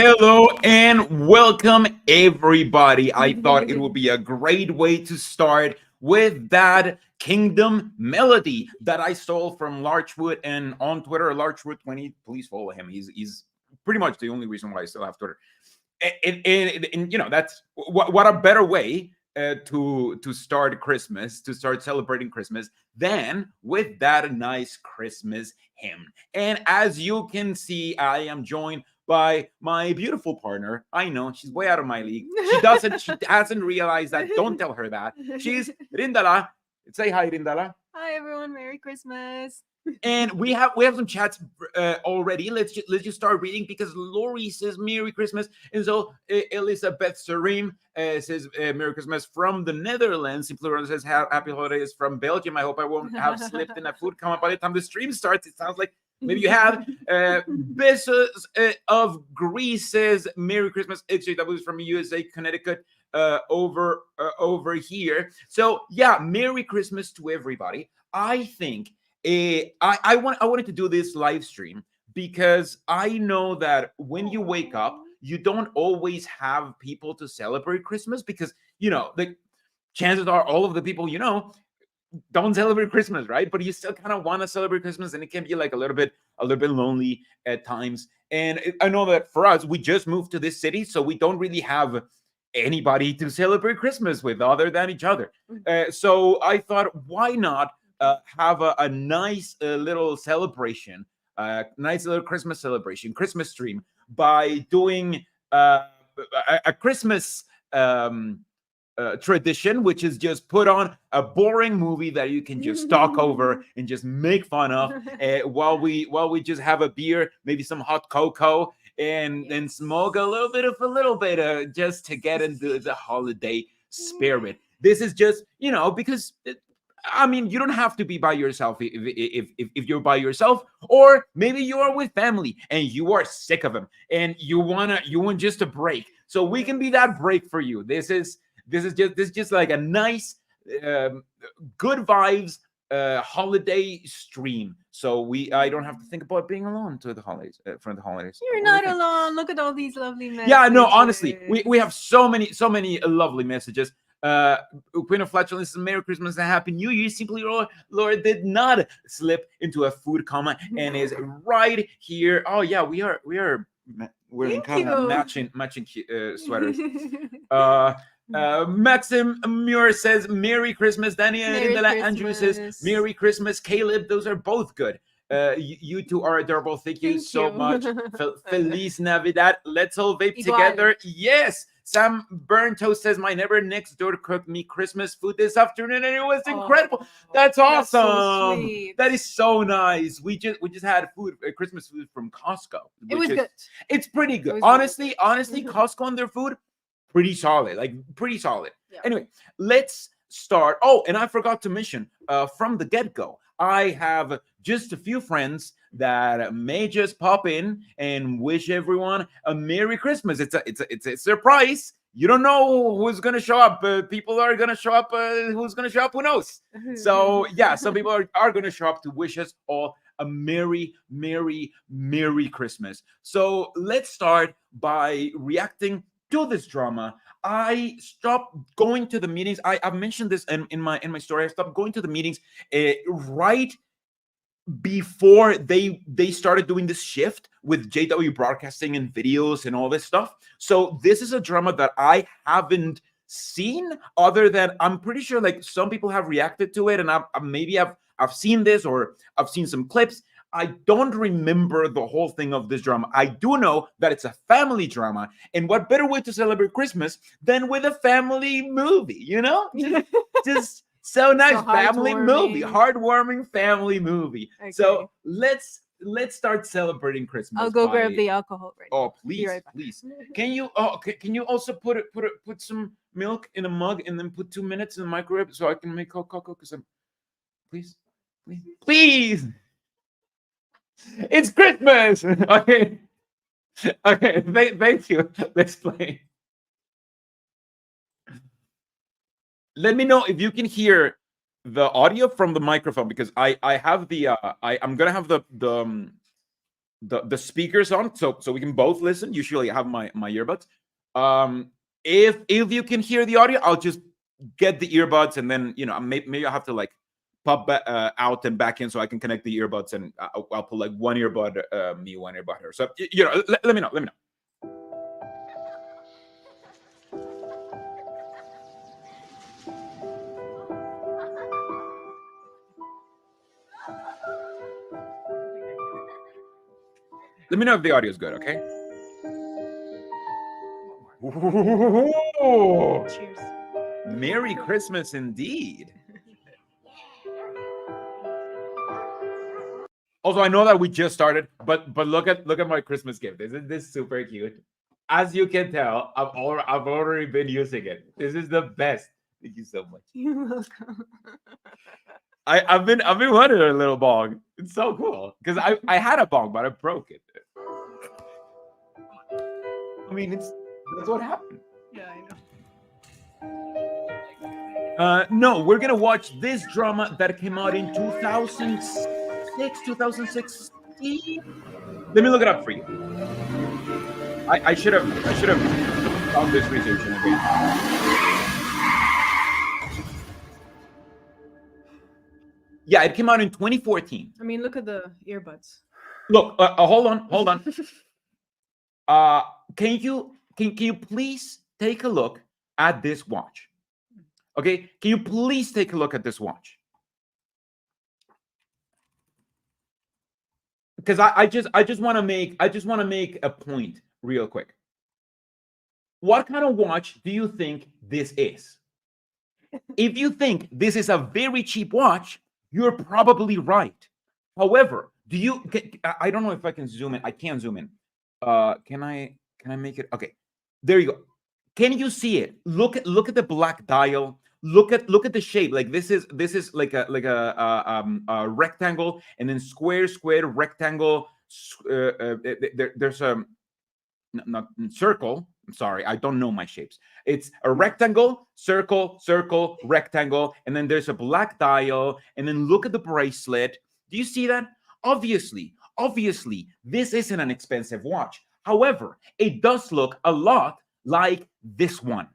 Hello and welcome, everybody. I thought it would be a great way to start with that Kingdom melody that I stole from Larchwood and on Twitter, Larchwood20. Please follow him. He's pretty much the only reason why I still have Twitter. And that's what a better way to start Christmas, to start celebrating Christmas, than with that nice Christmas hymn. And as you can see, I am joined by my beautiful partner. I know she's way out of my league. She hasn't realized that. Don't tell her that. She's Rindala. Say hi, Rindala. Hi everyone, Merry Christmas. And we have some chats already. Let's just start reading because Lori says Merry Christmas, and so Elizabeth Sarim says Merry Christmas from the Netherlands. Simply Run says Happy Holidays from Belgium. I hope I won't have slipped in a food coma by the time the stream starts. It sounds like maybe you have. Bezos of Greece says Merry Christmas. XJW is from USA, Connecticut. Over here. So yeah, Merry Christmas to everybody. I think I wanted to do this live stream because I know that when you wake up, you don't always have people to celebrate Christmas because the chances are all of the people don't celebrate Christmas, right? But you still kind of want to celebrate Christmas, and it can be like a little bit lonely at times. And I know that for us, we just moved to this city, so we don't really have anybody to celebrate Christmas with other than each other. So I thought, why not have a nice little celebration, nice little Christmas celebration, Christmas stream by doing a Christmas tradition, which is just put on a boring movie that you can just talk over and just make fun of while we just have a beer, maybe some hot cocoa, and smoke a little bit just to get into the holiday spirit. This is just because I mean, you don't have to be by yourself if you're by yourself, or maybe you are with family and you are sick of them and you want just a break. So we can be that break for you. This is just like a nice, good vibes holiday stream. So I don't have to think about being alone to the holidays for the holidays. You're not alone. Look at all these lovely messages. Yeah, no, honestly, we have so many lovely messages. Queen of Flatulence, Merry Christmas and Happy New Year. Simply Laura did not slip into a food coma and is right here. Oh yeah, we're in kind of matching sweaters. Maxim Muir says Merry Christmas. Daniel Andrew says Merry Christmas. Caleb, those are both good. You two are adorable. Thank you so much. Feliz Navidad. Let's all vape together. Yes. Sam Burntoast says my neighbor next door cooked me Christmas food this afternoon and it was incredible. That's awesome. That's so that is so nice. We just had Christmas food from Costco. It was good. It's pretty good. Honestly, Costco and their food, pretty solid. Like pretty solid. Yeah. Anyway, let's start. Oh, and I forgot to mention from the get-go, I have just a few friends that may just pop in and wish everyone a Merry Christmas. It's a surprise. You don't know who's gonna show up. People are gonna show up. Who's gonna show up? Who knows? So yeah, some people are gonna show up to wish us all a Merry Christmas. So let's start by reacting to this drama. I stopped going to the meetings. I've mentioned this in my story. I stopped going to the meetings right before they started doing this shift with JW broadcasting and videos and all this stuff. So this is a drama that I haven't seen, other than I'm pretty sure like some people have reacted to it, and I've seen this, or I've seen some clips. I don't remember the whole thing of this drama. I do know that it's a family drama, and what better way to celebrate Christmas than with a family movie, just so nice. Family movie, heartwarming family movie. Okay. So let's start celebrating Christmas. I'll go grab the alcohol right now. Oh, please, right please. Can you also put some milk in a mug and then put 2 minutes in the microwave so I can make cocoa? Because please. It's Christmas. Okay. Thank you. Let's play. Let me know if you can hear the audio from the microphone, because I have the I'm gonna have the the speakers on, so we can both listen. Usually I have my earbuds. If you can hear the audio, I'll just get the earbuds, and then maybe I'll have to like pop out and back in so I can connect the earbuds, and I'll put like one earbud me, one earbud her. So let me know. Let me know if the audio is good, okay? Ooh, Cheers. Merry Christmas indeed. Also, I know that we just started, but look at my Christmas gift. Isn't this super cute? As you can tell, I've already been using it. This is the best. Thank you so much. You're welcome. I've been wanting a little bong. It's so cool because I had a bong, but I broke it. I mean, that's what happened. Yeah, I know. No, we're gonna watch this drama that came out in 2006, 2016. Let me look it up for you. I should have found this research in advance. Yeah, it came out in 2014. I mean, look at the earbuds. Look, hold on. Can you please take a look at this watch? Okay, can you please take a look at this watch? Because I just want to make a point real quick. What kind of watch do you think this is? If you think this is a very cheap watch, you're probably right. However, I don't know if I can zoom in. I can't zoom in. Can I make it? Okay, there you go. Can you see it? Look at the black dial. Look at the shape. Like this is like a rectangle, and then square, rectangle. There's a not circle. I'm sorry, I don't know my shapes. It's a rectangle, circle, rectangle, and then there's a black dial, and then look at the bracelet. Do you see that? Obviously, this isn't an expensive watch. However, it does look a lot like this one,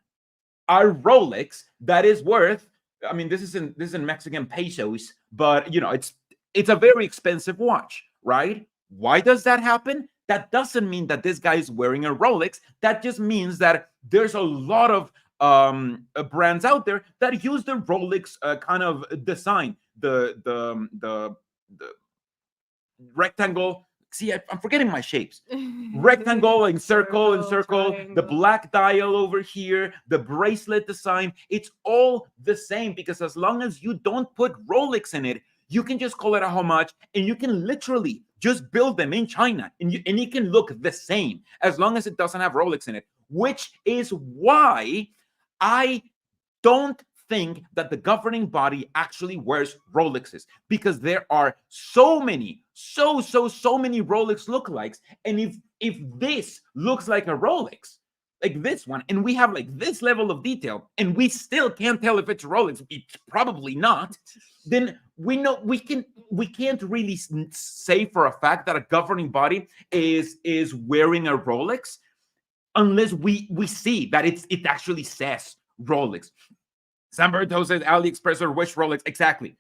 a Rolex that is worth. I mean, this is in Mexican pesos, but it's a very expensive watch, right? Why does that happen? That doesn't mean that this guy is wearing a Rolex. That just means that there's a lot of brands out there that use the Rolex kind of design, the rectangle. See, I'm forgetting my shapes. Rectangle and circle, triangle. the black dial over here, the bracelet design. It's all the same, because as long as you don't put Rolex in it, you can just call it a homage, and you can literally just build them in China, and it can look the same as long as it doesn't have Rolex in it, which is why I don't think that the governing body actually wears Rolexes, because there are so many Rolex lookalikes. And if this looks like a Rolex, like this one, and we have like this level of detail, and we still can't tell if it's a Rolex, it's probably not, then we know we can't really say for a fact that a governing body is wearing a Rolex unless we see that it actually says Rolex. Samberto says AliExpress or Wish Rolex. Exactly.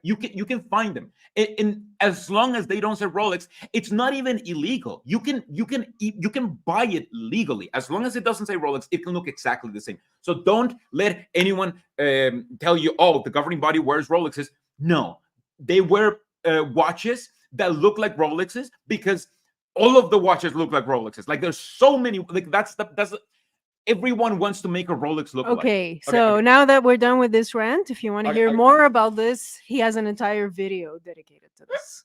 You can find them, and as long as they don't say Rolex, it's not even illegal. You can buy it legally as long as it doesn't say Rolex. It can look exactly the same. So don't let anyone tell you, oh, the governing body wears Rolexes. No, they wear watches that look like Rolexes, because all of the watches look like Rolexes. Like there's so many. Like that's everyone wants to make a Rolex look Okay, like. so Okay. now that we're done with this rant, if you want to Okay, hear more about this, he has an entire video dedicated to this.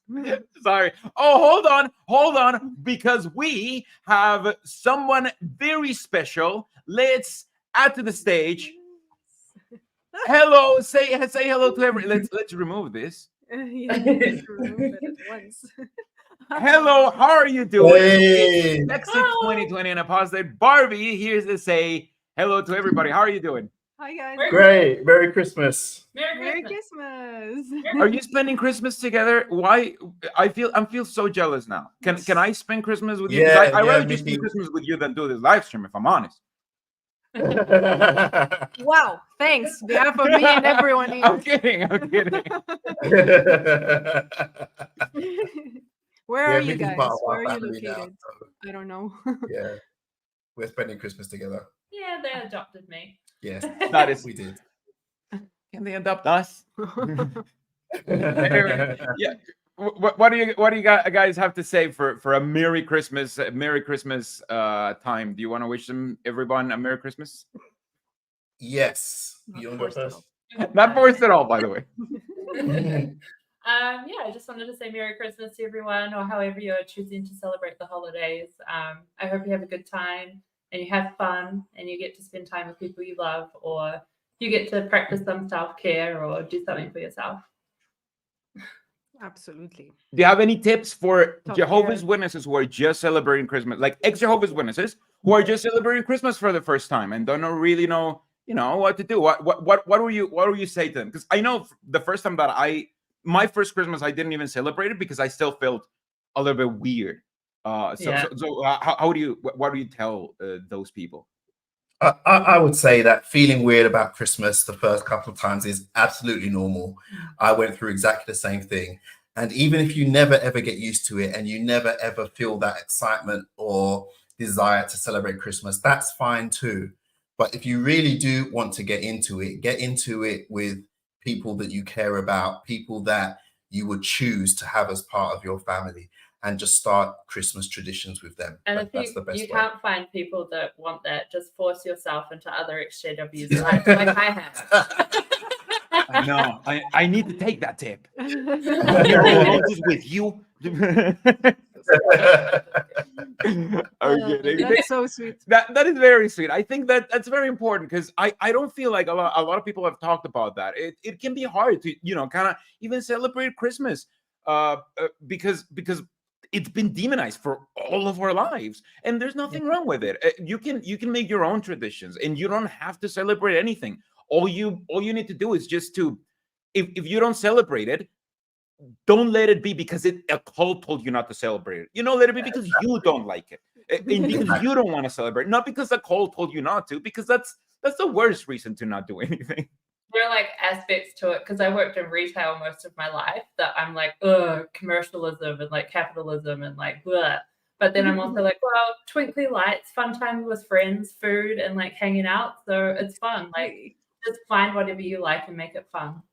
Sorry. Oh, hold on, because we have someone very special. Let's add to the stage. Hello, say hello to everyone. Let's remove this. Yeah, just remove it at once. Hello, how are you doing? Hey. It's Lexi 2020 and a positive. Barbie here's to say hello to everybody. How are you doing? Hi guys. Great. Merry Christmas. Merry Christmas. Are you spending Christmas together? Why? I feel so jealous now. Can I spend Christmas with you? Because Yeah, I yeah, rather me just spend too. Christmas with you than do this live stream. If I'm honest. Wow. Thanks. Behalf of me and everyone here. I'm kidding. I'm kidding. Where Yeah, are you Mickey's guys? part of Where our are you family now, located? so, I don't know. yeah, we're spending Christmas together. Yeah, they adopted me. Yes, That is. we did. Can they adopt us? Yeah. What do you guys have to say for a Merry Christmas time? Do you want to wish everyone a Merry Christmas? Yes. Not You want to go forced at first? Not forced at all, by the way. Yeah, I just wanted to say Merry Christmas to everyone, or however you're choosing to celebrate the holidays. I hope you have a good time and you have fun and you get to spend time with people you love, or you get to practice some self-care or do something for yourself. Absolutely. Do you have any tips for Tough Jehovah's care. Witnesses who are just celebrating Christmas, like ex-Jehovah's Witnesses who are just celebrating Christmas for the first time and don't really know, what to do? What do you say to them? Because I know the first time that my first Christmas, I didn't even celebrate it because I still felt a little bit weird. What do you tell those people? I would say that feeling weird about Christmas the first couple of times is absolutely normal. I went through exactly the same thing. And even if you never ever get used to it and you never ever feel that excitement or desire to celebrate Christmas, that's fine too. But if you really do want to get into it with people that you care about, people that you would choose to have as part of your family, and just start Christmas traditions with them. And That's if the best you way. can't find people that want that, just force yourself into other XJWs like I have. I know. I need to take that tip. Yeah. Roses with you. Okay, That's so sweet. that is very sweet. I think that's very important because I don't feel like a lot of people have talked about that. It can be hard to kind of even celebrate Christmas because it's been demonized for all of our lives, and there's nothing wrong with it. You can make your own traditions, and you don't have to celebrate anything. All you need to do is just to, if you don't celebrate it, don't let it be because a cult told you not to celebrate it. Let it be because you don't like it, and because you don't want to celebrate, not because a cult told you not to, because that's the worst reason to not do anything. There are like aspects to it because I worked in retail most of my life that I'm like, commercialism and like capitalism and like, ugh. But then I'm also like, well, twinkly lights, fun time with friends, food, and like hanging out. So it's fun. Like, just find whatever you like and make it fun.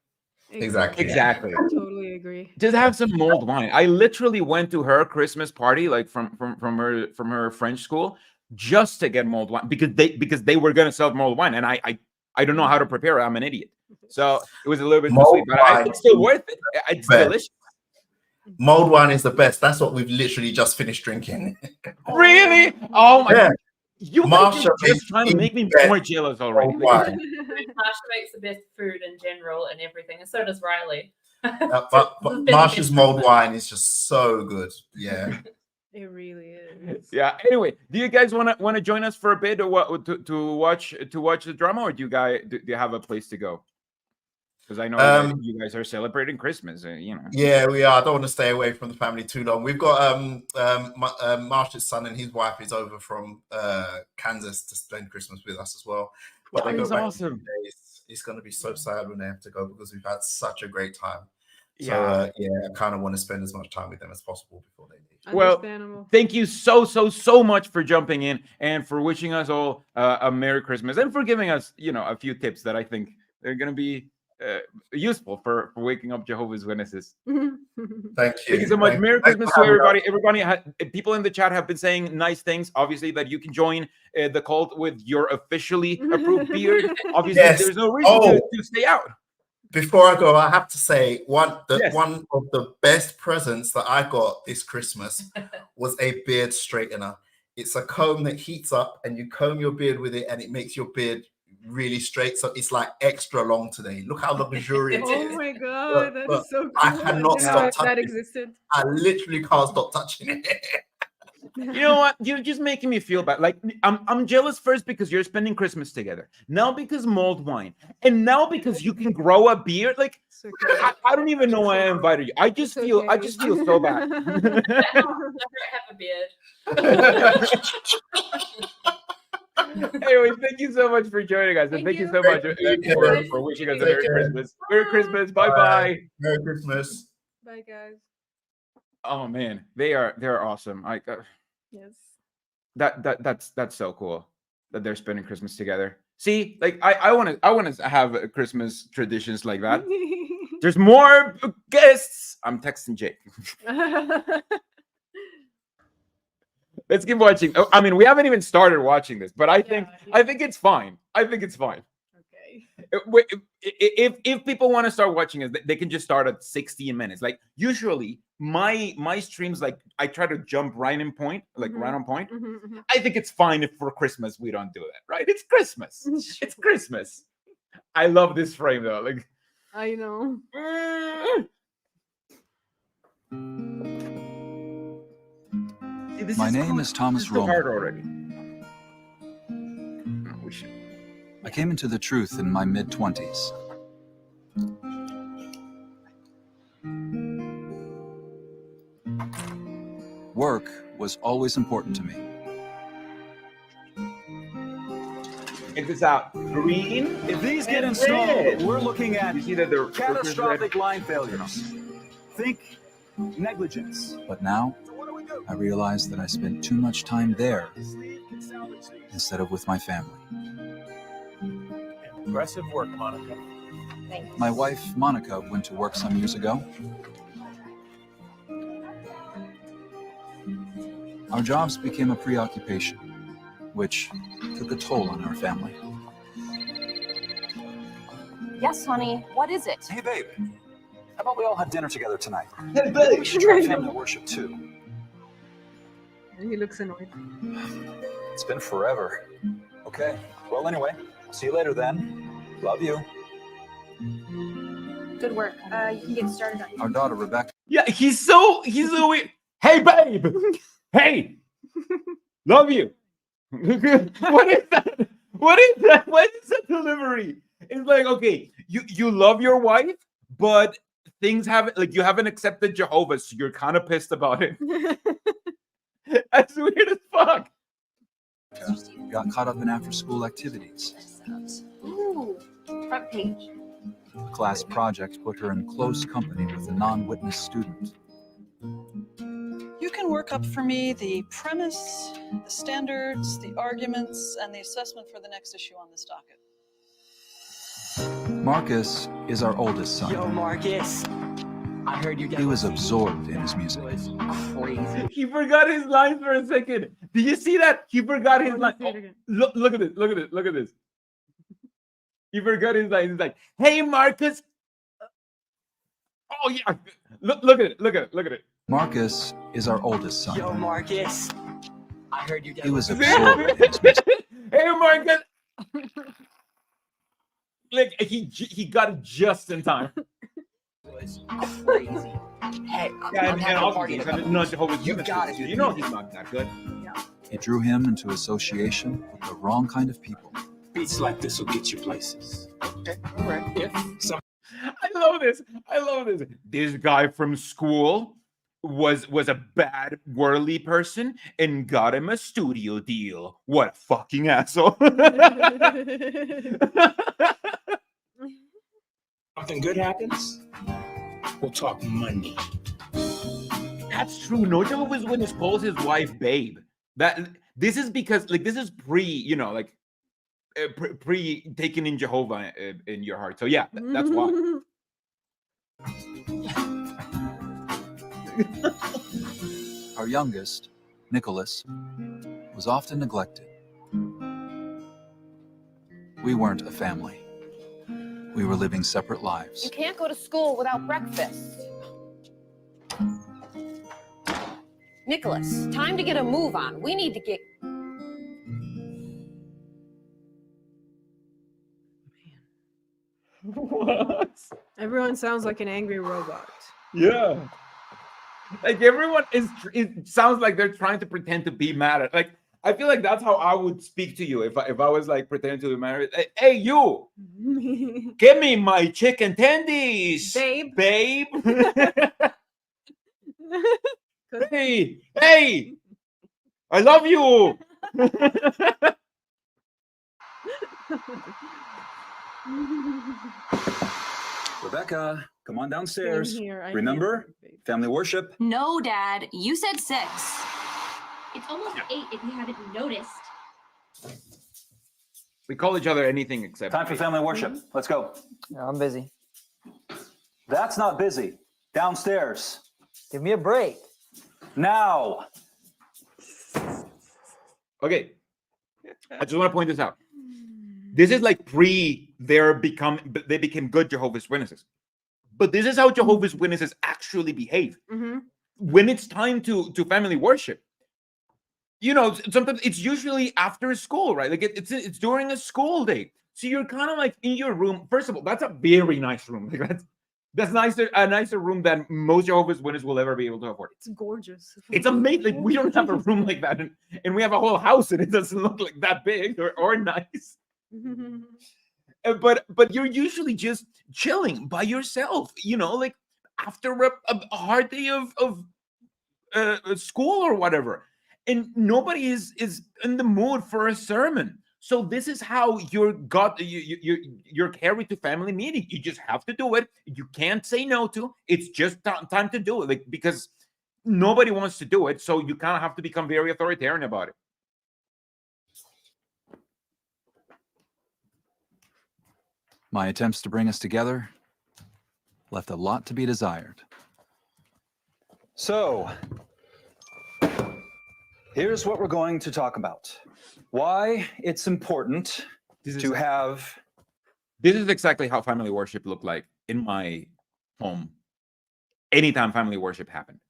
Exactly. I totally agree. Just have some mulled wine. I literally went to her Christmas party, like from her French school, just to get mulled wine because they were gonna sell mulled wine, and I don't know how to prepare it. I'm an idiot, so it was a little bit too sweet, but it's still worth it. It's delicious. Mulled wine is the best. That's what we've literally just finished drinking. Really? Oh my God. You Marsha are just trying to make me more jealous already. Wine. Marsha makes the best food in general and everything, and so does Riley. But Marsha's mulled wine is just so good. Yeah. It really is. Yeah. Anyway, do you guys want to join us for a bit, or what, to watch the drama, or do you have a place to go? Because I know you guys are celebrating Christmas, Yeah, we are. I don't want to stay away from the family too long. We've got Marsha's son and his wife is over from Kansas to spend Christmas with us as well. But That is awesome. It's going to be so sad when they have to go because we've had such a great time. Yeah. So I kind of want to spend as much time with them as possible before they leave. Well, thank you so much for jumping in and for wishing us all a Merry Christmas, and for giving us a few tips that I think they're going to be useful for waking up Jehovah's Witnesses. Thank you. Thank you so much. Merry Christmas to everybody. People in the chat have been saying nice things. Obviously, that you can join the cult with your officially approved beard. Obviously, there's no reason to stay out. Before I go, I have to say one of the best presents that I got this Christmas was a beard straightener. It's a comb that heats up, and you comb your beard with it, and it makes your beard really straight. So it's like extra long today. Look how luxuriant it is. Oh my God, that's so cool. I cannot stop touching that it. existed. I literally can't stop touching it. You know what? You're just making me feel bad. Like I'm jealous first because you're spending Christmas together. Now because mulled wine, and now because you can grow a beard. Like It's okay. I don't even know why I invited you. I just It's feel I okay. just feel so bad. I don't have a beard. Anyway, thank you so much for joining us, and Thank thank you you. so much Thank you. for wishing us a Take Merry care. Christmas. Merry Christmas. Bye bye. Merry Christmas. Bye, guys. Oh man, they're awesome. Yes. That's so cool that they're spending Christmas together. See, like I want to have Christmas traditions like that. There's more guests. I'm texting Jake. Let's keep watching. Oh, I mean, we haven't even started watching this, but I think it's fine. I think it's fine. Okay. If people want to start watching it, they can just start at 16 minutes. Like usually, my streams, like I try to jump right in point, like right on point. I think it's fine if for Christmas we don't do that, right? It's Christmas. It's Christmas. I love this frame though. Like I know. See, My name is Thomas too hard Roman. already. No, we should. I came into the truth in my mid-20s. Work was always important to me. If it's out green, If these get and installed, red. we're looking at You see that they're catastrophic line failures. Think negligence. But now, I realize that I spent too much time there instead of with my family. Impressive work, Monica. My wife, Monica, went to work some years ago. Our jobs became a preoccupation, which took a toll on our family. Yes, honey. What is it? Hey, babe. How about we all have dinner together tonight? Hey, We should try family worship too. He looks annoyed. It's been forever. Okay. Well, anyway, see you later then. Love you. Good work. You can get started on Our daughter, Rebecca, Yeah, he's so weird. Hey, babe. Hey, love you. What is that? What is that? What is that delivery? It's like, okay, you love your wife, but things haven't, like, you haven't accepted Jehovah, so you're kind of pissed about it. That's weird as fuck. got caught up in after-school activities. Ooh, front page. The class project put her in close company with a non-witness student. You can work up for me the premise, the standards, the arguments, and the assessment for the next issue on this docket. Marcus is our oldest son. Yo, Marcus. I heard you He was absorbed in his music. crazy. He forgot his lines for a second. Did you see that? He forgot his line. See it again. Look at this. Look at it. Look at this. He forgot his line. He's like, "Hey, Marcus." Oh yeah. Look at it. Look at it. Look at it. Marcus is our oldest son. Yo, Marcus. I heard you He was See? absorbed in his music. Hey, Marcus. Like he got it just in time. crazy. Hey, I'm having a party in a couple not Jehovah's You Witnesses. got it. You know he's not that good. It drew him into association with the wrong kind of people. Beats like this will get you places. Okay, all right. Yeah. I love this. I love this. This guy from school was a bad whirly person and got him a studio deal. What a fucking asshole. Something good happens, we'll talk money. That's true. No Jehovah's Witness calls his wife babe. This is because, like, this is pre, like pre taking in Jehovah in your heart. So yeah, that's why. Our youngest, Nicholas, was often neglected. We weren't a family. We were living separate lives. You can't go to school without breakfast. Nicholas, time to get a move on. We need to get... What? Everyone sounds like an angry robot. Yeah. Like everyone is, it sounds like they're trying to pretend to be mad at. Like I feel like that's how I would speak to you if I was like pretending to be married. Hey, you, give me my chicken tendies, babe. Hey, I love you. Rebecca, come on downstairs. Here, I Remember, family worship. No, Dad. You said 6. It's almost 8 if you haven't noticed. We call each other anything except. Time for family worship. Let's go. Yeah, I'm busy. That's not busy. Downstairs. Give me a break. Now. Okay, I just want to point this out. This is like they became good Jehovah's Witnesses. But this is how Jehovah's Witnesses actually behave. When it's time to family worship, you know, sometimes it's usually after school, right? Like it's during a school day. So you're kind of like in your room. First of all, that's a very nice room. Like that's a nicer room than most Jehovah's Witnesses will ever be able to afford. It's gorgeous. It's amazing. Like we don't have a room like that, and we have a whole house, and it doesn't look like that big or nice. But you're usually just chilling by yourself, you know, like after a hard day of school or whatever, and nobody is in the mood for a sermon. So this is how you're carried to family meeting. You just have to do it. You can't say no to. It's just time to do it, like because nobody wants to do it. So you kind of have to become very authoritarian about it. My attempts to bring us together left a lot to be desired. So, here's what we're going to talk about. Why it's important to have... This is exactly how family worship looked like in my home. Anytime family worship happened.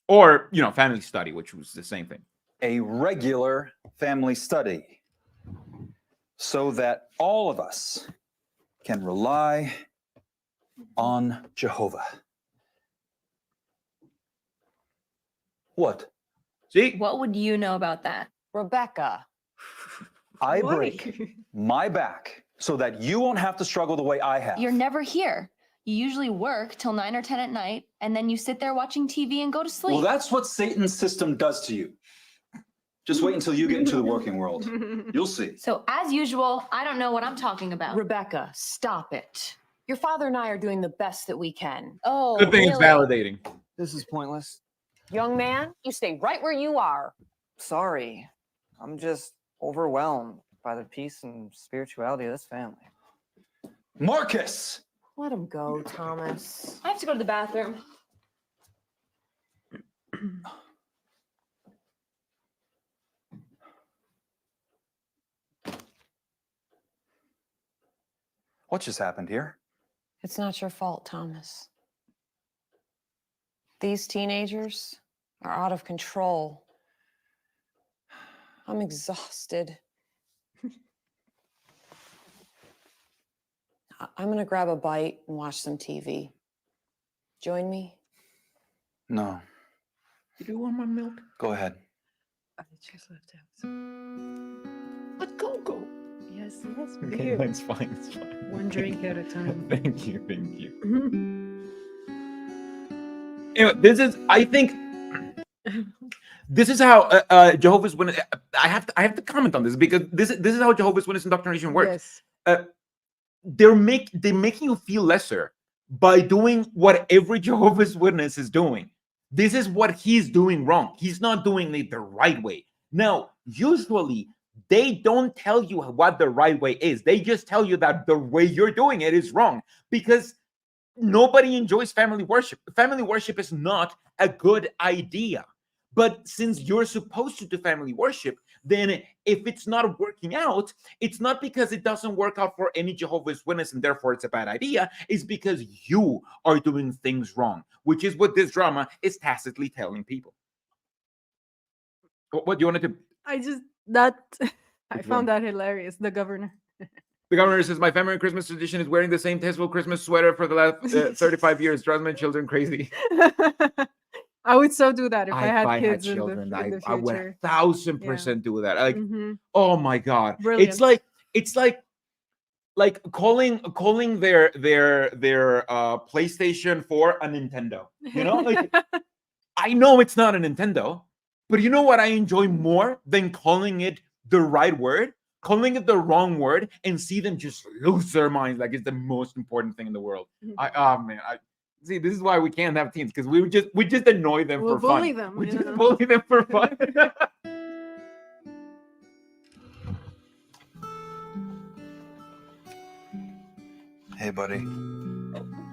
Or, you know, family study, which was the same thing. A regular family study. So that all of us can rely on Jehovah. What? See? What would you know about that? Rebecca. I break my back so that you won't have to struggle the way I have. You're never here. You usually work till 9 or 10 at night, and then you sit there watching TV and go to sleep. Well, that's what Satan's system does to you. Just wait until you get into the working world. You'll see. So, as usual, I don't know what I'm talking about. Rebecca, stop it. Your father and I are doing the best that we can. Oh, Good thing it's validating. This is pointless. Young man, you stay right where you are. Sorry. I'm just overwhelmed by the peace and spirituality of this family. Marcus! Let him go, Thomas. I have to go to the bathroom. What just happened here? It's not your fault, Thomas. These teenagers are out of control. I'm exhausted. I'm gonna grab a bite and watch some TV. Join me? No. You do want my milk? Go ahead. I just left out. But go. Yes, yes. Okay, it's fine. It's fine. One drink at a time. Thank you. Anyway, I think this is how Jehovah's Witnesses. I have to comment on this because this is how Jehovah's Witness indoctrination works. Yes. They're making you feel lesser by doing what every Jehovah's Witness is doing. This is what he's doing wrong. He's not doing it the right way. Now, usually they don't tell you what the right way is. They just tell you that the way you're doing it is wrong because nobody enjoys family worship. Family worship is not a good idea. But since you're supposed to do family worship, then if it's not working out, it's not because it doesn't work out for any Jehovah's Witness and therefore it's a bad idea. It's because you are doing things wrong, which is what this drama is tacitly telling people. What do you want to do? I found that hilarious. The governor. The governor says, my family Christmas tradition is wearing the same tasteful Christmas sweater for the last 35 years. Drives my children crazy. I would so do that if I If had I had kids children, in the I would future. 1000% do that. Like, Mhm. oh my god, Brilliant. it's like calling their PlayStation 4 a Nintendo. You know, like I know it's not a Nintendo, but you know what I enjoy more than calling it the right word? Calling it the wrong word and see them just lose their minds like it's the most important thing in the world. I see, this is why we can't have teens, because we just annoy them We'll for fun. bully them, We you just know? bully them for fun. Hey, buddy.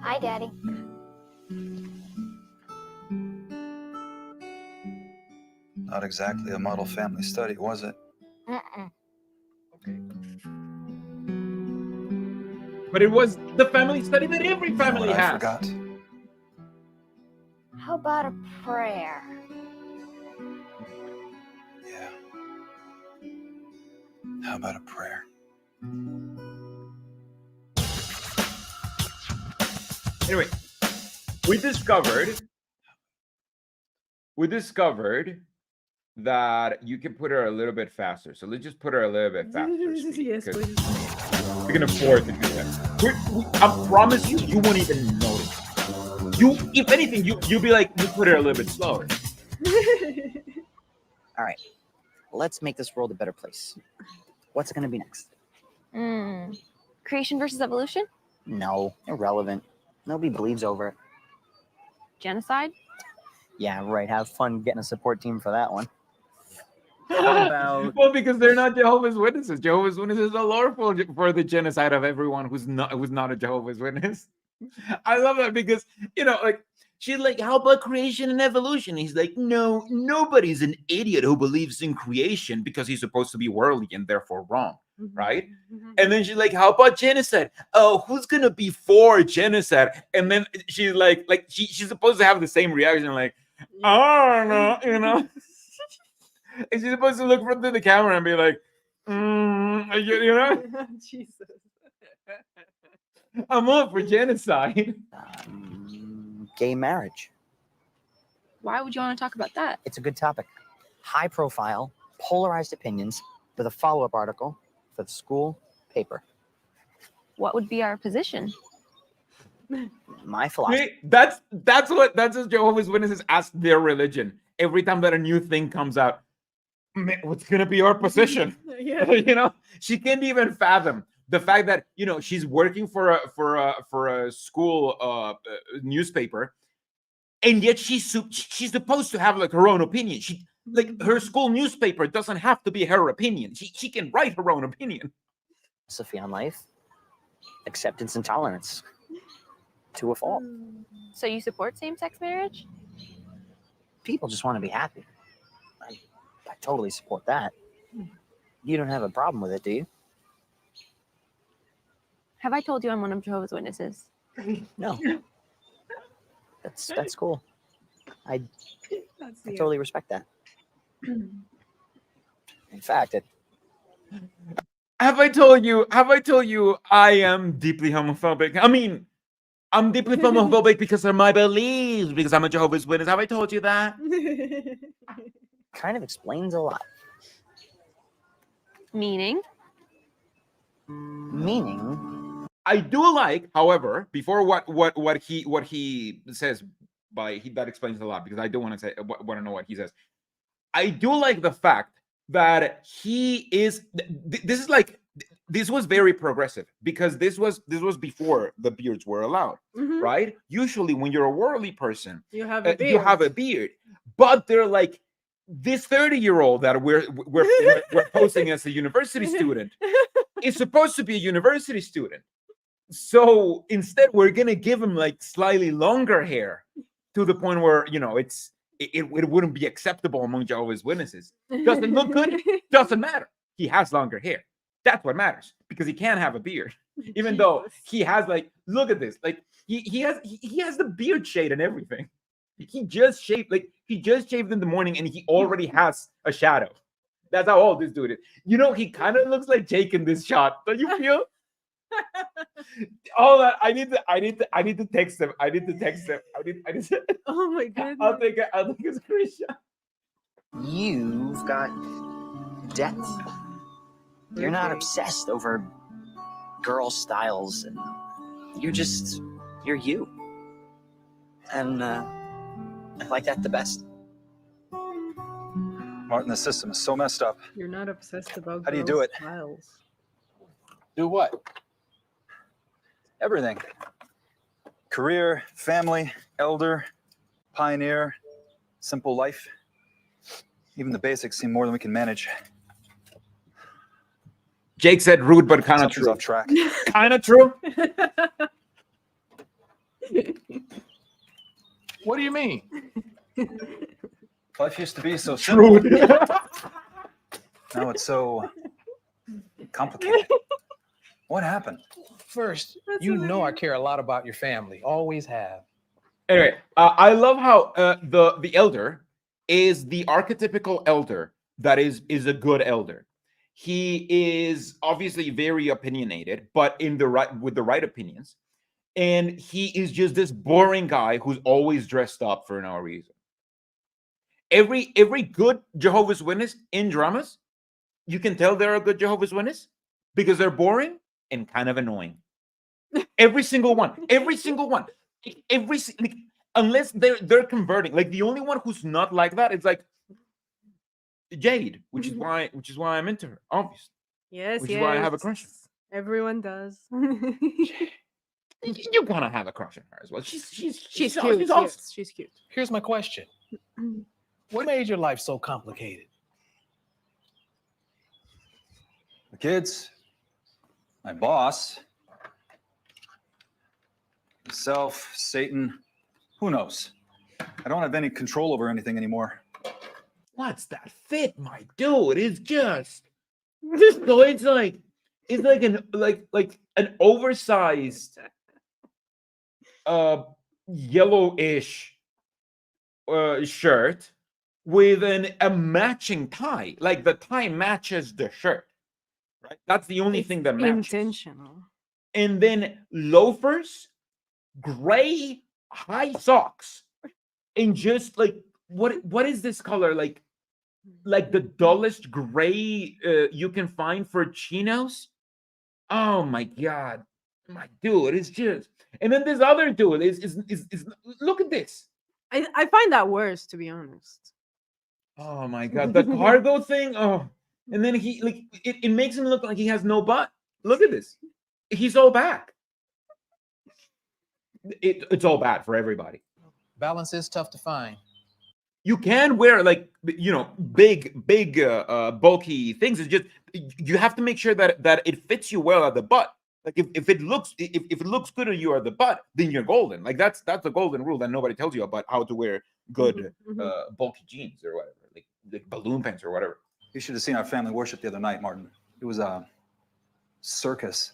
Hi, Daddy. Not exactly a model family study, was it? Mm-mm. But it was the family study that every You know family what I has. forgot? How about a prayer? Yeah. How about a prayer? Anyway, we discovered that you can put her a little bit faster. So let's just put her a little bit faster. Yes, please. We can afford to do that. I promise you, you won't even notice. If anything, you'll be like, you put her a little bit slower. All right, let's make this world a better place. What's it going to be next? Creation versus evolution? No, irrelevant. Nobody believes over it. Genocide? Yeah, right. Have fun getting a support team for that one. How about... Well, because they're not Jehovah's Witnesses. Jehovah's Witnesses are lawful for the genocide of everyone who's not a Jehovah's Witness. I love that because, like, she's like, how about creation and evolution? He's like, no, nobody's an idiot who believes in creation because he's supposed to be worldly and therefore wrong, right? And then she's like, how about genocide? Oh, who's gonna be for genocide? And then she's like she's supposed to have the same reaction, like, I don't know, and she's supposed to look into the camera and be like, Jesus. I'm up for genocide. Gay marriage. Why would you want to talk about that? It's a good topic. High profile, polarized opinions with a follow-up article for the school paper. What would be our position? My philosophy. See, that's what Jehovah's Witnesses ask their religion every time that a new thing comes out. Man, what's gonna be our position? Yeah. She can't even fathom the fact that she's working for a school newspaper, and yet she's supposed to have like her own opinion. Her school newspaper doesn't have to be her opinion. She can write her own opinion. Philosophy on life, acceptance and tolerance to a fault. So you support same-sex marriage? People just want to be happy. I totally support that. You don't have a problem with it, do you? Have I told you I'm one of Jehovah's Witnesses? No. That's cool. I totally respect that. In fact, Have I told you I am deeply homophobic? I mean, I'm deeply homophobic because of my beliefs, because I'm a Jehovah's Witness. Have I told you that? kind of explains a lot. Meaning? I do like, however, before what he says, that explains a lot, because I do want to know what he says. I do like the fact that he is. This was very progressive, because this was before the beards were allowed, right? Usually, when you're a worldly person, you have a beard. You have a beard, but they're like, this 30-year-old that we're posting as a university student is supposed to be a university student. So instead, we're gonna give him like slightly longer hair, to the point where it wouldn't be acceptable among Jehovah's Witnesses. Doesn't look good, doesn't matter. He has longer hair. That's what matters, because he can't have a beard, even though he has, like, look at this, like he has the beard shade and everything. He just shaved in the morning, and he already has a shadow. That's how old this dude is. He kind of looks like Jake in this shot. Don't you feel? Hold on, I need to text them. I need to text them. I need to, Oh my goodness. I'll take a screenshot. You've got depth. You're not Okay. obsessed over girl styles. You're you. And I like that the best. Martin, the system is so messed up. You're not obsessed about How do you girls' do it? styles. Do what? Everything. Career, family, elder, pioneer, simple life. Even the basics seem more than we can manage. Jake said rude, but kind of Something's true. off track. Kind of true. What do you mean? Life used to be so simple. True. Now it's so complicated. What happened? First, you know I care a lot about your family. Always have. Anyway, I love how the elder is the archetypical elder that is a good elder. He is obviously very opinionated, but with the right opinions. And he is just this boring guy who's always dressed up for no reason. Every good Jehovah's Witness in dramas, you can tell they're a good Jehovah's Witness because they're boring and kind of annoying. Every single one. Unless they're converting. Like the only one who's not like that is like Jade, which is why I'm into her, obviously. Yes, Which is why I have a crush on her. Everyone does. You're gonna have a crush on her as well. She's cute. She's awesome. Yes, she's cute. Here's my question. What made your life so complicated? The kids, my boss, myself, Satan, who knows? I don't have any control over anything anymore. What's that fit, my dude? It's just so it's like an oversized yellowish shirt with a matching tie. Like the tie matches the shirt. Right? That's the only thing that matches. Intentional. And then loafers, gray high socks, and just like what is this color? Like the dullest gray you can find for chinos. Oh my god, my dude, it's just. And then this other dude is look at this. I find that worse, to be honest. Oh my god, the cargo thing. Oh, and then he like it makes him look like he has no butt. Look at this. He's all back. It's all bad for everybody. Balance is tough to find. You can wear like big bulky things. It's just you have to make sure that it fits you well at the butt. Like if it looks good on you at the butt, then you're golden. Like that's the golden rule that nobody tells you about how to wear good bulky jeans or whatever, like balloon pants or whatever. You should have seen our family worship the other night, Martin. It was a circus.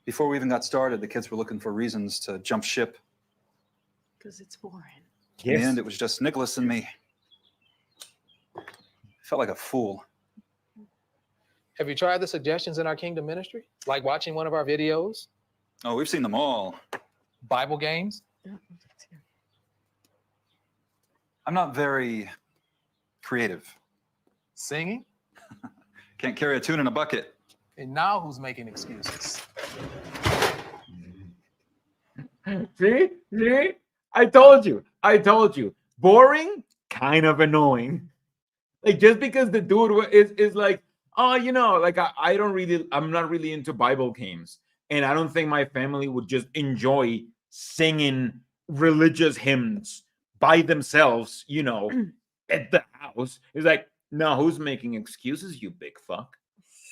Before we even got started, the kids were looking for reasons to jump ship. Because it's boring. In the end, it was just Nicholas and me. I felt like a fool. Have you tried the suggestions in our Kingdom ministry? Like watching one of our videos? Oh, we've seen them all. Bible games? I'm not very creative. Singing? Can't carry a tune in a bucket. And now who's making excuses? See? I told you. Boring, kind of annoying. Like just because the dude is like, oh, like I'm not really into Bible games, and I don't think my family would just enjoy singing religious hymns by themselves, at the house. It's like, no, who's making excuses, you big fuck?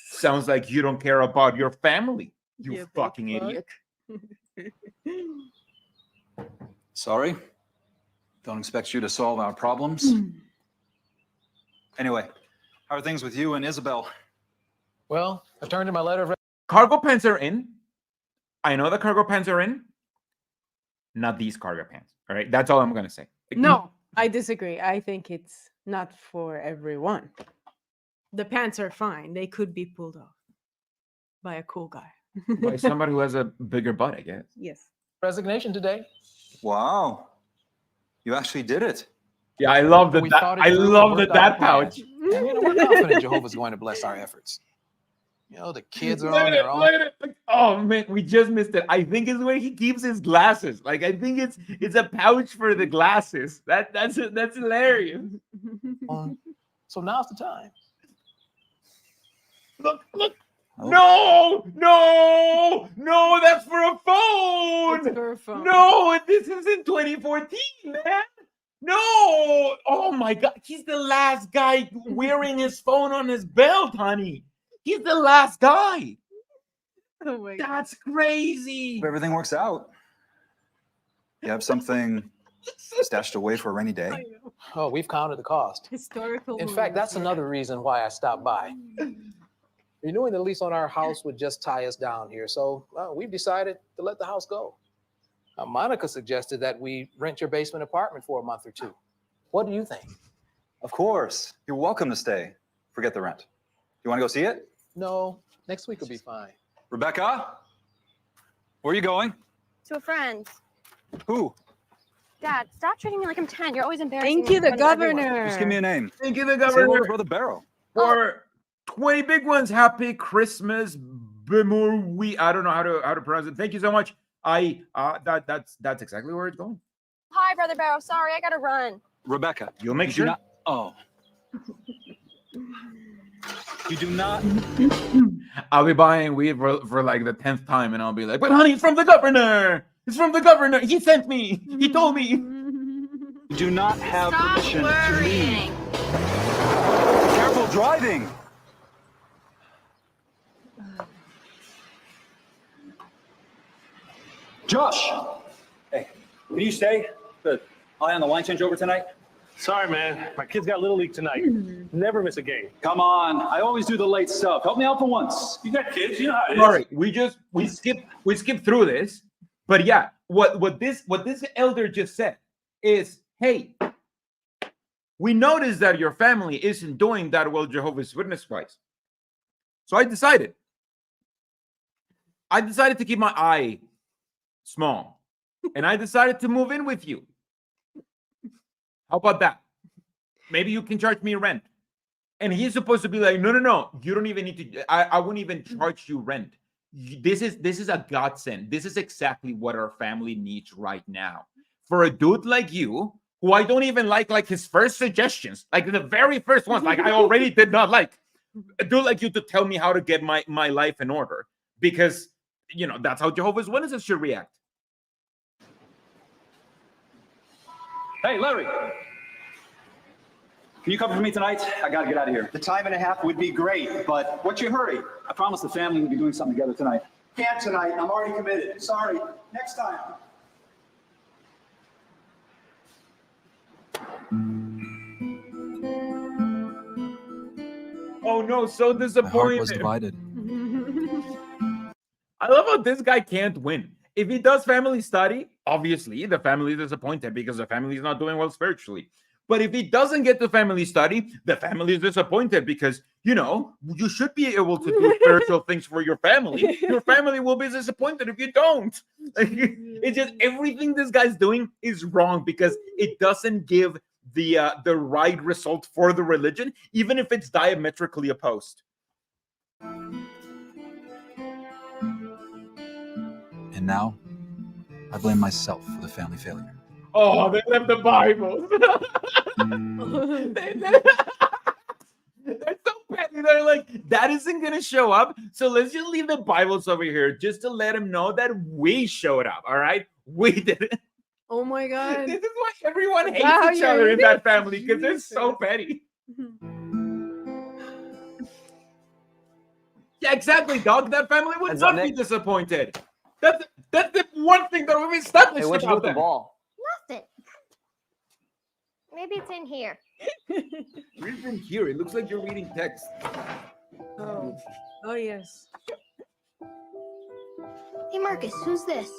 Sounds like you don't care about your family, you fucking idiot. Sorry. Don't expect you to solve our problems. Anyway, how are things with you and Isabel? Well, I turned in my letter of... Cargo pants are in. I know the cargo pants are in. Not these cargo pants. All right. That's all I'm going to say. No, I disagree. I think it's not for everyone. The pants are fine. They could be pulled off by a cool guy. By somebody who has a bigger butt, I guess. Yes. Resignation today. Wow. You actually did it. Yeah, I love But the we dad. thought it I through and love the worked out a dad plan. pouch. And, we're confident Jehovah's going to bless our efforts. The kids are Look on at their it, own. look at it. Oh man, we just missed it. I think it's where he keeps his glasses. Like I think it's a pouch for the glasses. That's hilarious. So now's the time. Look. Oh. No, that's for a phone. It's for a phone. No, this is in 2014, man. No, oh my God, he's the last guy wearing his phone on his belt, honey. He's the last guy. Oh my God. That's crazy. If everything works out, you have something stashed away for a rainy day. Oh, we've counted the cost. Historical. In fact, that's another reason why I stopped by. Renewing the lease on our house would just tie us down here, so we've decided to let the house go. Monica suggested that we rent your basement apartment for a month or two. What do you think? Of course. You're welcome to stay. Forget the rent. You want to go see it? No, next week will be fine. Rebecca? Where are you going? To a friend. Who? Dad, stop treating me like I'm 10. You're always embarrassing Thank me you, in the front of everyone. governor. Just give me a name. Thank you, the Say hello to governor. Brother Barrow. For 20 big ones, happy Christmas, Bimurwi. I don't know how to pronounce it. Thank you so much. That's exactly where it's going. Hi, Brother Barrow. Sorry, I gotta run. Rebecca. You'll make you do sure. not- Oh. You do not. I'll be buying weed for like the 10th time, and I'll be like, "But honey, it's from the governor. It's from the governor. He sent me. He told me." You do not have Stop permission worrying. to leave. Careful driving. Josh. Hey, can you stay? The eye on the line change over tonight? Sorry, man. My kid's got Little League tonight. Never miss a game. Come on. I always do the late stuff. Help me out for once. You got kids, you know how it is. Sorry, we skip through this, but yeah, what this elder just said is, hey, we noticed that your family isn't doing that well Jehovah's Witness wise, so I decided to keep my eye small, and I decided to move in with you. How about that? Maybe you can charge me rent. And he's supposed to be like, no, you don't even need to. I wouldn't even charge you rent. This is a godsend. This is exactly what our family needs right now. For a dude like you, who I don't even like his first suggestions, like the very first ones, like I already did not like. A dude like you to tell me how to get my life in order, because that's how Jehovah's Witnesses should react. Hey, Larry. Can you cover for me tonight? I gotta get out of here. The time and a half would be great, but What's your hurry? I promised the family we'd be doing something together tonight. can't tonight. I'm already committed. Sorry. Next time. Oh no, so My heart was disappointed. divided. I love how this guy can't win. If he does family study, obviously the family is disappointed because the family is not doing well spiritually. But if he doesn't get to family study, the family is disappointed because, you should be able to do spiritual things for your family. Your family will be disappointed if you don't. It's just everything this guy's doing is wrong because it doesn't give the right result for the religion, even if it's diametrically opposed. And now, I blame myself for the family failure. Oh, they left the Bible. They're so petty. They're like, that isn't going to show up. So let's just leave the Bibles over here just to let them know that we showed up. All right. We did it. Oh my God. This is why everyone hates Wow, each you're other in really- that family because they're so petty. Yeah, exactly, dog. That family would Heads up, not be Nick. disappointed. That's the one thing that we've established Hey, what'd you do about with the them. ball? Nothing. Maybe it's in here. Read from here. It looks like you're reading text. Oh yes. Hey, Marcus, who's this?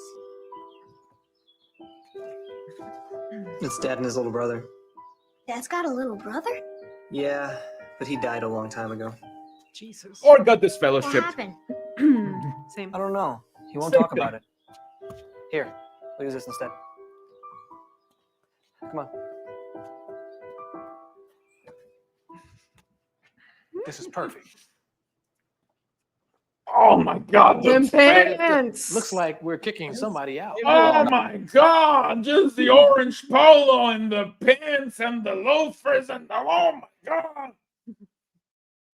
It's Dad and his little brother. Dad's got a little brother? Yeah, but he died a long time ago. Jesus. Or got this What fellowship. happened? Same. I don't know. He won't talk about it. Here, we'll use this instead. Come on. This is perfect. Oh my God, Them those pants. Looks like we're kicking somebody out. Oh my God, just the orange polo and the pants and the loafers and the, oh my God.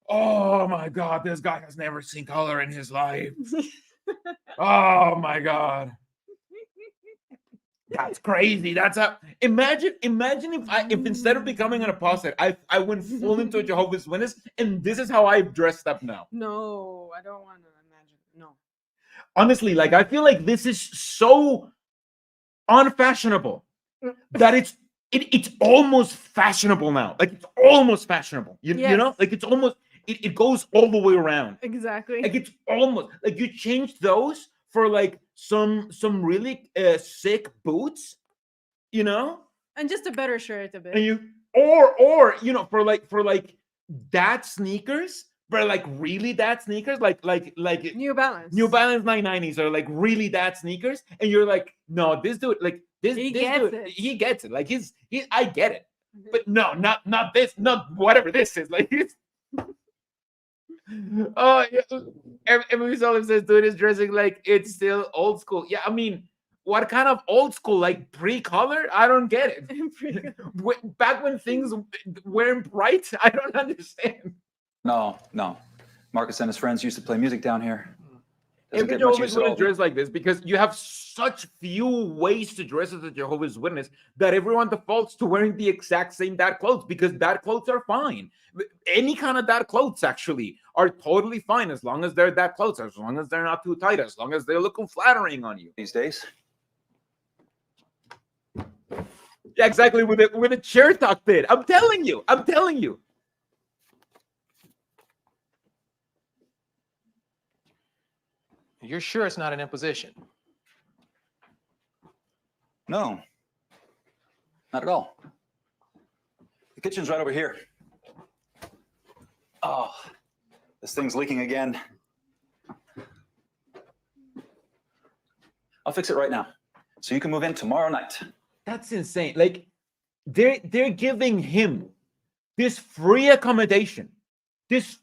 Oh my God, this guy has never seen color in his life. Oh my God. That's crazy. That's a imagine if instead of becoming an apostate, I went full into a Jehovah's Witness, and this is how I've dressed up now. No, I don't want to imagine. No. Honestly, like I feel like this is so unfashionable that it's almost fashionable now. Like it's almost fashionable. You know, Yes. like it's almost it goes all the way around. Exactly. Like it's almost like you change those for like some really sick boots, you know, And just a better shirt a bit. and you or you know for like that sneakers, but like really that sneakers, like New Balance. New Balance 990s are like really that sneakers, and you're like, no, this dude, like this He this gets dude, it. he gets it. Like he's I get it, but no, not this, not whatever this is. Like it's. Oh, yeah. Emily Sullivan says, dude is dressing like it's still old school. Yeah, I mean, what kind of old school? Like pre-color? I don't get it. Back when things weren't bright, I don't understand. No. Marcus and his friends used to play music down here. Doesn't Every get much Jehovah's use at all. Witness dress like this because you have such few ways to dress as a Jehovah's Witness that everyone defaults to wearing the exact same dad clothes because dad clothes are fine. Any kind of dad clothes actually are totally fine as long as they're dad clothes, as long as they're not too tight, as long as they're looking flattering on you. These days. Yeah, exactly. With a chair tucked in. I'm telling you. You're sure it's not an imposition? No. Not at all. The kitchen's right over here. Oh, this thing's leaking again. I'll fix it right now. So you can move in tomorrow night. That's insane. Like they're giving him this free accommodation, this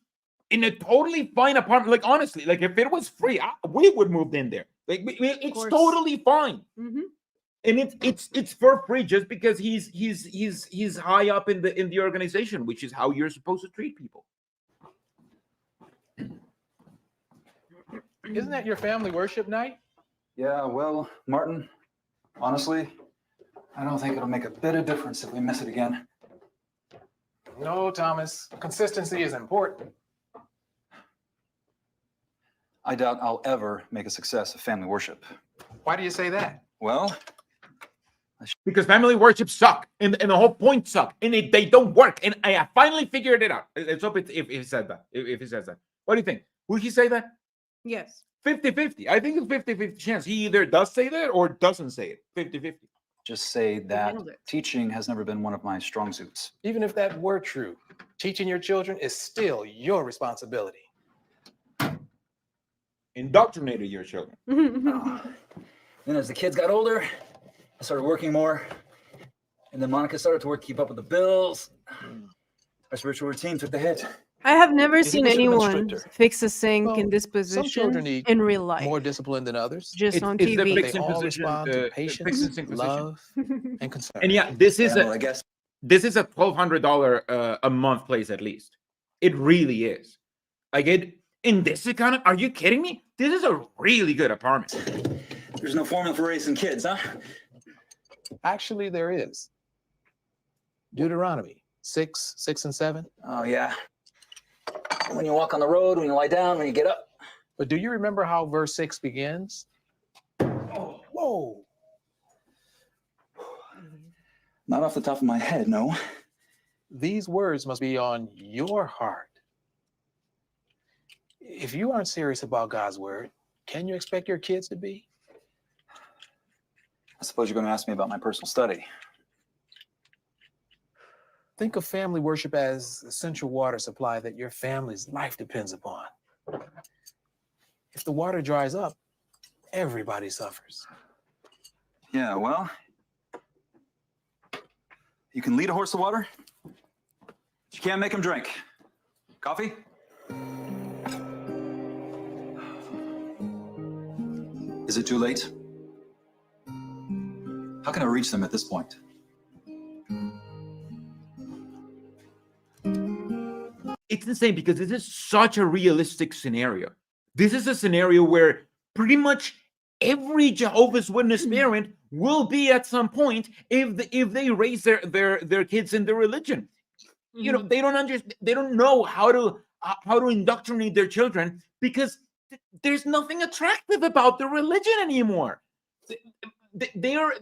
in a totally fine apartment. Like honestly, like if it was free, we would move in there. Like it's totally fine. Mm-hmm. And it's for free just because he's high up in the organization, which is how you're supposed to treat people. Isn't that your family worship night? Yeah, well, Martin, honestly, I don't think it'll make a bit of difference if we miss it again. No, Thomas. Consistency is important. I doubt I'll ever make a success of family worship. Why do you say that? Well, because family worship suck, and the whole point suck, and they don't work. And I finally figured it out. Let's hope if he said that. If he says that, what do you think? Would he say that? Yes. 50-50. I think it's 50-50 chance. He either does say that or doesn't say it. 50-50. just say that teaching has never been one of my strong suits. Even if that were true, teaching your children is still your responsibility. Indoctrinated your children. Then as the kids got older, I started working more. And then Monica started to keep up with the bills. Our spiritual routine took the hit. I have never You think seen they should've been anyone stricter? fix a sink in this Some position children need in real life. more discipline than others. Just on It's the TV. fixing They all position, respond to fixing patience, position. love, and concern. And yeah, this is Yeah, well, I guess. this is a $1,200 a month place at least. It really is. Like it in this economy. Are you kidding me? This is a really good apartment. There's no formula for raising kids, huh? Actually, there is. Deuteronomy 6, 6, and 7. Oh, yeah. When you walk on the road, when you lie down, when you get up. But do you remember how verse 6 begins? Oh, whoa. Not off the top of my head, no. These words must be on your heart. If you aren't serious about God's word, can you expect your kids to be? I suppose you're going to ask me about my personal study. Think of family worship as essential water supply that your family's life depends upon. If the water dries up, everybody suffers. Yeah, well, you can lead a horse to water, but you can't make him drink. Coffee? Is it too late? How can I reach them at this point? It's insane because this is such a realistic scenario. This is a scenario where pretty much every Jehovah's Witness parent will be at some point if they raise their kids in the religion. You know, they don't understand, they don't know how to indoctrinate their children because there's nothing attractive about the religion anymore. They are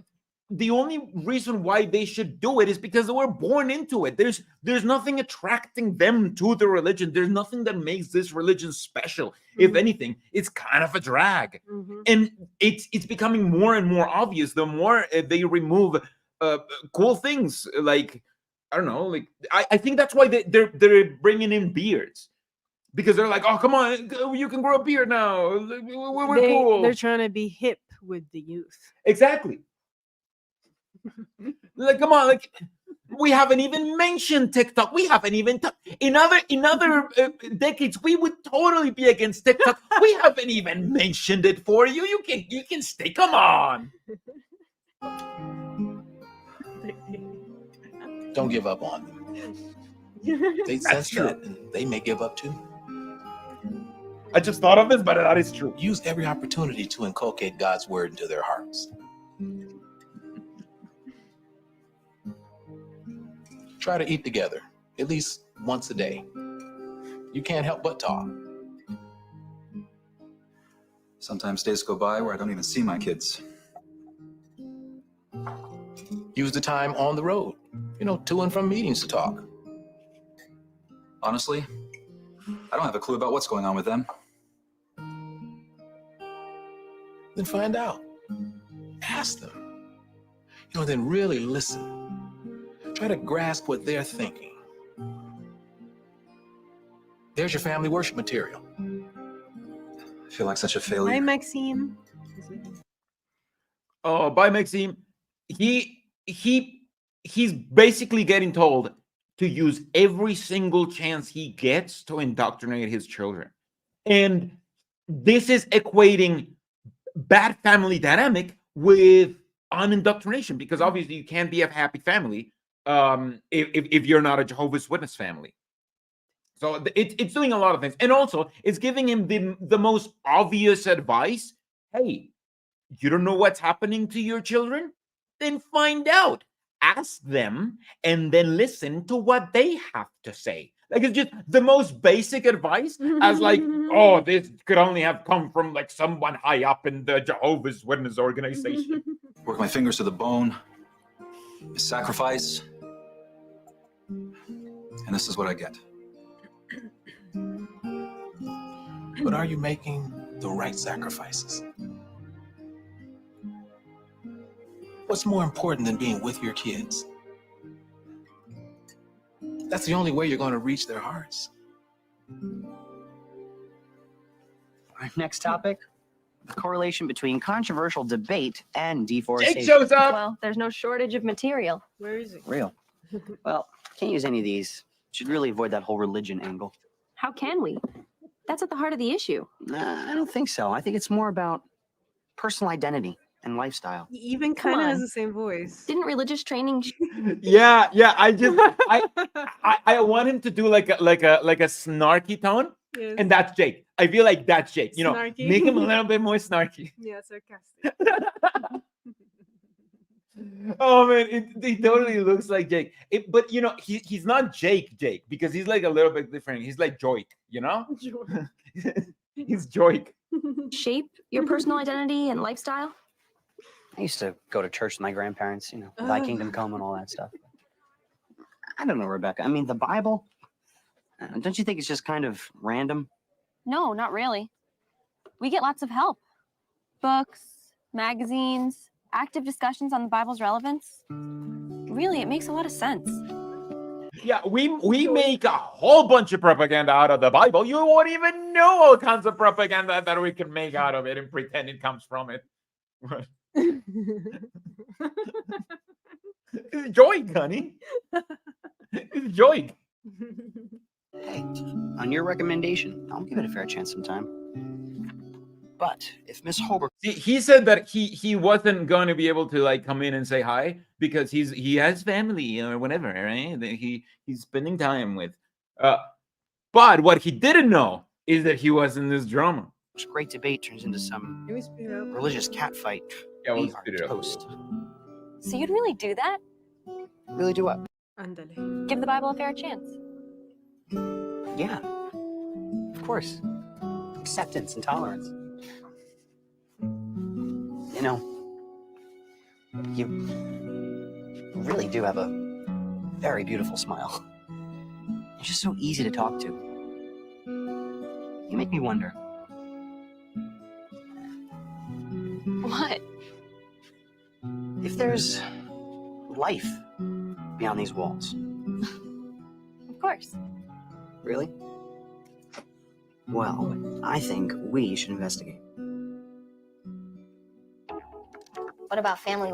the only reason why they should do it is because they were born into it. There's nothing attracting them to the religion. There's nothing that makes this religion special. If anything, it's kind of a drag. And it's becoming more and more obvious the more they remove cool things like, I don't know, like I think that's why they're bringing in beards. Because they're like, oh, come on, you can grow a beard now. We're cool. They're trying to be hip with the youth. Exactly. Like, come on, like we haven't even mentioned TikTok. We haven't even in other decades we would totally be against TikTok. We haven't even mentioned it for you. You can stay. Come on. Don't give up on them. They sense it, and they may give up too. I just thought of this, but that is true. Use every opportunity to inculcate God's word into their hearts. Try to eat together, at least once a day. You can't help but talk. Sometimes days go by where I don't even see my kids. Use the time on the road, to and from meetings to talk. Honestly, I don't have a clue about what's going on with them. Then find out. Ask them. Then really listen. Try to grasp what they're thinking. There's your family worship material. I feel like such a failure. Hi, Maxime. Oh, by Maxime. He's basically getting told to use every single chance he gets to indoctrinate his children. And this is equating bad family dynamic with unindoctrination, because obviously you can't be a happy family if you're not a Jehovah's Witness family. So it's doing a lot of things. And also it's giving him the most obvious advice. Hey, you don't know what's happening to your children? Then find out. Ask them and then listen to what they have to say. Like, it's just the most basic advice, as like, oh, this could only have come from like someone high up in the Jehovah's Witness organization. Work my fingers to the bone, sacrifice, and this is what I get. But are you making the right sacrifices? What's more important than being with your kids? That's the only way you're going to reach their hearts. Our next topic, the correlation between controversial debate and deforestation. Jake shows up. Well, there's no shortage of material. Where is it? Real. Well, can't use any of these. Should really avoid that whole religion angle. How can we? That's at the heart of the issue. Nah, I don't think so. I think it's more about personal identity and lifestyle. He even kind of has the same voice. Didn't religious training? Yeah. I want him to do like a snarky tone, Yes. and that's Jake. I feel like that's Jake. Snarky. Make him a little bit more snarky. Yeah, sarcastic. Oh man, he totally looks like Jake. But he's not Jake because he's like a little bit different. He's like Joik, He's Joik. Shape your personal identity and lifestyle? I used to go to church with my grandparents, Thy Kingdom Come and all that stuff. I don't know, Rebecca. I mean, the Bible, don't you think it's just kind of random? No, not really. We get lots of help. Books, magazines, active discussions on the Bible's relevance. Really, it makes a lot of sense. Yeah, we make a whole bunch of propaganda out of the Bible. You won't even know all kinds of propaganda that we can make out of it and pretend it comes from it. It's joy, honey. It's joy. Hey, on your recommendation, I'll give it a fair chance sometime. But if Miss Holbrook, He said that he wasn't going to be able to like come in and say hi because he has family or whatever, right? That he's spending time with. But what he didn't know is that he was in this drama. great debate turns into some Can we speed it up? religious catfight, Yeah, we'll we are speed it up. toast. So you'd really do that? Really do what? Ándale. Give the Bible a fair chance? Yeah, of course. Acceptance and tolerance. You know, you really do have a very beautiful smile. You're just so easy to talk to. You make me wonder. What? If there's life beyond these walls. Of course. Really? Well, I think we should investigate. What about family?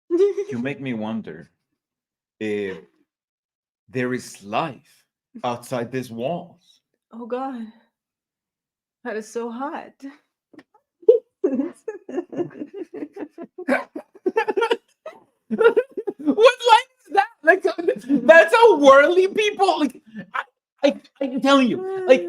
You make me wonder if there is life outside these walls. Oh God, that is so hot. What line is that? Like that's how worldly people. Like I'm telling you, like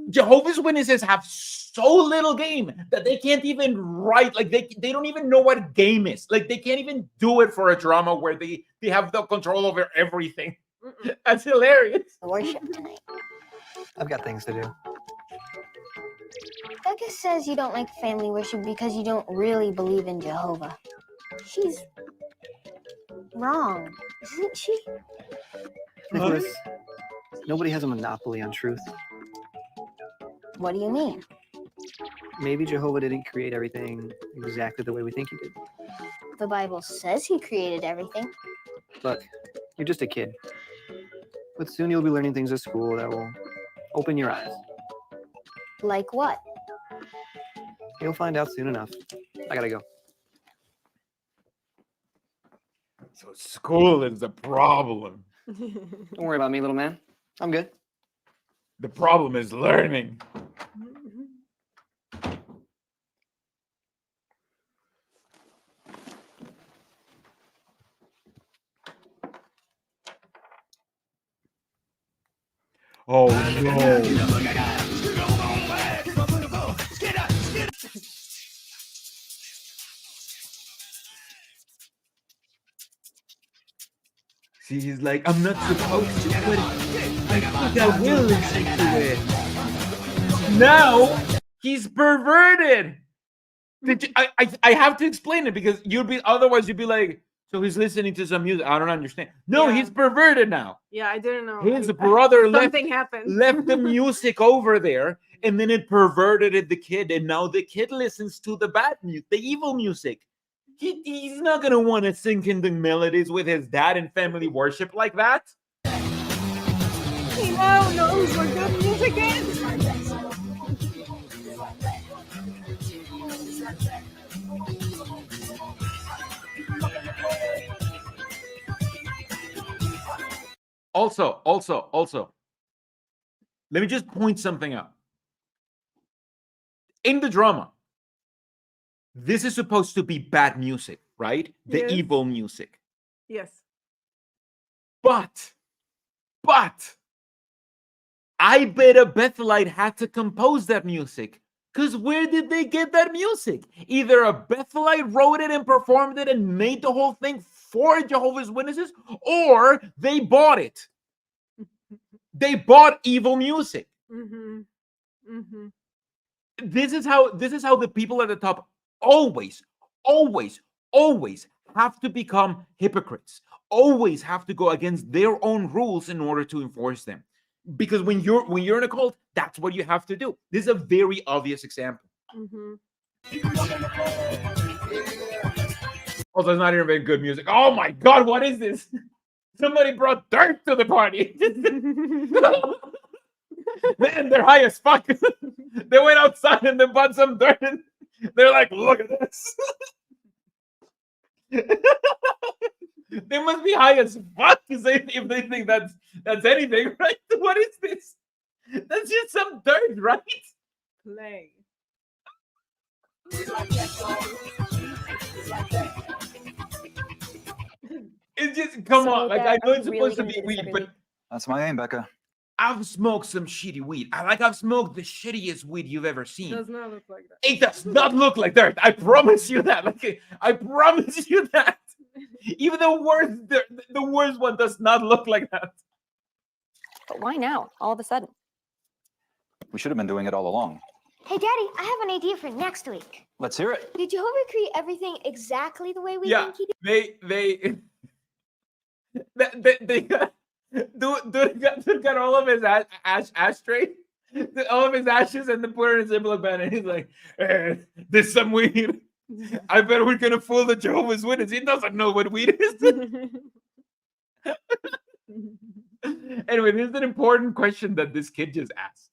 Jehovah's Witnesses have so little game that they can't even write. Like they don't even know what game is. Like they can't even do it for a drama where they have the control over everything. That's hilarious. Worship tonight. I've got things to do. Becca says you don't like family worship because you don't really believe in Jehovah. She's wrong, isn't she? Nicholas, nobody has a monopoly on truth. What do you mean? Maybe Jehovah didn't create everything exactly the way we think he did. The Bible says he created everything. Look, you're just a kid. But soon you'll be learning things at school that will open your eyes. Like what? You'll find out soon enough. I gotta go. So school is the problem. Don't worry about me, little man. I'm good. The problem is learning. Oh no. See, he's like, I'm not supposed to, but I think I will listen to it. Now he's perverted. I have to explain it because otherwise you'd be like, so he's listening to some music. I don't understand. No, Yeah. he's perverted now. Yeah, I didn't know. His brother Something happened. left the music over there, and then it perverted the kid, and now the kid listens to the bad music, the evil music. He's not gonna want to sing in the melodies with his dad in family worship like that. He now knows what good music is. Also, let me just point something out. In the drama, this is supposed to be bad music, right? The Yes. evil music. Yes. But I bet a Bethelite had to compose that music. Because where did they get that music? Either a Bethelite wrote it and performed it and made the whole thing for Jehovah's Witnesses, or they bought it. They bought evil music. Mm-hmm. Mm-hmm. This is how the people at the top always have to become hypocrites. Always have to go against their own rules in order to enforce them. Because when you're in a cult, that's what you have to do. This is a very obvious example. Mm-hmm. Also, it's not even very good music. Oh my god, what is this? Somebody brought dirt to the party. Man, they're high as fuck. They went outside and they bought some dirt and they're like, look at this. They must be high as fuck if they think that's anything, right? What is this? That's just some dirt, right? Play. It's just come on. Like, I know it's really supposed to gonna be do this weed, every but week? That's my aim, Becca. I've smoked some shitty weed. I've smoked the shittiest weed you've ever seen. Does not look like that. It does not look like dirt. I promise you that. Like, I promise you that. Even the worst one does not look like that. But why now, all of a sudden? We should have been doing it all along. Hey, Daddy, I have an idea for next week. Let's hear it. Did Jehovah create everything exactly the way we Yeah, think he did? they got all of his ashtray, all of his ashes, and they put it in a Ziploc bag, and he's like, "There's some weed. I bet we're gonna fool the Jehovah's Witness. He doesn't know what weed is." Anyway, this is an important question that this kid just asked.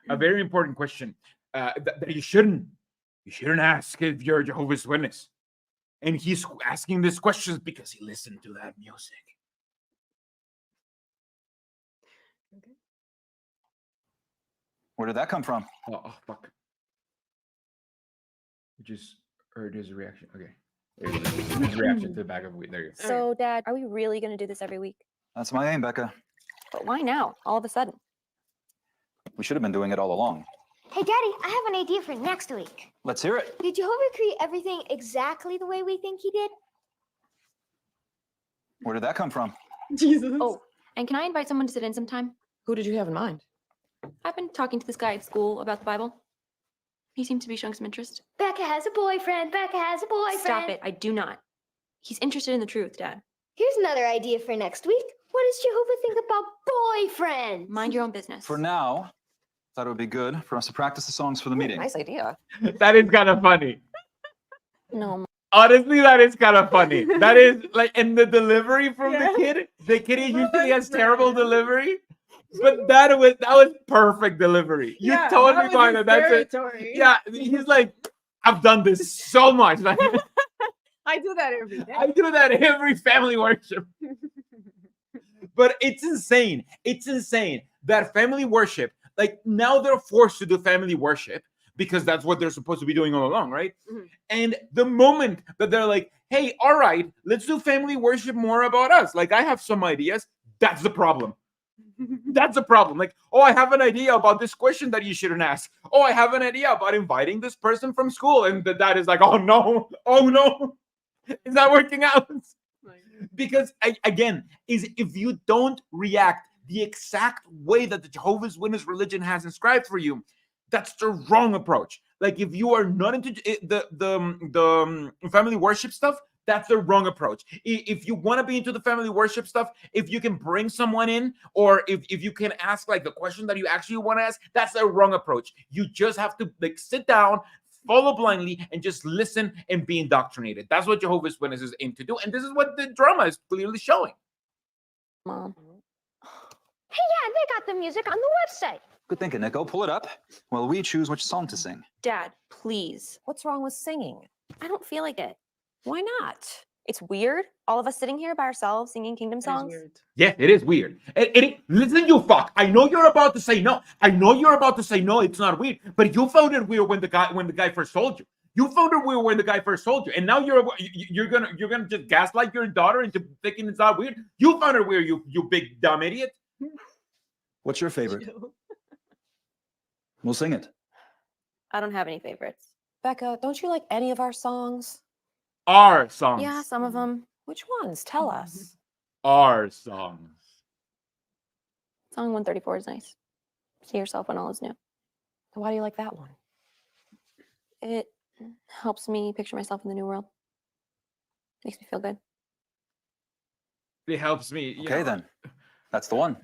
A very important question that you shouldn't ask if you're a Jehovah's Witness. And he's asking these questions because he listened to that music. Where did that come from? Oh fuck. We just heard his reaction. Okay. There you go. His reaction to the bag of weed. There you go. So, Dad, are we really going to do this every week? That's my aim, Becca. But why now, all of a sudden? We should have been doing it all along. Hey, Daddy, I have an idea for next week. Let's hear it. Did Jehovah create everything exactly the way we think he did? Where did that come from? Jesus. Oh, and can I invite someone to sit in sometime? Who did you have in mind? I've been talking to this guy at school about the Bible. He seems to be showing some interest. Becca has a boyfriend. Becca has a boyfriend. Stop it. I do not. He's interested in the truth, Dad. Here's another idea for next week. What does Jehovah think about boyfriends? Mind your own business. For now, thought it would be good for us to practice the songs for the meeting. Nice idea. That is kind of funny. No. Honestly, that is kind of funny. That is like, and the delivery from the kid usually has terrible delivery, but that was perfect delivery. You totally find it. That's it. Yeah, he's like, I've done this so much. Like, I do that every day. I do that every family worship. But it's insane. It's insane that family worship, like now they're forced to do family worship because that's what they're supposed to be doing all along, right? Mm-hmm. And the moment that they're like, hey, all right, let's do family worship more about us. Like, I have some ideas. That's the problem. That's the problem. Like, oh, I have an idea about this question that you shouldn't ask. Oh, I have an idea about inviting this person from school. And the dad is like, oh no, it's not working out. Because again, is if you don't react the exact way that the Jehovah's Witness religion has inscribed for you, that's the wrong approach. Like, if you are not into the family worship stuff, that's the wrong approach. If you want to be into the family worship stuff, if you can bring someone in, or if you can ask like the question that you actually want to ask, that's the wrong approach. You just have to like sit down, follow blindly, and just listen and be indoctrinated. That's what Jehovah's Witnesses aim to do, and this is what the drama is clearly showing. Mom. Hey, yeah, they got the music on the website. Good thinking, Nico. Pull it up. Well, we choose which song to sing. Dad, please. What's wrong with singing? I don't feel like it. Why not? It's weird, all of us sitting here by ourselves singing kingdom songs. Yeah, it is weird. Listen, you fuck. I know you're about to say no. I know you're about to say no. It's not weird, but you found it weird when the guy first told you. You found it weird when the guy first told you, and now you're gonna just gaslight your daughter into thinking it's not weird. You found it weird, you big dumb idiot. What's your favorite? We'll sing it. I don't have any favorites. Becca, don't you like any of our songs? Our songs. Yeah, some of them. Which ones? Tell us. Our songs. Song 134 is nice. See yourself when all is new. Why do you like that one? It helps me picture myself in the new world. Makes me feel good. It helps me. Okay, then. That's the one.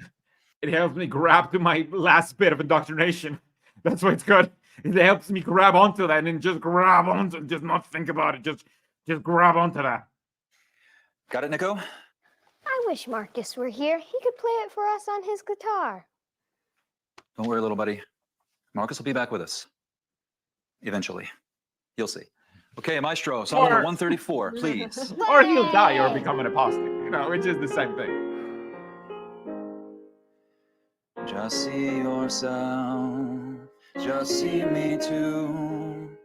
It helps me grab to my last bit of indoctrination. That's why it's good. It helps me grab onto that and just grab onto it, just not think about it. Just Just grab onto that. Got it, Nico? I wish Marcus were here. He could play it for us on his guitar. Don't worry, little buddy. Marcus will be back with us. Eventually. You'll see. Okay, Maestro, song number 134, please. Or he'll die or become an apostate, you know, which is the same thing. Just see yourself, just see me too.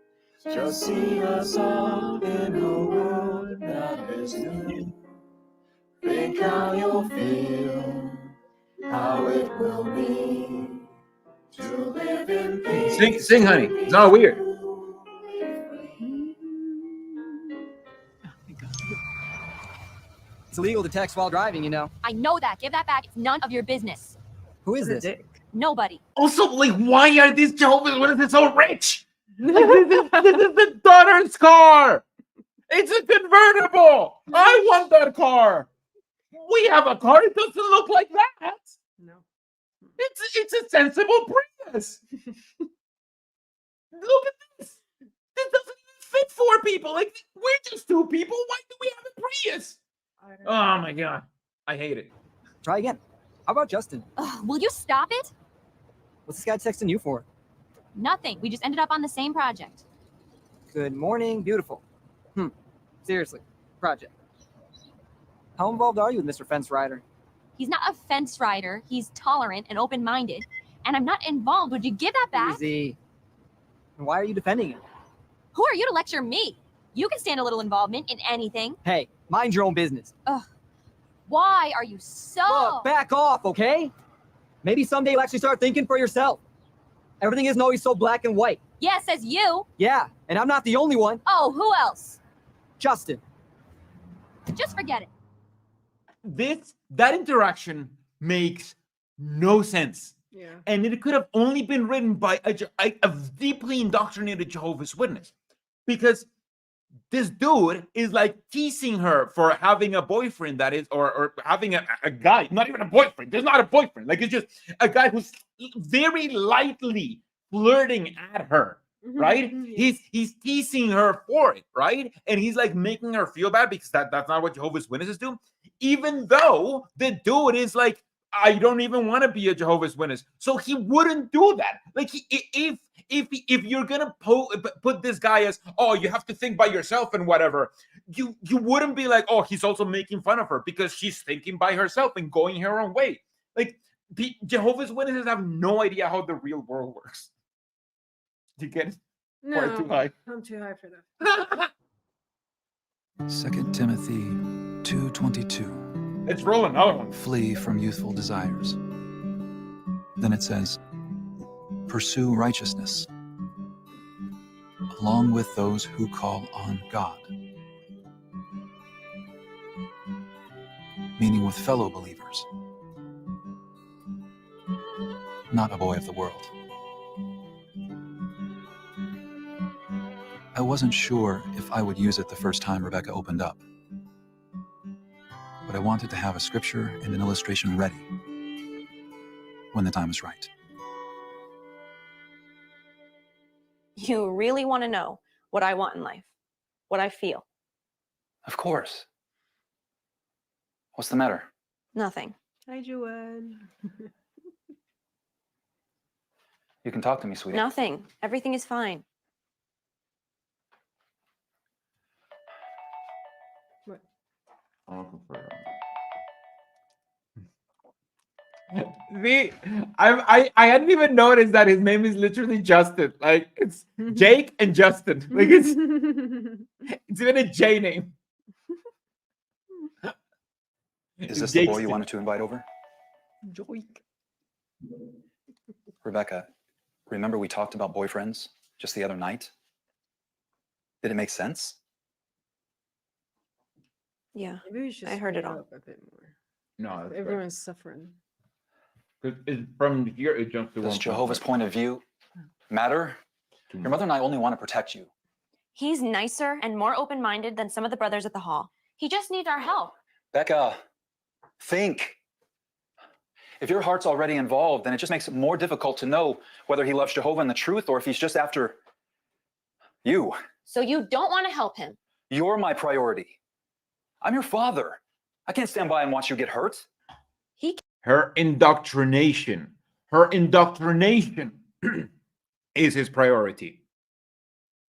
Just see us all in a world that is new. Think how you'll feel, how it will be to live in peace. Sing, honey. It's not weird. It's illegal to text while driving, you know. I know that. Give that back. It's none of your business. Who is this? Nobody. Also, like, why are these Jehovah's Witnesses so rich? Like, this is the daughter's car. It's a convertible. I want that car. We have a car. It doesn't look like that. No. It's a sensible Prius. Look at this. This doesn't even fit 4 people. Like, we're just 2 people. Why do we have a Prius? Oh my god. I hate it. Try again. How about Justin? Ugh, will you stop it? What's this guy texting you for? Nothing. We just ended up on the same project. Good morning, beautiful. Seriously, project. How involved are you with Mr. Fence Rider? He's not a fence rider. He's tolerant and open-minded. And I'm not involved. Would you give that back? Easy. And why are you defending him? Who are you to lecture me? You can stand a little involvement in anything. Hey, mind your own business. Ugh. Why are you so... Look, back off, okay? Maybe someday you'll actually start thinking for yourself. Everything isn't always so black and white. Yeah, says you. Yeah, and I'm not the only one. Oh, who else? Justin. Just forget it. That interaction makes no sense. Yeah. And it could have only been written by a deeply indoctrinated Jehovah's Witness. Because this dude is like teasing her for having a boyfriend that is, or having a guy, not even a boyfriend. There's not a boyfriend. Like, it's just a guy who's very lightly flirting at her, right? He's teasing her for it, right? And he's like making her feel bad because that's not what Jehovah's Witnesses do. Even though the dude is like, I don't even want to be a Jehovah's Witness. So he wouldn't do that. Like, if you're gonna put this guy as, oh, you have to think by yourself and whatever, you wouldn't be like, oh, he's also making fun of her because she's thinking by herself and going her own way. Like, Jehovah's Witnesses have no idea how the real world works. Do you get it? No, Or too high? I'm too high for that. 2 Timothy 2:22. It's rolling another one. Flee from youthful desires. Then it says, pursue righteousness, along with those who call on God. Meaning with fellow believers, not a boy of the world. I wasn't sure if I would use it the first time Rebecca opened up, but I wanted to have a scripture and an illustration ready when the time is right. You really want to know what I want in life, what I feel? Of course. What's the matter? Nothing. Hi, Joanne. You can talk to me, sweetie. Nothing. Everything is fine. What? See, I hadn't even noticed that his name is literally Justin. Like, it's Jake and Justin. Like, it's even a J name. Is this the boy you wanted to invite over? Joik. Rebecca, remember we talked about boyfriends just the other night? Did it make sense? Yeah, Maybe we should I heard it speak all. up a bit more. No, that's Everyone's suffering. from here it jumps to Does 1. Jehovah's point of view matter? Your mother and I only want to protect you. He's nicer and more open-minded than some of the brothers at the hall. He just needs our help. Becca, think. If your heart's already involved, then it just makes it more difficult to know whether he loves Jehovah and the truth or if he's just after you. So you don't want to help him? You're my priority. I'm your father. I can't stand by and watch you get hurt. Her indoctrination is his priority.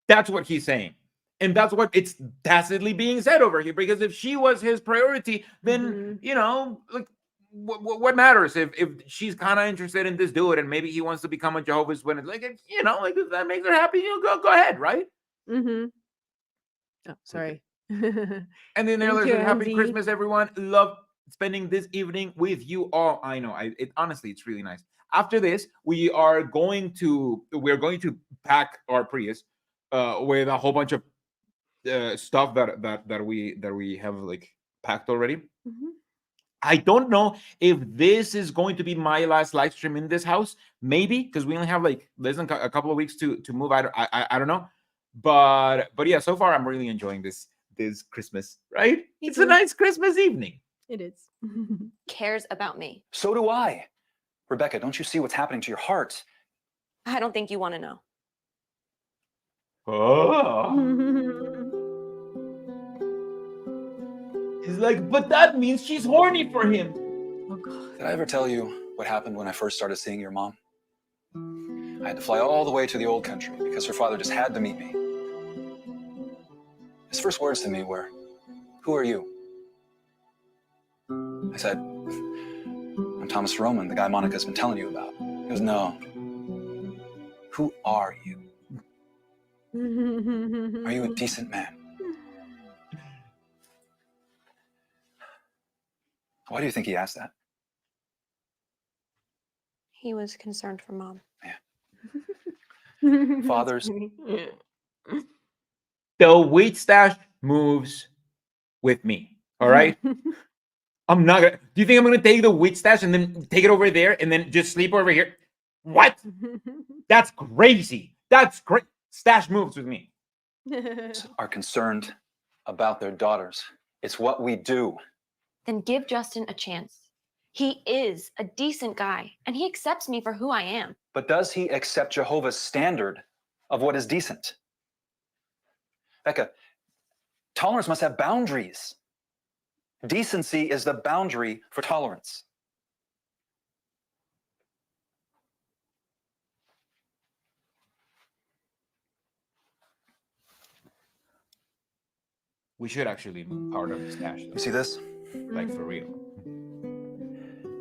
That's what he's saying. And that's what it's tacitly being said over here. Because if she was his priority, then, you know, like, what matters if she's kind of interested in this dude and maybe he wants to become a Jehovah's Witness? Like, you know, like if that makes her happy, you know, go ahead, right? Oh, sorry. And then Thank there's you, happy Andy. Christmas, everyone. Love spending this evening with you all. I know, honestly, it's really nice. After this, we're going to pack our Prius with a whole bunch of stuff that we have like packed already. I don't know if this is going to be my last live stream in this house. Maybe because we only have like less than a couple of weeks to move. I don't know, but yeah, so far I'm really enjoying this Christmas. Right? It's a nice Christmas evening. It is. Cares about me. So do I. Rebecca, don't you see what's happening to your heart? I don't think you want to know. Oh. He's like, but that means she's horny for him. Oh God. Did I ever tell you what happened when I first started seeing your mom? I had to fly all the way to the old country because her father just had to meet me. His first words to me were, "Who are you?" I said, "I'm Thomas Roman, the guy Monica's been telling you about." He goes, "No. Who are you? Are you a decent man?" Why do you think he asked that? He was concerned for Mom. Fathers. The wheat stash moves with me. All right. I'm not gonna. Do you think I'm gonna take the wheat stash and then take it over there and then just sleep over here? What? That's crazy. That's great. Stash moves with me. Are concerned about their daughters. It's what we do. Then give Justin a chance. He is a decent guy, and he accepts me for who I am. But does he accept Jehovah's standard of what is decent? Becca, tolerance must have boundaries. Decency is the boundary for tolerance. We should actually move part of the stash. You see this? Like for real.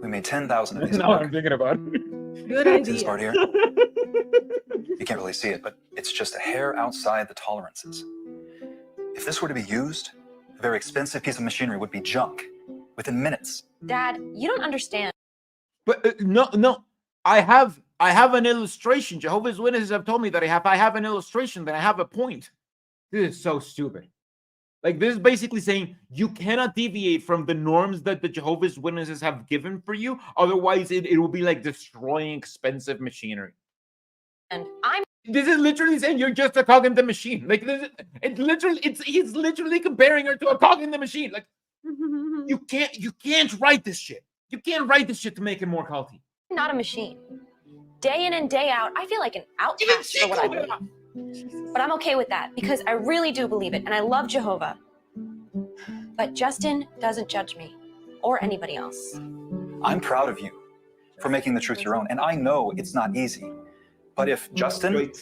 We made 10,000 of these. No, I'm thinking about it. Good See this idea. part here? You can't really see it, but it's just a hair outside the tolerances. If this were to be used, a very expensive piece of machinery would be junk within minutes. Dad, you don't understand. But no. I have an illustration. Jehovah's Witnesses have told me that I have an illustration, that I have a point. This is so stupid. Like, this is basically saying you cannot deviate from the norms that the Jehovah's Witnesses have given for you. Otherwise, it will be like destroying expensive machinery. And This is literally saying you're just a cog in the machine. Like, he's literally comparing her to a cog in the machine. Like, you can't write this shit. You can't write this shit to make it more culty. I'm not a machine. Day in and day out, I feel like an outcast for what I believe. But I'm okay with that because I really do believe it and I love Jehovah. But Justin doesn't judge me or anybody else. I'm proud of you for making the truth your own, and I know it's not easy. But if Justin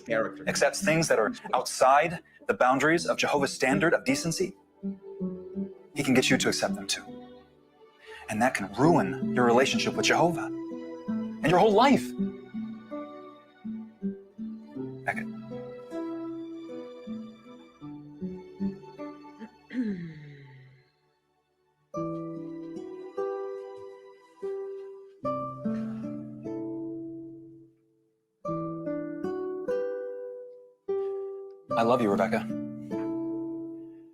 accepts things that are outside the boundaries of Jehovah's standard of decency, he can get you to accept them too. And that can ruin your relationship with Jehovah and your whole life. Becca. I love you, Rebecca.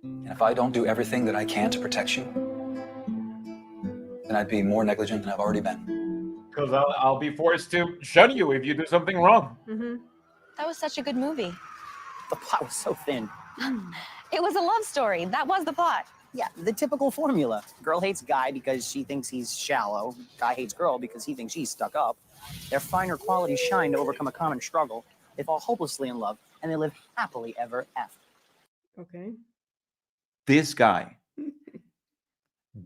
And if I don't do everything that I can to protect you, then I'd be more negligent than I've already been. Because I'll be forced to shun you if you do something wrong. That was such a good movie. The plot was so thin. It was a love story. That was the plot. Yeah, the typical formula. Girl hates guy because she thinks he's shallow. Guy hates girl because he thinks she's stuck up. Their finer qualities shine to overcome a common struggle. They fall hopelessly in love, and they live happily ever after. Okay. this guy,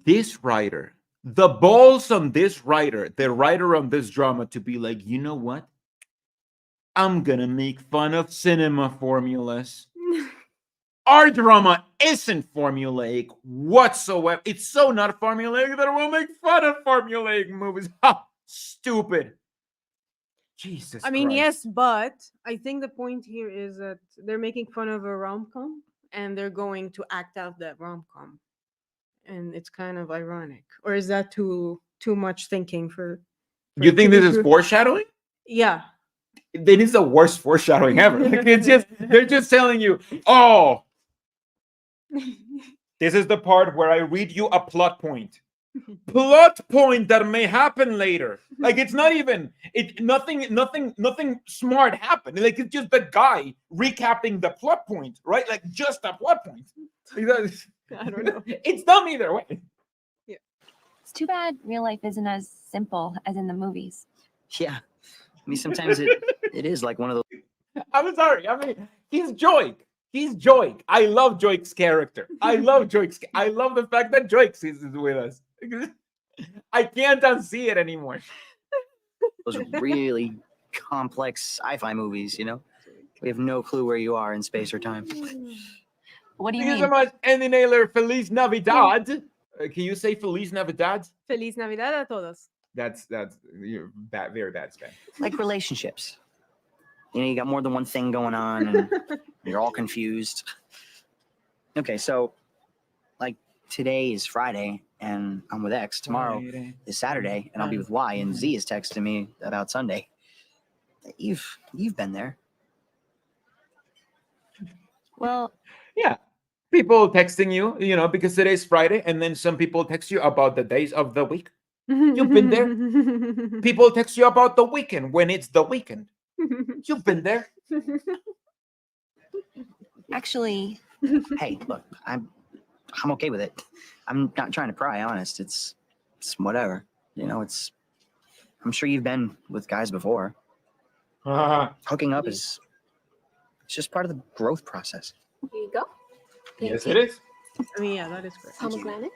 this writer, the balls on this writer, the writer on this drama to be like, you know what? I'm gonna make fun of cinema formulas. Our drama isn't formulaic whatsoever. It's so not formulaic that we'll make fun of formulaic movies. Ha! Stupid. Jesus I mean, Christ. yes, but I think the point here is that they're making fun of a rom-com and they're going to act out that rom-com. And it's kind of ironic. Or is that too much thinking for You it to think be this is true? foreshadowing? Yeah. Then it's the worst foreshadowing ever. Like, it's just, they're just telling you, oh, this is the part where I read you a plot point. Plot point that may happen later. Like, it's not even nothing smart happened. Like, it's just the guy recapping the plot point, right? Like, just a plot point. I don't know. It's dumb either way. It's too bad real life isn't as simple as in the movies. Yeah. I mean, sometimes it is like one of those. I'm sorry. I mean, he's Joik. He's Joik. I love Joik's character. I love the fact that Joik is with us. I can't unsee it anymore. Those really complex sci-fi movies, you know? We have no clue where you are in space or time. What do you Thank you mean? so much, Andy Naylor. Feliz Navidad. Can you say Feliz Navidad? Feliz Navidad a todos. That's you're bad, very bad Spanish. Like relationships. You know, you got more than one thing going on and you're all confused. Okay, so like today is Friday and I'm with X. Tomorrow is Saturday and I'll be with Y, and Z is texting me about Sunday. You've been there. Well, yeah. People texting you, you know, because today's Friday, and then some people text you about the days of the week. You've been there. People text you about the weekend when it's the weekend. You've been there. Actually, hey, look, I'm okay with it. I'm not trying to pry, honest. It's whatever. You know, I'm sure you've been with guys before. Hooking up it's just part of the growth process. Here you go. Yes, it is. I mean, yeah, that is correct. Pomegranate.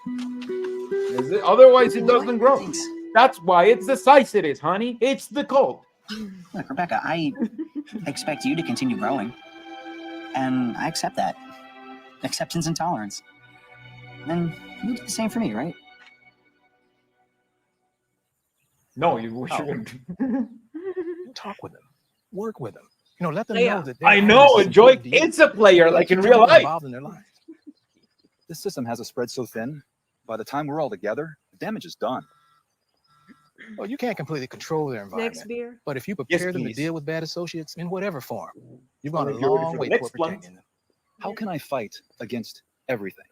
Is it? Otherwise, it doesn't grow. That's why it's the size it is, honey. It's the cold. Look, Rebecca, I expect you to continue growing. And I accept that. Acceptance and tolerance. Then you do the same for me, right? No, you shouldn't. Talk with them. Work with them. You know, let them Yeah. know that I know, enjoy. It's a player like in real life. Involved in their lives. This system has a spread so thin, by the time we're all together, the damage is done. Well, you can't completely control their environment. Next beer. But if you prepare them to please. deal with bad associates in whatever form, you've gone a You're ready long for way the next toward protecting them. How can I fight against everything?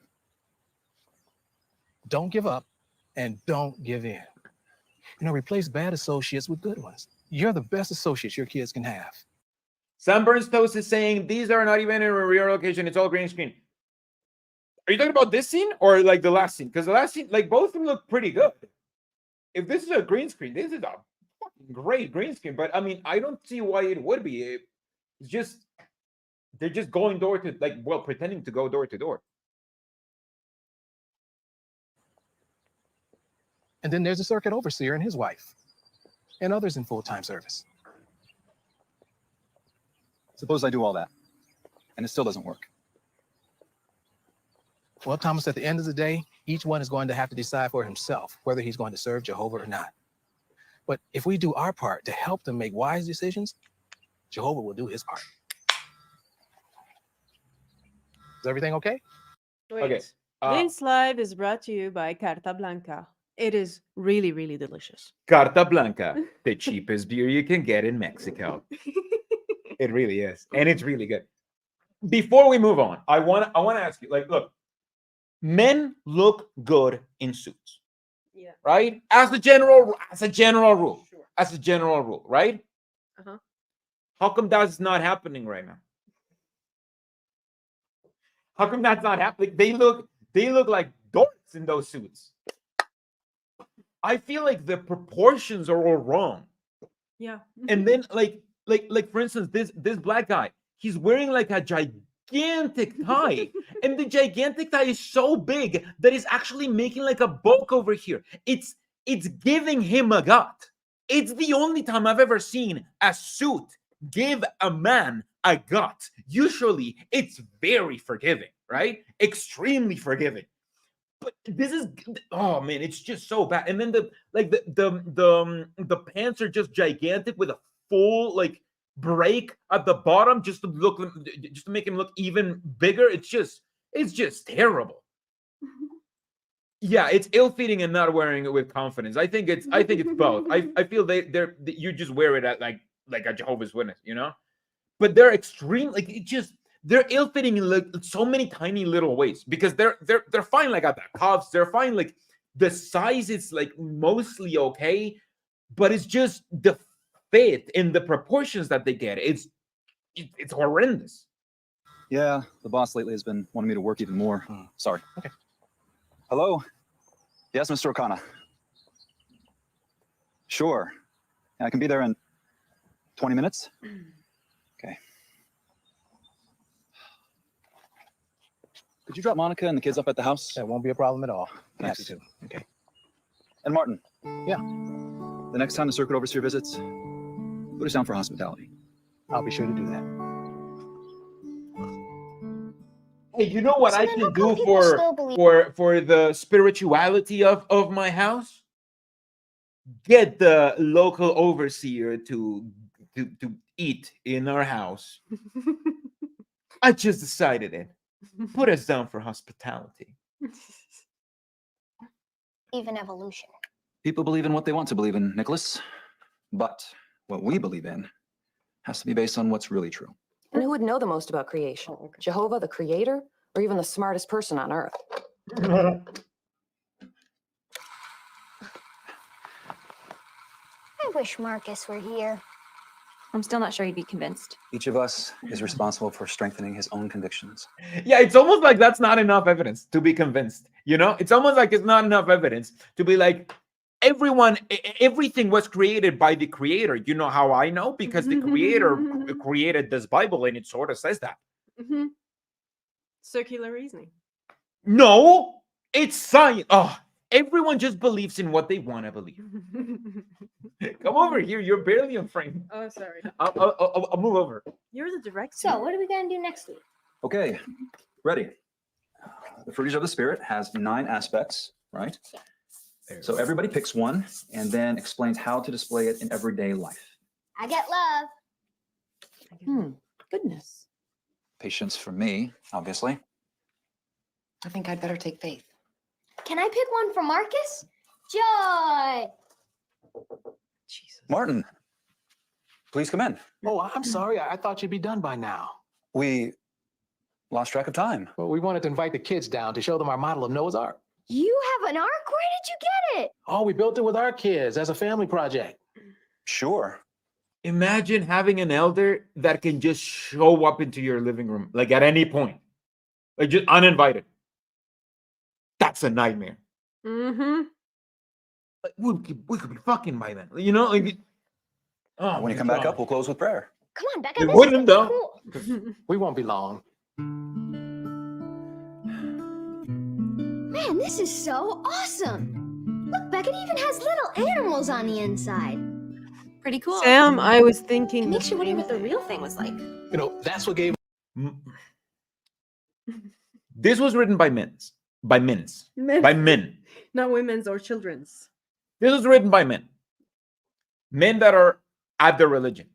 Don't give up and don't give in. You know, replace bad associates with good ones. You're the best associates your kids can have. Sunburns Toast is saying these are not even in a real location. It's all green screen. Are you talking about this scene or like the last scene? Because the last scene, like both of them look pretty good. If this is a green screen, this is a fucking great green screen. But I mean, I don't see why it would be. It's just they're just going door to pretending to go door to door. And then there's the circuit overseer and his wife, and others in full-time service. Suppose I do all that, and it still doesn't work. Well, Thomas, at the end of the day, each one is going to have to decide for himself whether he's going to serve Jehovah or not. But if we do our part to help them make wise decisions, Jehovah will do his part. Is everything okay? Wait. Okay. This live is brought to you by Carta Blanca. It is really, really delicious. Carta Blanca, the cheapest beer you can get in Mexico. It really is, and it's really good. Before we move on, I want to ask you, like, look, men look good in suits, Yeah. right? As a general rule, right? Uh-huh. How come that's not happening right now? How come that's not happening? They look like dorks in those suits. I feel like the proportions are all wrong. Yeah. And then like for instance, this black guy, he's wearing like a gigantic tie. And the gigantic tie is so big that it's actually making like a bulk over here. It's giving him a gut. It's the only time I've ever seen a suit give a man a gut. Usually it's very forgiving, right? Extremely forgiving. But this is, oh man, it's just so bad. And then the pants are just gigantic with a full like break at the bottom just to make him look even bigger. It's just terrible. Yeah, it's ill-fitting and not wearing it with confidence. I think it's both. I feel you just wear it at like a Jehovah's Witness, you know? But they're extreme, like they're ill-fitting in like so many tiny little ways because they're fine like at the cuffs, they're fine like the size is like mostly okay, but it's just the fit and the proportions that they get. It's horrendous. Yeah, the boss lately has been wanting me to work even more. Sorry. Okay. Hello? Yes, Mr. O'Connor. Sure. I can be there in 20 minutes. Okay. Could you drop Monica and the kids up at the house? That won't be a problem at all. Thanks. Happy to. Okay. And Martin. Yeah. The next time the circuit overseer visits, put us down for hospitality. I'll be sure to do that. Hey, you know what I can do for the spirituality of my house? Get the local overseer to eat in our house. I just decided it. Put us down for hospitality. Even evolution. People believe in what they want to believe in, Nicholas. But what we believe in has to be based on what's really true. And who would know the most about creation? Jehovah, the creator, or even the smartest person on earth? I wish Marcus were here. I'm still not sure he'd be convinced. Each of us is responsible for strengthening his own convictions. Yeah, it's almost like that's not enough evidence to be convinced. You know, it's almost like it's not enough evidence to be like, everything was created by the creator. You know how I know? Because the creator created this Bible and it sort of says that. Circular reasoning. No, it's science. Oh, everyone just believes in what they want to believe. Come over here. You're barely in frame. Oh, sorry. I'll move over. You're the director. So, what are we going to do next week? Okay, ready. The fruitage of the Spirit has 9 aspects, right? So everybody picks one and then explains how to display it in everyday life. I get love. Goodness. Patience from me, obviously. I think I'd better take faith. Can I pick one for Marcus? Joy. Martin, please come in. Oh, I'm sorry. I thought you'd be done by now. We lost track of time. Well, we wanted to invite the kids down to show them our model of Noah's Ark. You have an ark? Where did you get it? Oh, we built it with our kids as a family project. Sure. Imagine having an elder that can just show up into your living room, like at any point, like just uninvited. That's a nightmare. Like, we could be fucking by then, you know? Like, oh, when you come back up, we'll close with prayer. Come on, Becca. It This wouldn't is though. cool. We won't be long. Man, this is so awesome. Look, Becca, it even has little animals on the inside. Pretty cool. Sam, I was thinking. It makes you wonder what the real thing was like. You know, that's what gave. This was written by men. By men. Not women's or children's. This was written by men. Men that are at the religion.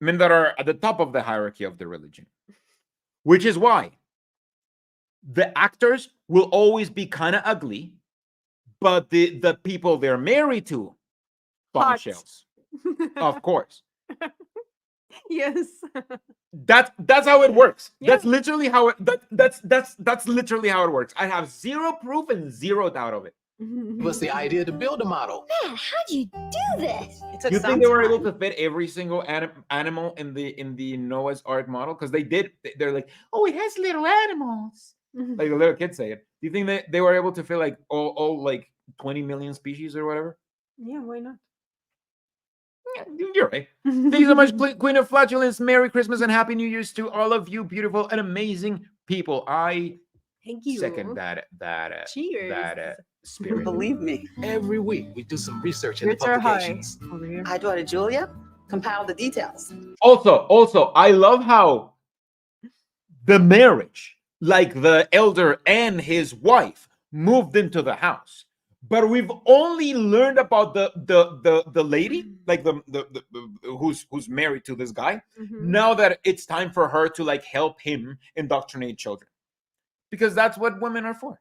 Men that are at the top of the hierarchy of the religion. Which is why the actors will always be kind of ugly, but the people they're married to, bombshells. Of course. Yes. That's how it works. Yeah. That's literally how it that's literally how it works. I have zero proof and zero doubt of it. Was the idea to build a model. Man, how'd you do this? You think they were able to fit every single animal in the Noah's Ark model? Because they did. They're like, oh, it has little animals. Like the little kids say it. Do you think they were able to fit like all like 20 million species or whatever? Yeah, why not? You're right. Thank you so much, Queen of Flatulence. Merry Christmas and Happy New Year's to all of you beautiful and amazing people. I Thank you. second that Cheers. spirit. Believe me, Every week we do some research into Spirits are high publications. over here. I daughter Julia compiled the details. Also, I love how the marriage, like the elder and his wife, moved into the house. But we've only learned about the lady, like the who's married to this guy. Now that it's time for her to like help him indoctrinate children, because that's what women are for.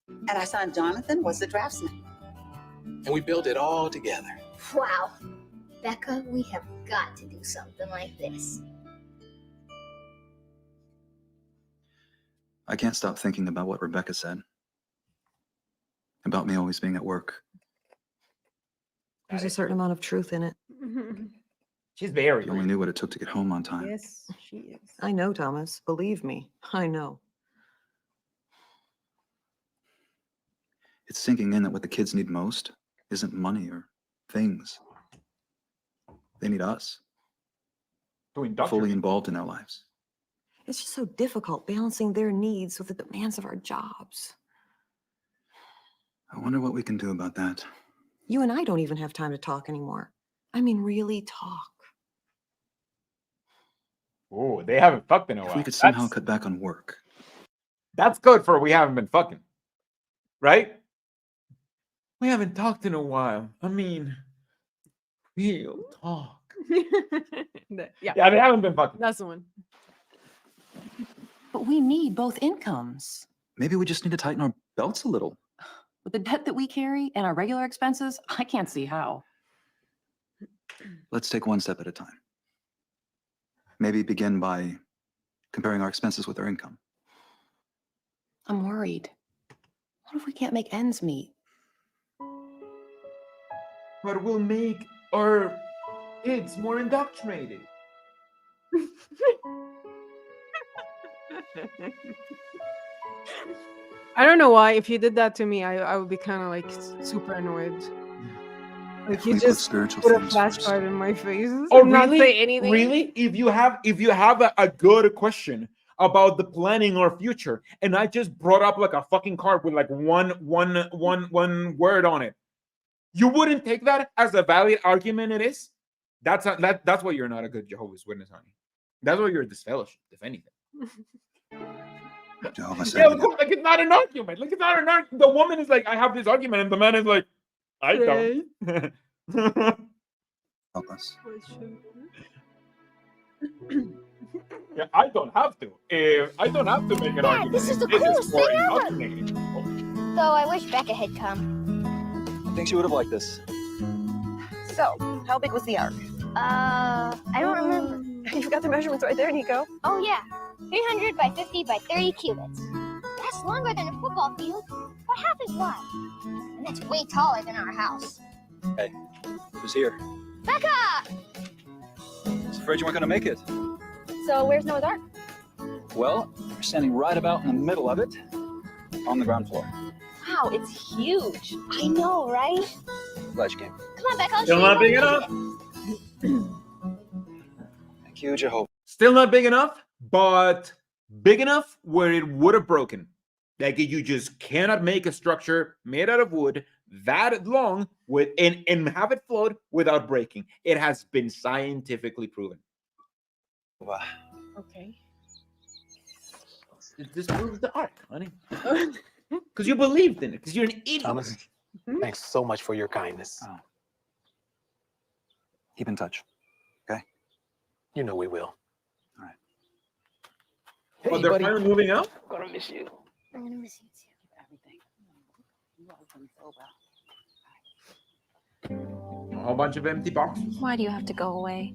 And our son Jonathan was the draftsman. And we built it all together. Wow. Becca, we have got to do something like this. I can't stop thinking about what Rebecca said. About me always being at work. There's a certain amount of truth in it. She's very. You only knew what it took to get home on time. Yes, she is. I know, Thomas. Believe me, I know. It's sinking in that what the kids need most isn't money or things. They need us. Fully involved in their lives. It's just so difficult balancing their needs with the demands of our jobs. I wonder what we can do about that. You and I don't even have time to talk anymore. I mean, really talk. Oh, they haven't fucked in a If while. we could somehow cut back on work. That's good for we haven't been fucking, right? We haven't talked in a while. I mean, real talk. Yeah, they haven't been fucking. That's the one. But we need both incomes. Maybe we just need to tighten our belts a little. With the debt that we carry and our regular expenses, I can't see how. Let's take one step at a time. Maybe begin by comparing our expenses with our income. I'm worried. What if we can't make ends meet? But we'll make our kids more indoctrinated. I don't know why. If you did that to me, I would be kind of like super annoyed. Like If you we put just spiritual put a things flashcard in my face Oh, and not really? say anything. Really? If you have a good question about the planning or future, and I just brought up like a fucking card with like one word on it, you wouldn't take that as a valid argument. It is. That's why you're not a good Jehovah's Witness, honey. That's why you're a disfellowship, if anything. Jehovah said Yeah, of course. Like it's not an argument. Like it's not an argument. The woman is like, I have this argument, and the man is like, I don't. help us. Yeah, I don't have to. I don't have to make an argument. This is the This coolest for thing ever. indoctrinating people. Though I wish Becca had come. I think she would have liked this. So, how big was the ark? I don't remember. You've got the measurements right there, Nico. Oh yeah, 300 by 50 by 30 cubits. That's longer than a football field, but half as wide. And that's way taller than our house. Hey, who's here? Becca! I was afraid you weren't going to make it. So, where's Noah's ark? Well, we're standing right about in the middle of it, on the ground floor. Wow, it's huge. I know, right? Glad you came. Come on, Becca. I'll Still show not you big where enough. we did Thank you, Jehovah. Still not big enough, but big enough where it would have broken. Like you just cannot make a structure made out of wood that long with and have it float without breaking. It has been scientifically proven. Wow. Okay. This proves the arc, honey. Because you believed in it. Because you're an idiot. Thomas, thanks so much for your kindness. Oh. Keep in touch. Okay? You know we will. All right. Hey, Oh, they're buddy. finally moving out? I'm gonna miss you. I'm gonna miss you too. A whole bunch of empty boxes. Why do you have to go away?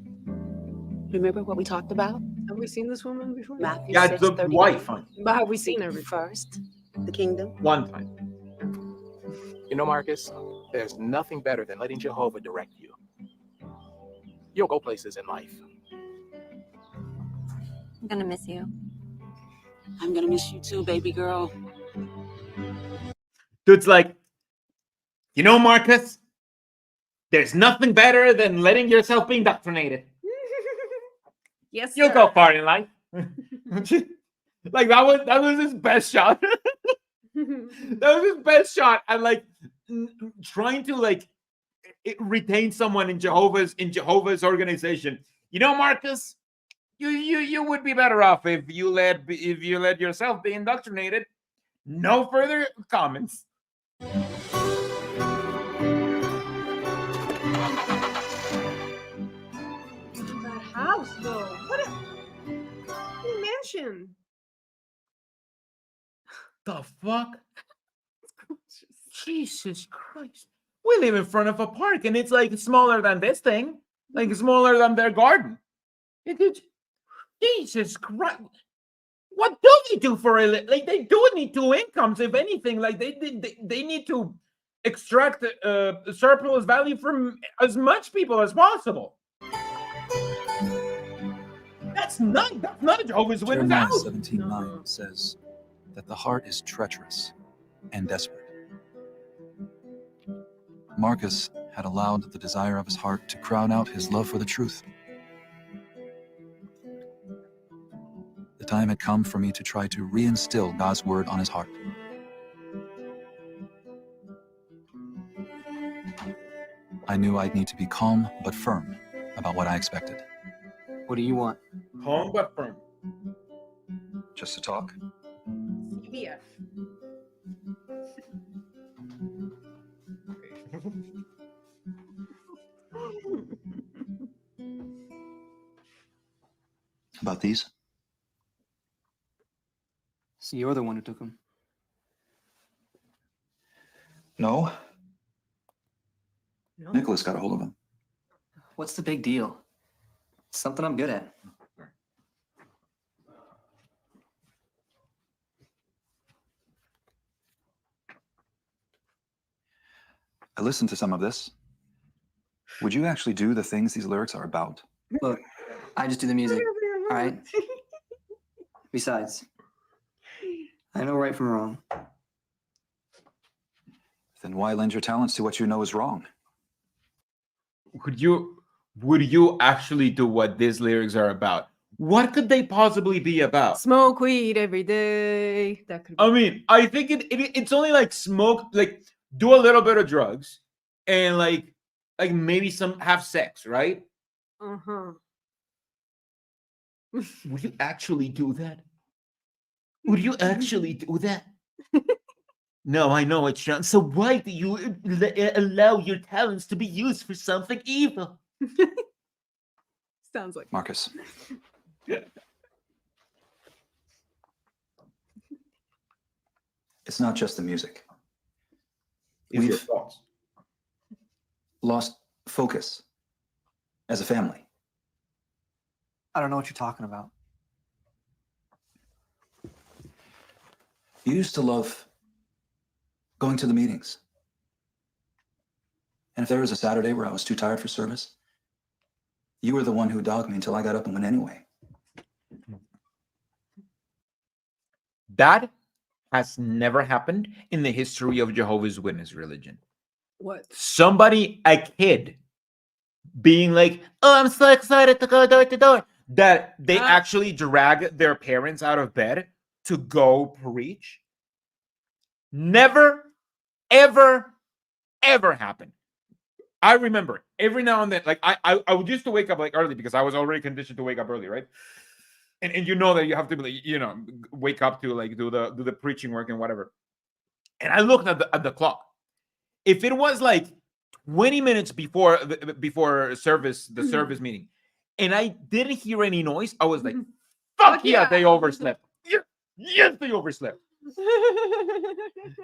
Remember what we talked about? Have we seen this woman before? Matthew Yeah, it's the 6:39. wife, honey. But have we seen her Seek ye before? first the kingdom. One time. You know, Marcus, there's nothing better than letting Jehovah direct you. You'll go places in life. I'm gonna miss you. I'm gonna miss you too, baby girl. Dude's like, you know, Marcus, There's nothing better than letting yourself be indoctrinated. Yes, You'll sir. go far in life. Like that was his best shot. That was his best shot at like trying to like retain someone in Jehovah's organization. You know, Marcus, you would be better off if you let yourself be indoctrinated. No further comments. That house, though. What a mansion. The fuck? Jesus Christ. We live in front of a park and it's like smaller than this thing, like smaller than their garden. Jesus Christ. What do they do for a like? They do need two incomes, if anything. Like they need to extract surplus value from as much people as possible. That's not a Jehovah's Witness Jeremiah house. 17:9 says that the heart is treacherous and desperate. Marcus had allowed the desire of his heart to crowd out his love for the truth. The time had come for me to try to reinstill God's word on his heart. I knew I'd need to be calm but firm about what I expected. What do you want? Calm but firm. Just to talk. CBF. About these? So you're the one who took him. No. Nicholas got a hold of him. What's the big deal? It's something I'm good at. I listened to some of this. Would you actually do the things these lyrics are about? Look, I just do the music, all right? Besides, I know right from wrong. Then why lend your talents to what you know is wrong? Would you actually do what these lyrics are about? What could they possibly be about? Smoke weed every day. That could be. I mean, I think it's only like smoke, like do a little bit of drugs, and like maybe some have sex, right? Uh-huh. Would you actually do that? Would you actually do that? No, I know it's wrong. So why do you allow your talents to be used for something evil? Sounds like Marcus. Yeah. It's not just the music. It's your We've thoughts. lost focus as a family. I don't know what you're talking about. You used to love going to the meetings. And if there was a Saturday where I was too tired for service, you were the one who dogged me until I got up and went anyway. That has never happened in the history of Jehovah's Witness religion. What? Somebody, a kid, being like, "Oh, I'm so excited to go door to door," that they actually drag their parents out of bed to go preach. Never, ever, ever happened. I remember every now and then, like I would used to wake up like early because I was already conditioned to wake up early, right? And you know that you have to be, wake up to like do the preaching work and whatever. And I looked at the clock. If it was like 20 minutes before service, the service meeting, and I didn't hear any noise, I was like, "Fuck yeah, they overslept. Yes, they overslept."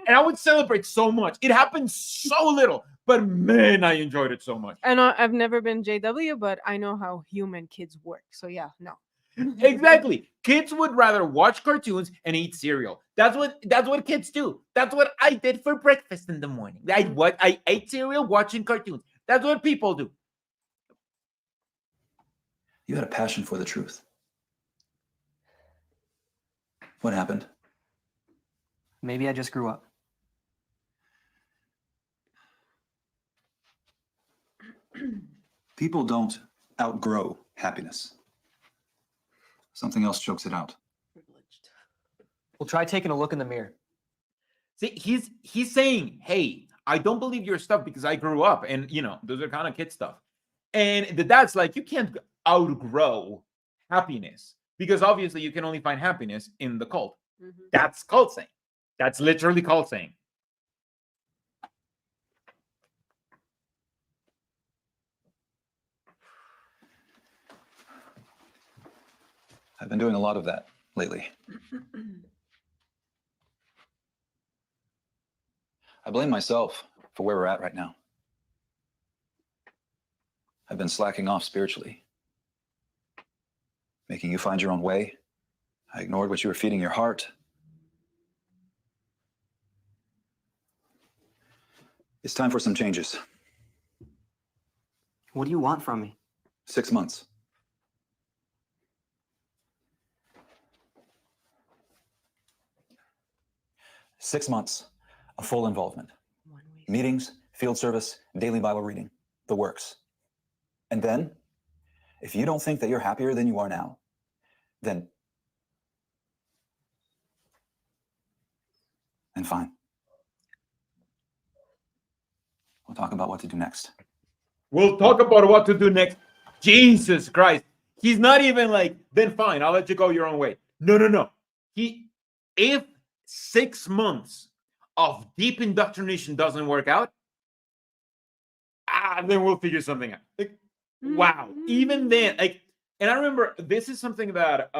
And I would celebrate so much. It happened so little, but man, I enjoyed it so much. I know I've never been JW, but I know how human kids work. So yeah, no. Exactly. Kids would rather watch cartoons and eat cereal. That's what kids do. That's what I did for breakfast in the morning. I ate cereal watching cartoons. That's what people do. You had a passion for the truth. What happened? Maybe I just grew up. People don't outgrow happiness. Something else chokes it out. Well, try taking a look in the mirror. See, he's saying, hey, I don't believe your stuff because I grew up, and those are kind of kid stuff. And the dad's like, you can't outgrow happiness because obviously you can only find happiness in the cult. That's cult saying. That's literally cult saying. I've been doing a lot of that lately. I blame myself for where we're at right now. I've been slacking off spiritually, making you find your own way. I ignored what you were feeding your heart. It's time for some changes. What do you want from me? 6 months. Six months of full involvement. Meetings, field service, daily Bible reading, the works. And then, if you don't think that you're happier than you are now, then fine. We'll talk about what to do next. We'll talk about what to do next. Jesus Christ. He's not even like, then fine, I'll let you go your own way. No. If 6 months of deep indoctrination doesn't work out, then we'll figure something out. Like, wow. Even then, and I remember this is something that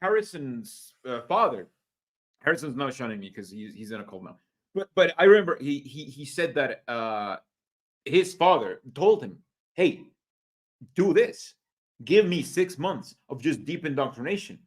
Harrison's father, Harrison's not shunning me because he's in a cult now. But I remember he said that his father told him, hey, do this. Give me 6 months of just deep indoctrination.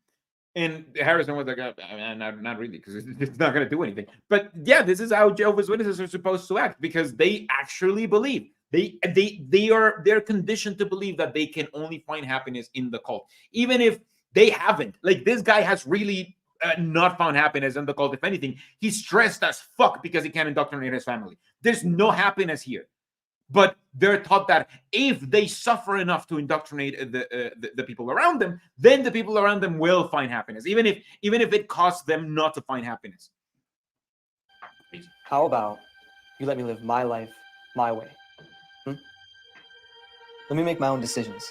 And Harrison was like, not really, because it's not going to do anything. But yeah, this is how Jehovah's Witnesses are supposed to act, because they actually believe. They're conditioned to believe that they can only find happiness in the cult, even if they haven't. Like, this guy has really not found happiness in the cult. If anything, he's stressed as fuck because he can't indoctrinate his family. There's no happiness here. But they're taught that if they suffer enough to indoctrinate the people around them, then the people around them will find happiness, even if it costs them not to find happiness. How about you let me live my life my way? Let me make my own decisions,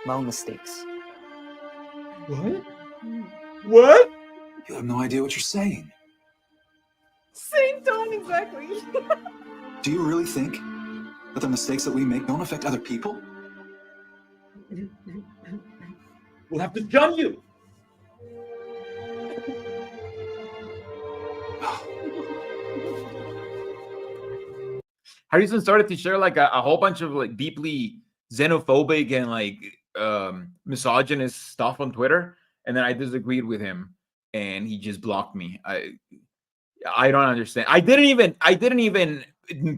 my own mistakes. What? You have no idea what you're saying. Same tone, exactly. Do you really think that the mistakes that we make don't affect other people? We'll have to jump you. Harrison started to share like a whole bunch of like deeply xenophobic and like misogynist stuff on Twitter, and then I disagreed with him, and he just blocked me. I don't understand. I didn't even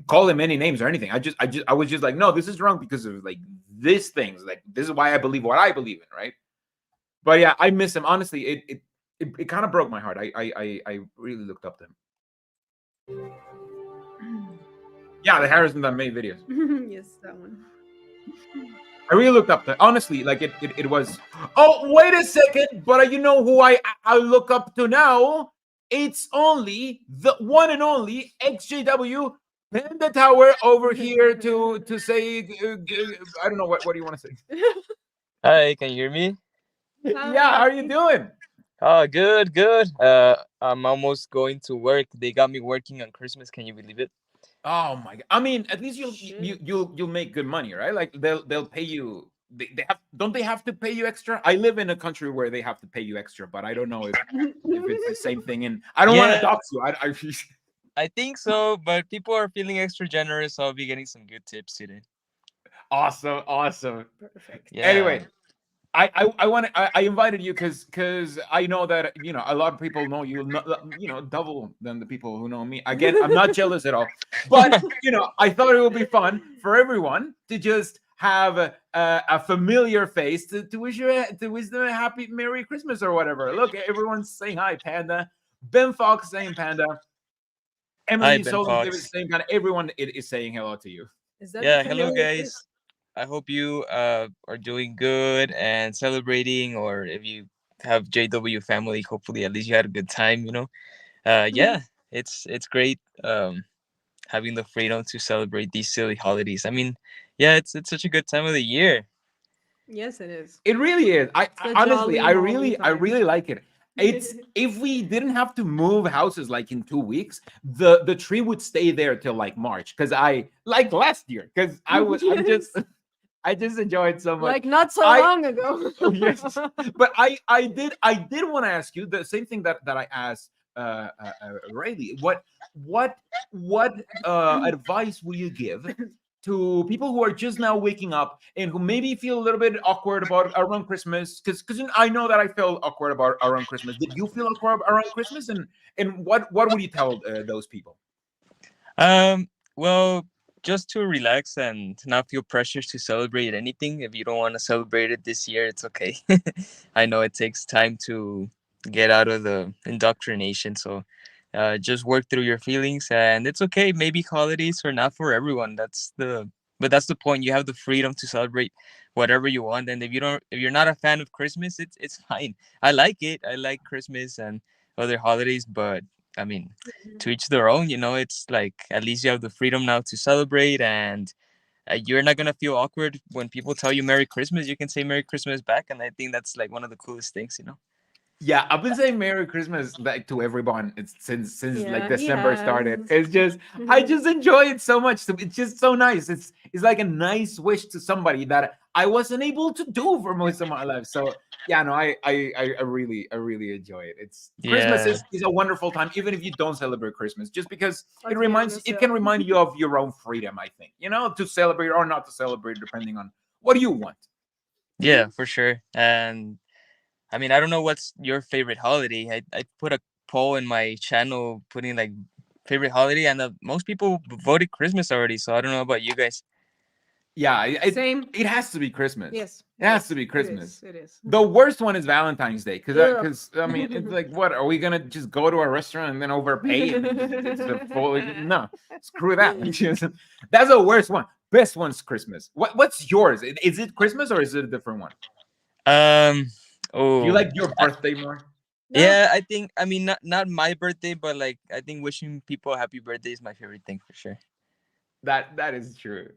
call him any names or anything. I was just like, no, this is wrong because of like these things. Like, this is why I believe what I believe in, right? But yeah, I miss him. Honestly, it kind of broke my heart. I really looked up to him. Yeah, the Harrison that made videos. Yes, that one. I really looked up to, honestly, like it was. Oh, wait a second, but you know who I look up to now? It's only the one and only XJW Panda Tower over here to say, I don't know, what do you want to say? Hi, can you hear me? Yeah, how are you doing? Oh, good. I'm almost going to work. They got me working on Christmas. Can you believe it? Oh my God! I mean, at least you'll make good money, right? Like they'll pay you. Don't they have to pay you extra? I live in a country where they have to pay you extra, but I don't know if it's the same thing. And I don't want to dox you. I think so, but people are feeling extra generous, so I'll be getting some good tips today. Awesome. Perfect. Yeah. Anyway, I invited you because I know that a lot of people know you, double than the people who know me. Again, I'm not jealous at all, but I thought it would be fun for everyone to just have a familiar face to wish them a happy Merry Christmas or whatever. Look, everyone's saying hi, Panda. Ben Fox saying Panda. Emily Ben Solon Fox. saying Panda. Everyone is saying hello to you. Is that Yeah, the hello familiar face? guys. I hope you are doing good and celebrating, or if you have JW family, hopefully at least you had a good time, you know. Yeah, it's great having the freedom to celebrate these silly holidays. I mean, yeah, it's such a good time of the year. Yes, it is. It really is. It's a Honestly, jolly, malmy I time. really like it. It's if we didn't have to move houses like in 2 weeks, the tree would stay there till like March. Because I like last year, because I'm just Yes. I just enjoy it so much. Like not so I long ago. yes, but I did want to ask you the same thing that I asked Riley. What advice will you give to people who are just now waking up and who maybe feel a little bit awkward about around Christmas? Because I know that I felt awkward about around Christmas. Did you feel awkward around Christmas? And what would you tell those people? Well, just to relax and not feel pressures to celebrate anything. If you don't want to celebrate it this year, it's okay. I know it takes time to get out of the indoctrination, so just work through your feelings, and it's okay. Maybe holidays are not for everyone. But that's the point. You have the freedom to celebrate whatever you want, and if you're not a fan of Christmas, it's fine. I like it. I like Christmas and other holidays, but I mean, to each their own, you know. It's like at least you have the freedom now to celebrate, and you're not gonna feel awkward when people tell you Merry Christmas. You can say Merry Christmas back, and I think that's like one of the coolest things, you know. Yeah, I've been saying Merry Christmas like to everyone. It's since like Yeah, he December started. has. It's just I just enjoy it so much. It's just so nice. It's like a nice wish to somebody that I wasn't able to do for most of my life. So yeah, no, I really enjoy it. It's Christmas Yeah. is a wonderful time, even if you don't celebrate Christmas, just because Let's be honest, it yeah. can remind you of your own freedom. I think, you know, to celebrate or not to celebrate depending on what you want. Yeah, for sure. And I mean, I don't know what's your favorite holiday. I put a poll in my channel putting like favorite holiday, and most people voted Christmas already. So I don't know about you guys. Yeah, Same. it has to be Christmas. Yes. It has to be Christmas. It is. The worst one is Valentine's Day Ugh. because I mean it's like, what are we gonna just go to a restaurant and then overpay? It's a full, no, screw that. That's the worst one. Best one's Christmas. What's yours? Is it Christmas or is it a different one? Do you Oh, like your birthday more? yeah, I think, I mean, not my birthday, but like I think wishing people a happy birthday is my favorite thing for sure. That is true.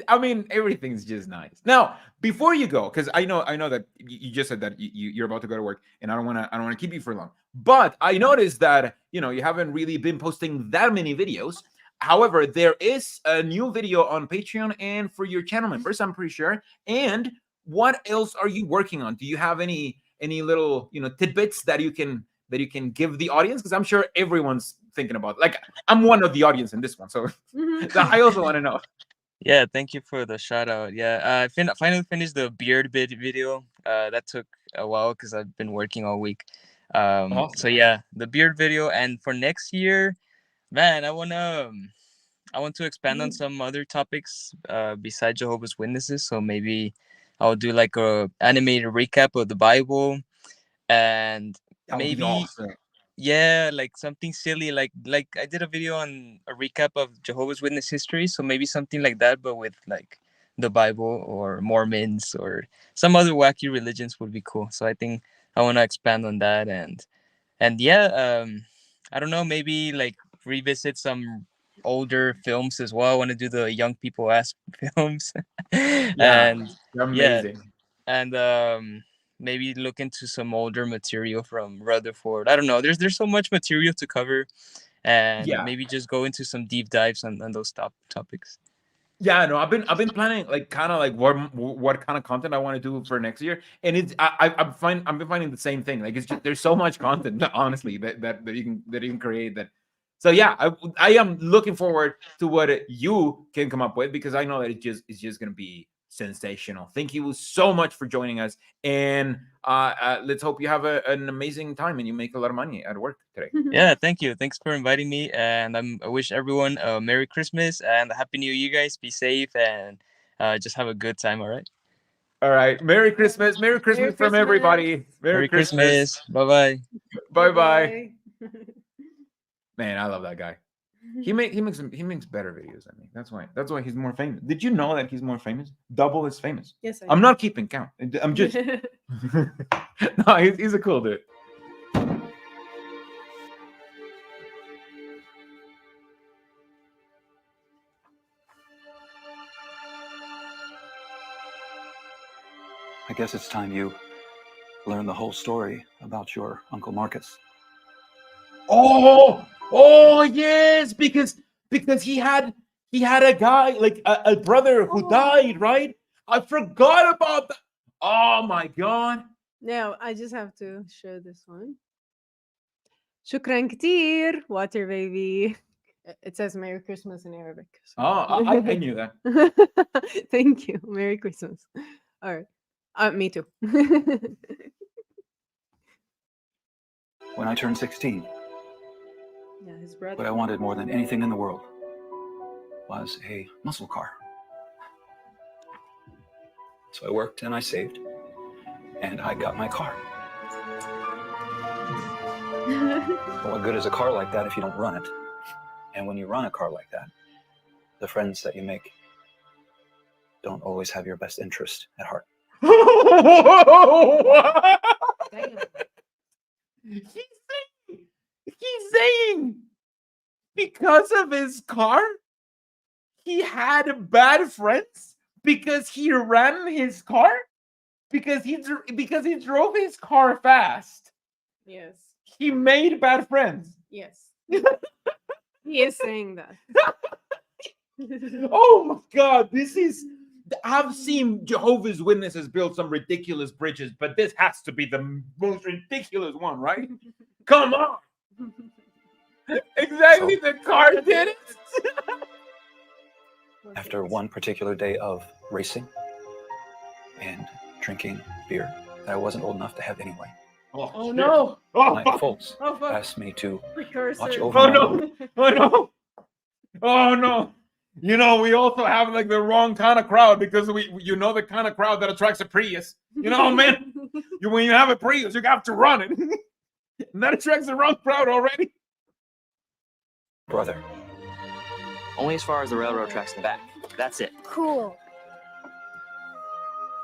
I mean, everything's just nice. Now, before you go, because I know that you just said that you're about to go to work, and I don't want to keep you for long. But I noticed that you haven't really been posting that many videos. However, there is a new video on Patreon and for your channel members, I'm pretty sure. And what else are you working on? Do you have any little tidbits that you can give the audience? Because I'm sure everyone's thinking about. Like, I'm one of the audience in this one, so I also want to know. Yeah, thank you for the shout out. Yeah, I finally finished the beard bit video. That took a while because I've been working all week. So Awesome. yeah, the beard video, and for next year, man, I want to expand on some other topics besides Jehovah's Witnesses. So maybe I'll do like a animated recap of the Bible, and That would be maybe awesome. yeah, like something silly, like I did a video on a recap of Jehovah's Witness history, so maybe something like that, but with like the Bible or Mormons or some other wacky religions would be cool. So I think I want to expand on that, and yeah, I don't know, maybe like revisit some older films as well. I want to do the young people ask films, Yeah, and you're yeah, amazing. and maybe look into some older material from Rutherford. I don't know. There's so much material to cover, and Yeah. maybe just go into some deep dives on those topics. Yeah, no, I've been planning like kind of like what kind of content I want to do for next year, and it's I've been finding the same thing. Like it's just there's so much content, honestly, that you can create that. So yeah, I am looking forward to what you can come up with, because I know that it's just gonna be sensational. Thank you so much for joining us, and let's hope you have an amazing time and you make a lot of money at work today. Yeah, thank you. Thanks for inviting me, and I wish everyone a Merry Christmas and a Happy New Year. You guys be safe and just have a good time. All right. All right, Merry Christmas, Merry Christmas from everybody. Merry Christmas. Bye bye. Bye bye. Man, I love that guy. He makes better videos. I mean, that's why he's more famous. Did you know that he's more famous? Double as famous. Yes, I I'm know. not keeping count. I'm just no. He's a cool dude. I guess it's time you learn the whole story about your Uncle Marcus. Oh yes, because he had a guy like a brother who died, right? I forgot about that. Oh my god. Now I just have to show this one. شكرا كتير, water baby. It says Merry Christmas in Arabic. so- Oh, I knew that. Thank you. Merry Christmas. All right. Me too. When I turned 16, Yeah, his brother. what I wanted more than anything in the world was a muscle car. So I worked and I saved, and I got my car. But what good is a car like that if you don't run it? And when you run a car like that, the friends that you make don't always have your best interest at heart. He's saying because of his car, he had bad friends because he ran his car because he drove his car fast. Yes. He made bad friends. Yes. He is saying that. Oh my god, this is. I've seen Jehovah's Witnesses build some ridiculous bridges, but this has to be the most ridiculous one, right? Come on. Exactly, the car did it. After one particular day of racing and drinking beer that I wasn't old enough to have anyway, Oh no! Oh, my folks Oh, fuck. asked me to Precursor. watch over Oh my no! Oh no! Oh no! You know, we also have like the wrong kind of crowd because you know the kind of crowd that attracts a Prius. You know, man, when you have a Prius, you have to run it. And that attracts the wrong crowd already. brother. Only as far as the railroad tracks in the back. That's it. Cool.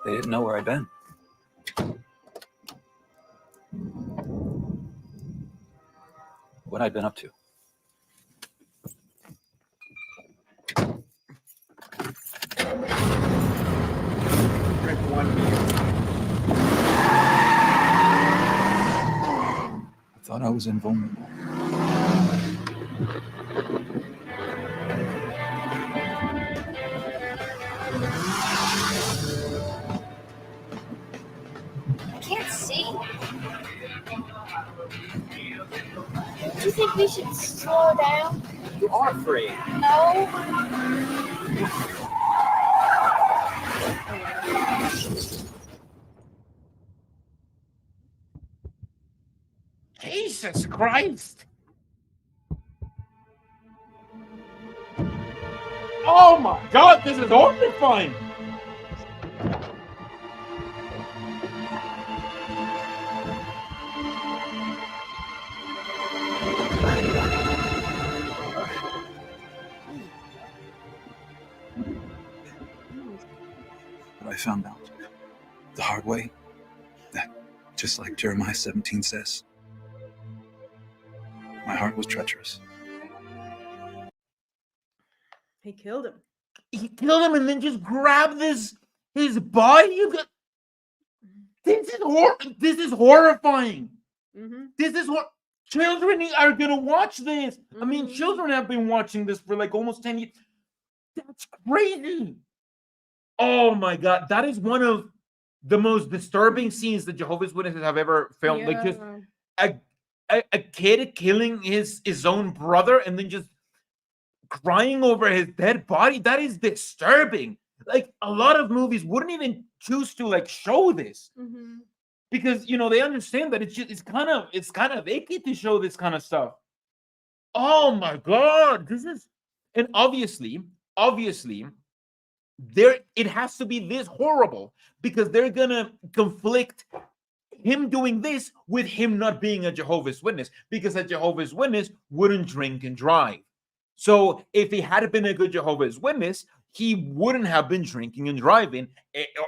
They didn't know where I'd been. What I'd been up to. I thought I was invulnerable. I can't see. Do you think we should slow down? You are afraid. No. Jesus Christ! Oh my God, this is horrifying! But I found out the hard way that, just like Jeremiah 17 says, my heart was treacherous. He killed him. He killed him and then just grabbed his body. This is horrifying. Mm-hmm. This is what children are gonna watch this. I mean, children have been watching this for like almost 10 years. That's crazy. Oh my God, that is one of the most disturbing scenes that Jehovah's Witnesses have ever filmed. Like just a kid killing his own brother and then just crying over his dead body. That is disturbing. Like a lot of movies wouldn't even choose to like show this Mm-hmm. because you know they understand that it's kind of icky to show this kind of stuff. Oh my God, this is, and obviously there it has to be this horrible because they're gonna conflict him doing this with him not being a Jehovah's Witness, because a Jehovah's Witness wouldn't drink and drive. So if he had been a good Jehovah's Witness, he wouldn't have been drinking and driving,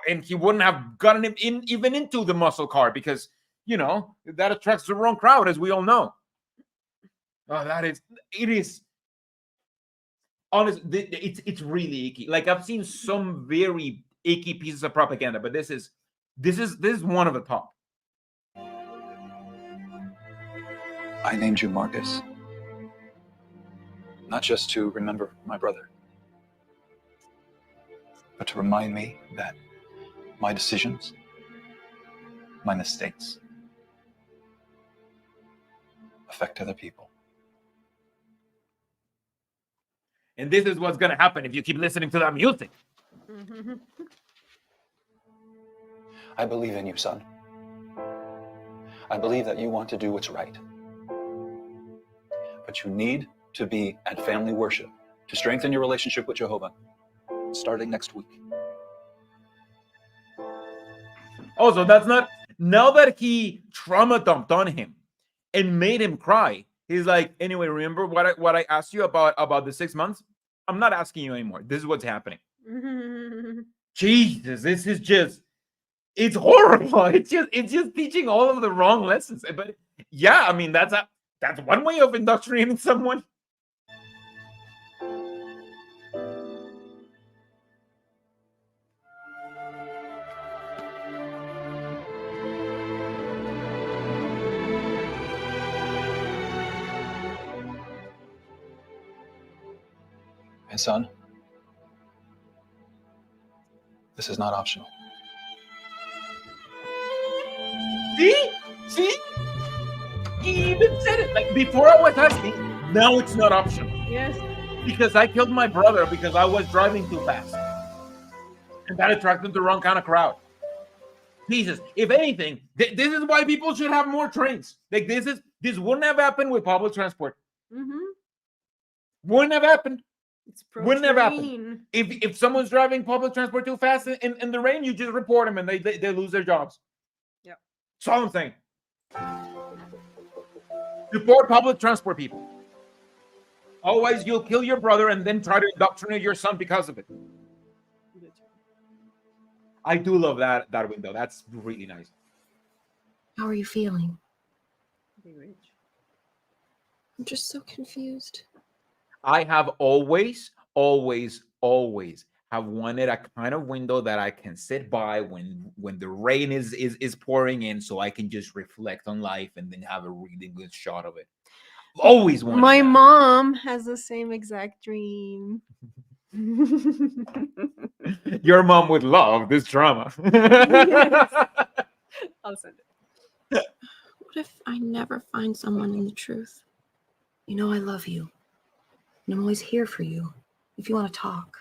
and he wouldn't have gotten him even into the muscle car, because that attracts the wrong crowd, as we all know. Oh, it is honest. It's really icky. Like, I've seen some very icky pieces of propaganda, but this is one of the top. I named you Marcus, not just to remember my brother, but to remind me that my decisions, my mistakes, affect other people. And this is what's going to happen if you keep listening to that music. I believe in you, son. I believe that you want to do what's right. But you need to be at family worship to strengthen your relationship with Jehovah, starting next week. Also, that's not, now that he trauma dumped on him and made him cry, he's like, anyway, remember what I asked you about the 6 months? I'm not asking you anymore. This is what's happening. Jesus, this is just, it's horrible. It's just teaching all of the wrong lessons. But yeah, I mean, that's one way of indoctrinating someone. And son, this is not optional. See? He even said it. Like, before I was asking, now it's not optional. Yes. Because I killed my brother because I was driving too fast. And that attracted the wrong kind of crowd. Jesus, if anything, this is why people should have more trains. Like, this wouldn't have happened with public transport. Wouldn't have happened. Wouldn't have happened. If someone's driving public transport too fast in the rain, you just report them and they lose their jobs. Yeah. That's all I'm saying. Support public transport people. Otherwise, you'll kill your brother and then try to indoctrinate your son because of it. I do love that window. That's really nice. How are you feeling? I'm just so confused. I have always have wanted a kind of window that I can sit by when the rain is pouring in, so I can just reflect on life and then have a really good shot of it. Always wanted My that. mom has the same exact dream. Your mom would love this drama. Yes. I'll send it. What if I never find someone in the truth? You know I love you. And I'm always here for you if you want to talk.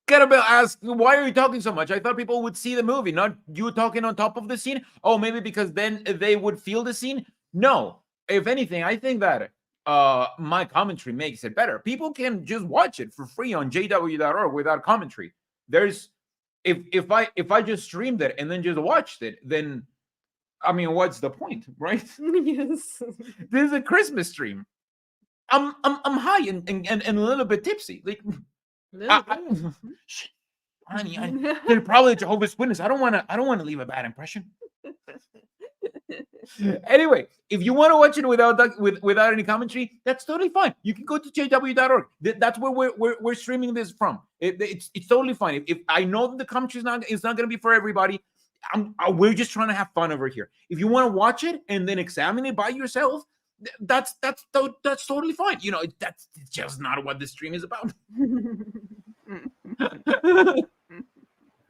Kettlebell asks, why are you talking so much? I thought people would see the movie, not you talking on top of the scene. Oh, maybe because then they would feel the scene. No, if anything, I think that my commentary makes it better. People can just watch it for free on jw.org without commentary. There's if I just streamed it and then just watched it, then I mean, what's the point, right? Yes. This is a Christmas stream. I'm high and a little bit tipsy. Like, honey, they're probably a Jehovah's Witness. I don't want to leave a bad impression. Anyway, if you want to watch it without any commentary, that's totally fine. You can go to jw.org. That's where we're streaming this from. It's totally fine. If I know that the commentary is not going to be for everybody, we're just trying to have fun over here. If you want to watch it and then examine it by yourself, that's totally fine. You know, that's just not what this stream is about.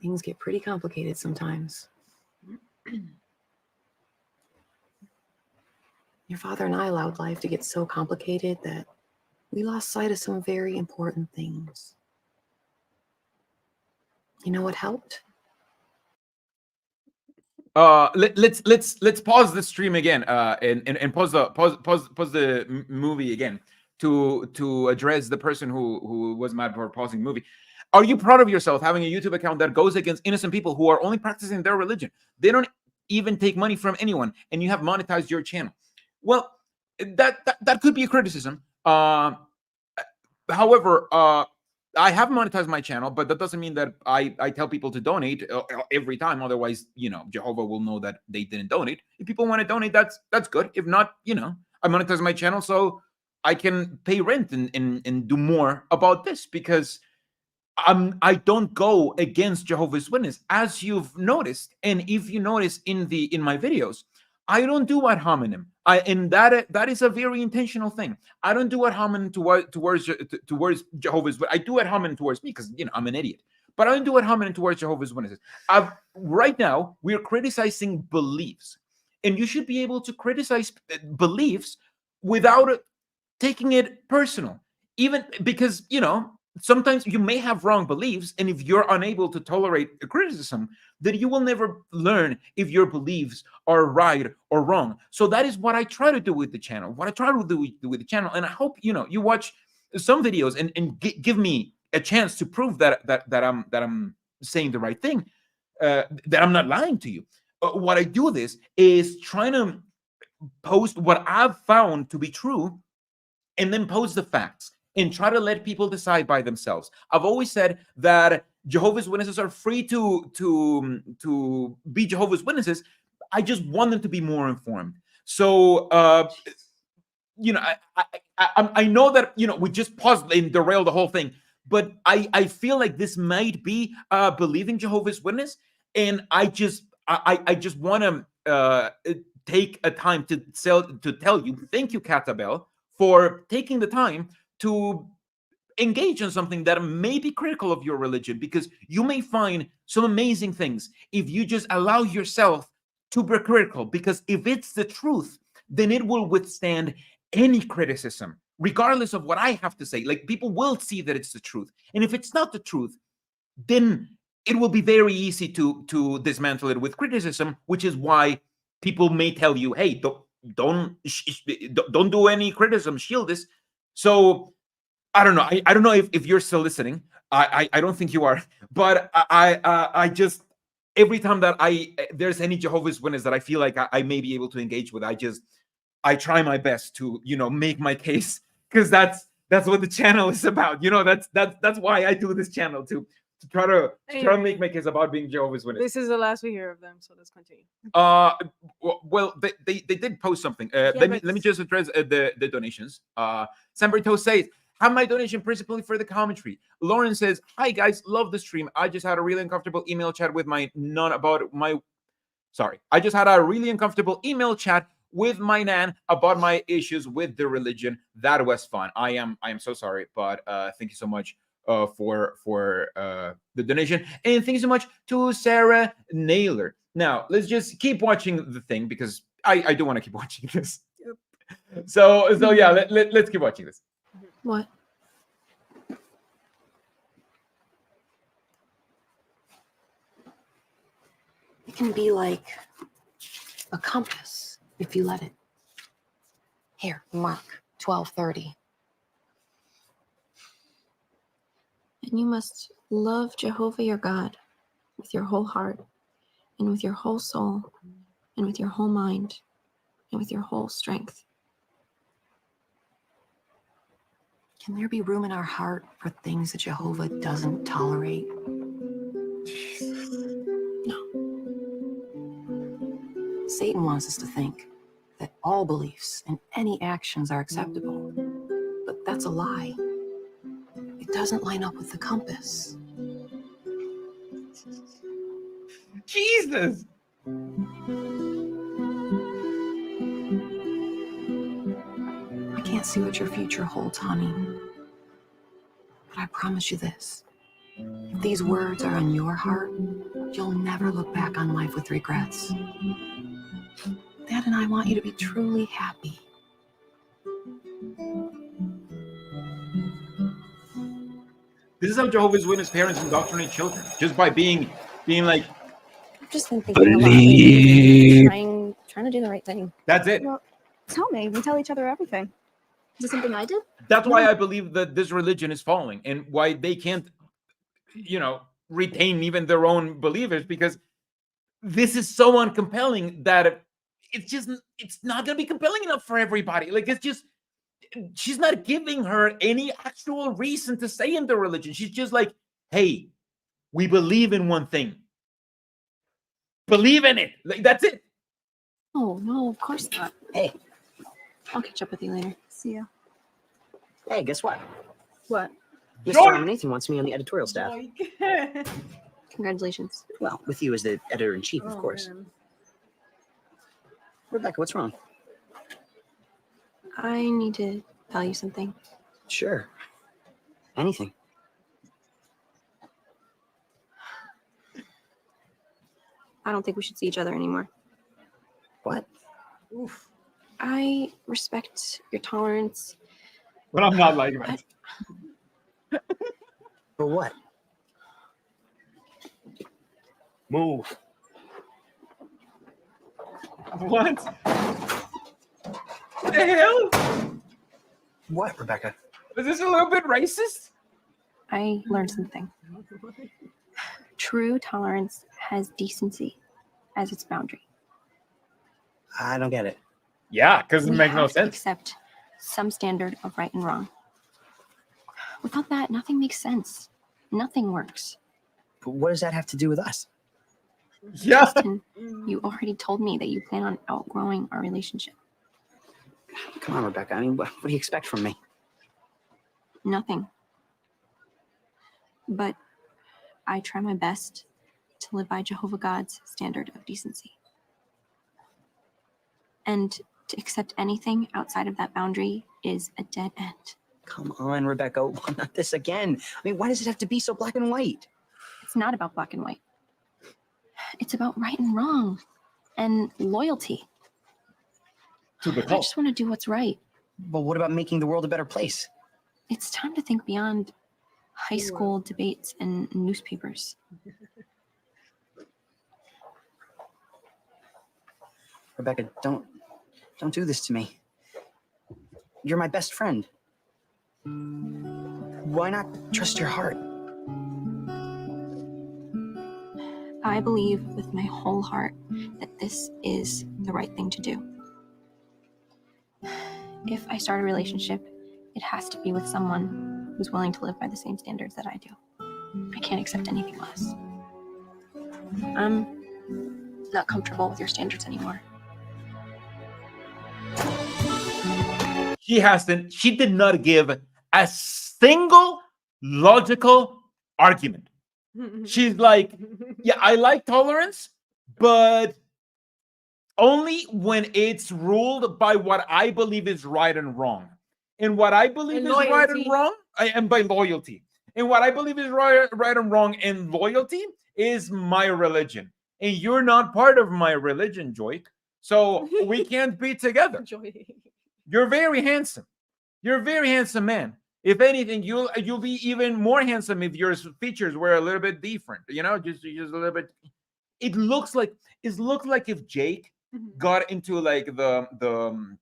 Things get pretty complicated sometimes. Your father and I allowed life to get so complicated that we lost sight of some very important things. You know what helped? Let's pause the stream again and pause the movie again to address the person who was mad for pausing the movie. Are you proud of yourself having a YouTube account that goes against innocent people who are only practicing their religion? They don't even take money from anyone, and you have monetized your channel. Well, that could be a criticism. However, I have monetized my channel, but that doesn't mean that I tell people to donate every time. Otherwise, Jehovah will know that they didn't donate. If people want to donate, that's good. If not, I monetize my channel so I can pay rent and do more about this, because I don't go against Jehovah's Witness, as you've noticed, and if you notice in my videos, I don't do ad hominem. And that is a very intentional thing. I don't do ad hominem towards Jehovah's Witnesses. I do ad hominem towards me because I'm an idiot. But I don't do ad hominem towards Jehovah's Witnesses. Right now we're criticizing beliefs, and you should be able to criticize beliefs without taking it personal, even because sometimes you may have wrong beliefs, and if you're unable to tolerate a criticism, then you will never learn if your beliefs are right or wrong. So that is what I try to do with the channel, and I hope you watch some videos and give me a chance to prove that I'm saying the right thing, that I'm not lying to you. What I do this is trying to post what I've found to be true, and then post the facts and try to let people decide by themselves. I've always said that Jehovah's Witnesses are free to be Jehovah's Witnesses. I just want them to be more informed. So, I know that we just paused and derailed the whole thing, but I feel like this might be believing Jehovah's Witness, and I just want to take a time to tell you, thank you, Catabel, for taking the time to engage in something that may be critical of your religion, because you may find some amazing things if you just allow yourself to be critical, because if it's the truth, then it will withstand any criticism, regardless of what I have to say. Like, people will see that it's the truth, and if it's not the truth, then it will be very easy to dismantle it with criticism, which is why people may tell you, hey, don't do any criticism, shield this. So I don't know. I don't know if you're still listening. I don't think you are, but I just, every time that there's any Jehovah's Witness that I feel like I may be able to engage with, I try my best to make my case, because that's what the channel is about. That's why I do this channel, to try to make my case about being Jehovah's Witness. This is the last we hear of them, so let's continue. Well, they did post something. Let me just address the donations. Samberto says, have my donation principally for the commentary. Lauren says, hi guys, love the stream. I just had a really uncomfortable email chat with my nan about my issues with the religion. That was fun. I am so sorry, but thank you so much for the donation, and thank you so much to Sarah Naylor. Now let's just keep watching the thing, because I do want to keep watching this. So yeah, let's keep watching this. What? It can be like a compass if you let it. Here, mark 12:30. And you must love Jehovah your God with your whole heart, and with your whole soul, and with your whole mind, and with your whole strength. Can there be room in our heart for things that Jehovah doesn't tolerate? No. Satan wants us to think that all beliefs and any actions are acceptable, but that's a lie. It doesn't line up with the compass. Jesus! I can't see what your future holds, honey. But I promise you this. If these words are on your heart, you'll never look back on life with regrets. Dad and I want you to be truly happy. This is how Jehovah's Witness parents indoctrinate children, just by being like, I've just been thinking a lot lately, trying to do the right thing. That's it. Well, tell me. We tell each other everything. Is it something I did? That's why I believe that this religion is falling, and why they can't retain even their own believers, because this is so uncompelling that it's not going to be compelling enough for everybody. Like, it's just, she's not giving her any actual reason to stay in the religion. She's just like, hey, we believe in one thing. Believe in it. Like, that's it. Oh, no, of course not. Hey. I'll catch up with you later. See ya. Hey, guess what? What? Mr. Nathan wants me on the editorial staff. Congratulations. Well, with you as the editor-in-chief, of course. Man. Rebecca, what's wrong? I need to tell you something. Sure. Anything. I don't think we should see each other anymore. What? Oof. I respect your tolerance. But I'm not like that. For what? Move. What? What the hell? What, Rebecca? Is this a little bit racist? I learned something. True tolerance has decency as its boundary. I don't get it. Yeah, because it We makes no have to sense. accept some standard of right and wrong. Without that, nothing makes sense. Nothing works. But what does that have to do with us? Yeah. Justin, you already told me that you plan on outgrowing our relationship. Come on, Rebecca. I mean, what do you expect from me? Nothing. But I try my best to live by Jehovah God's standard of decency. And to accept anything outside of that boundary is a dead end. Come on, Rebecca. Not this again. I mean, why does it have to be so black and white? It's not about black and white. It's about right and wrong and loyalty. To the I cult. just want to do what's right. But what about making the world a better place? It's time to think beyond high school debates and newspapers. Rebecca, don't do this to me. You're my best friend. Why not trust your heart? I believe with my whole heart that this is the right thing to do. If I start a relationship, it has to be with someone who's willing to live by the same standards that I do. I can't accept anything less. I'm not comfortable with your standards anymore. She did not give a single logical argument. She's like, yeah, I like tolerance, but only when it's ruled by what I believe is right and wrong. And what I believe And is right and loyalty. wrong, and by loyalty. And what I believe is right and wrong and loyalty is my religion. And you're not part of my religion, Joy. So we can't be together. You're very handsome. You're a very handsome man. If anything, you'll be even more handsome if your features were a little bit different. Just a little bit. It looks like if Jake got into like the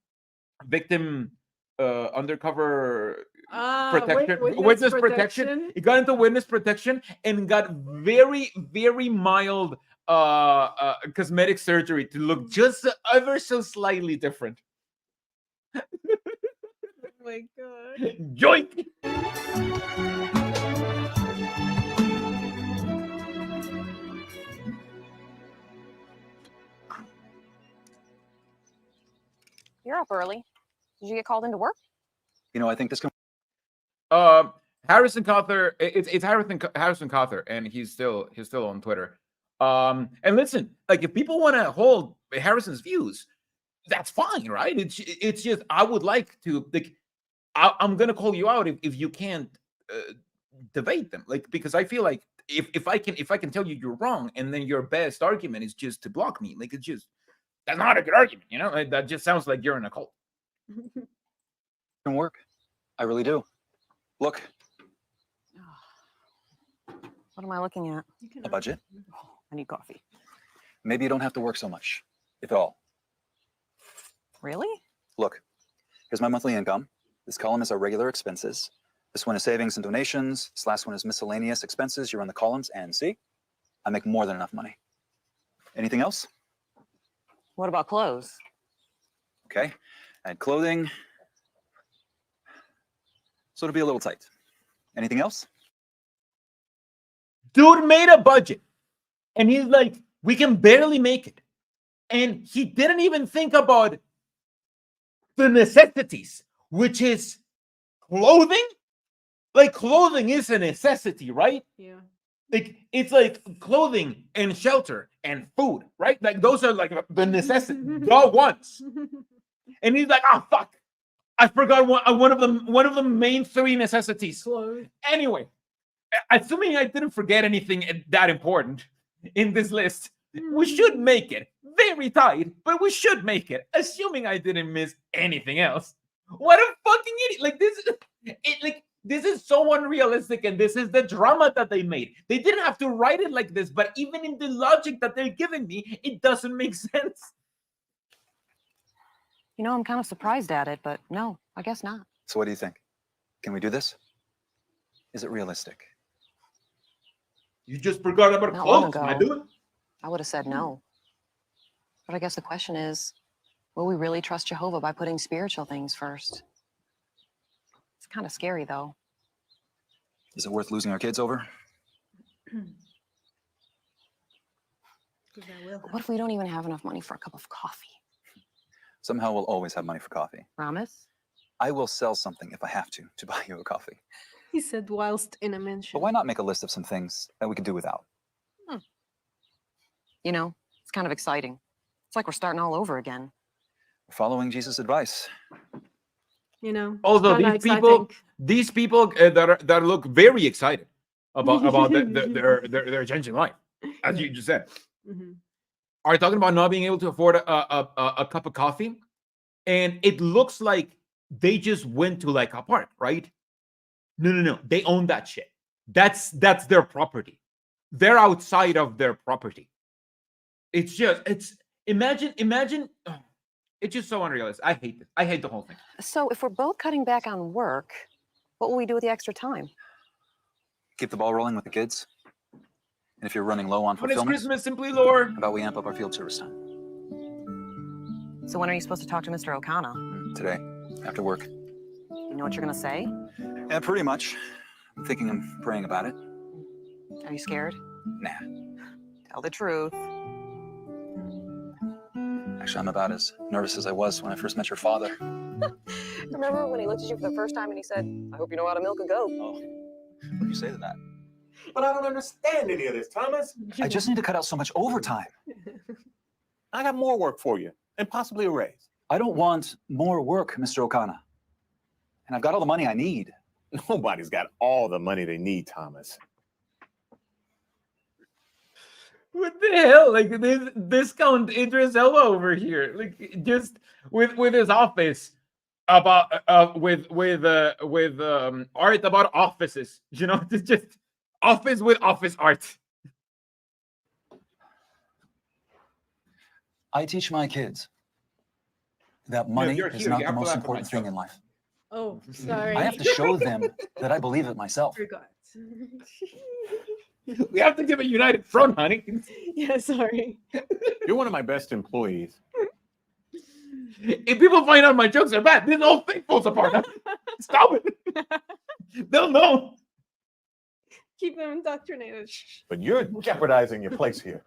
victim undercover protection, witness protection. It got into witness protection and got very, very mild cosmetic surgery to look just ever so slightly different. Oh my god. Joink! You're up early. Did you get called into work? I think this. Harrison Cawthor. It's Harrison Cawthor, and he's still on Twitter. And listen, like if people want to hold Harrison's views, that's fine, right? It's just I would like to like I'm gonna call you out if you can't debate them, like because I feel like if I can tell you you're wrong, and then your best argument is just to block me, like it's just that's not a good argument, Like, that just sounds like you're in a cult. Can work. I really do. Look, What am I looking at? a budget. I need coffee. Maybe you don't have to work so much, if at all. Really? Look, here's my monthly income. This column is our regular expenses. This one is savings and donations. This last one is miscellaneous expenses. You run the columns and see, I make more than enough money. Anything else? What about clothes? Okay, add clothing. So it'll be a little tight. Anything else? Dude made a budget. And he's like, we can barely make it. And he didn't even think about the necessities, which is clothing. Like, clothing is a necessity, right? Yeah. Like, it's like clothing and shelter and food, right? Like, those are like the necessities, the ones. And he's like, oh, fuck. I forgot one of the main three necessities. Clothes. Anyway, assuming I didn't forget anything that important in this list, we should make it. Very tight, but we should make it. Assuming I didn't miss anything else. What a fucking idiot! Like this is so unrealistic, and this is the drama that they made. They didn't have to write it like this, but even in the logic that they're giving me, it doesn't make sense. You know, I'm kind of surprised at it, but no, I guess not. So what do you think? Can we do this? Is it realistic? You just forgot about Not long clothes. Can I ago. do it? I would have said no. But I guess the question is, will we really trust Jehovah by putting spiritual things first? It's kind of scary, though. Is it worth losing our kids over? What if we don't even have enough money for a cup of coffee? Somehow we'll always have money for coffee. Promise? I will sell something if I have to buy you a coffee. He said whilst in a mansion. But why not make a list of some things that we could do without? You know, it's kind of exciting. It's like we're starting all over again. We're following Jesus' advice. You know. Although kinda these people that look very excited about their changing life, as you just said, are talking about not being able to afford a cup of coffee, and it looks like they just went to like a park, right? No. They own that shit. That's their property. They're outside of their property. It's imagine. It's just so unrealistic. I hate this. I hate the whole thing. So if we're both cutting back on work, what will we do with the extra time? Keep the ball rolling with the kids. And if you're running low on When it's fulfillment, Christmas, simply Lord. how about we amp up our field service time? So when are you supposed to talk to Mr. O'Connor? Today, after work. You know what you're gonna say? Yeah, pretty much. I'm thinking and praying about it. Are you scared? Nah. Tell the truth. Actually, I'm about as nervous as I was when I first met your father. Remember when he looked at you for the first time and he said, I hope you know how to milk a goat? Oh, what do you say to that? But I don't understand any of this, Thomas. I just need to cut out so much overtime. I got more work for you, and possibly a raise. I don't want more work, Mr. O'Connor. And I've got all the money I need. Nobody's got all the money they need, Thomas. What the hell? Like this discount Idris Elba over here, like just with his office about with art about offices. You know, it's just office with office art. I teach my kids that money you're is here. not You the have to most laugh at important thing in life. Oh, sorry. I have to show them that I believe it myself. Forgot. We have to give a united front, honey. Yeah, sorry. You're one of my best employees. If people find out my jokes are bad, this whole thing falls apart. Stop it. They'll know. Keep them indoctrinated. But you're jeopardizing your place here.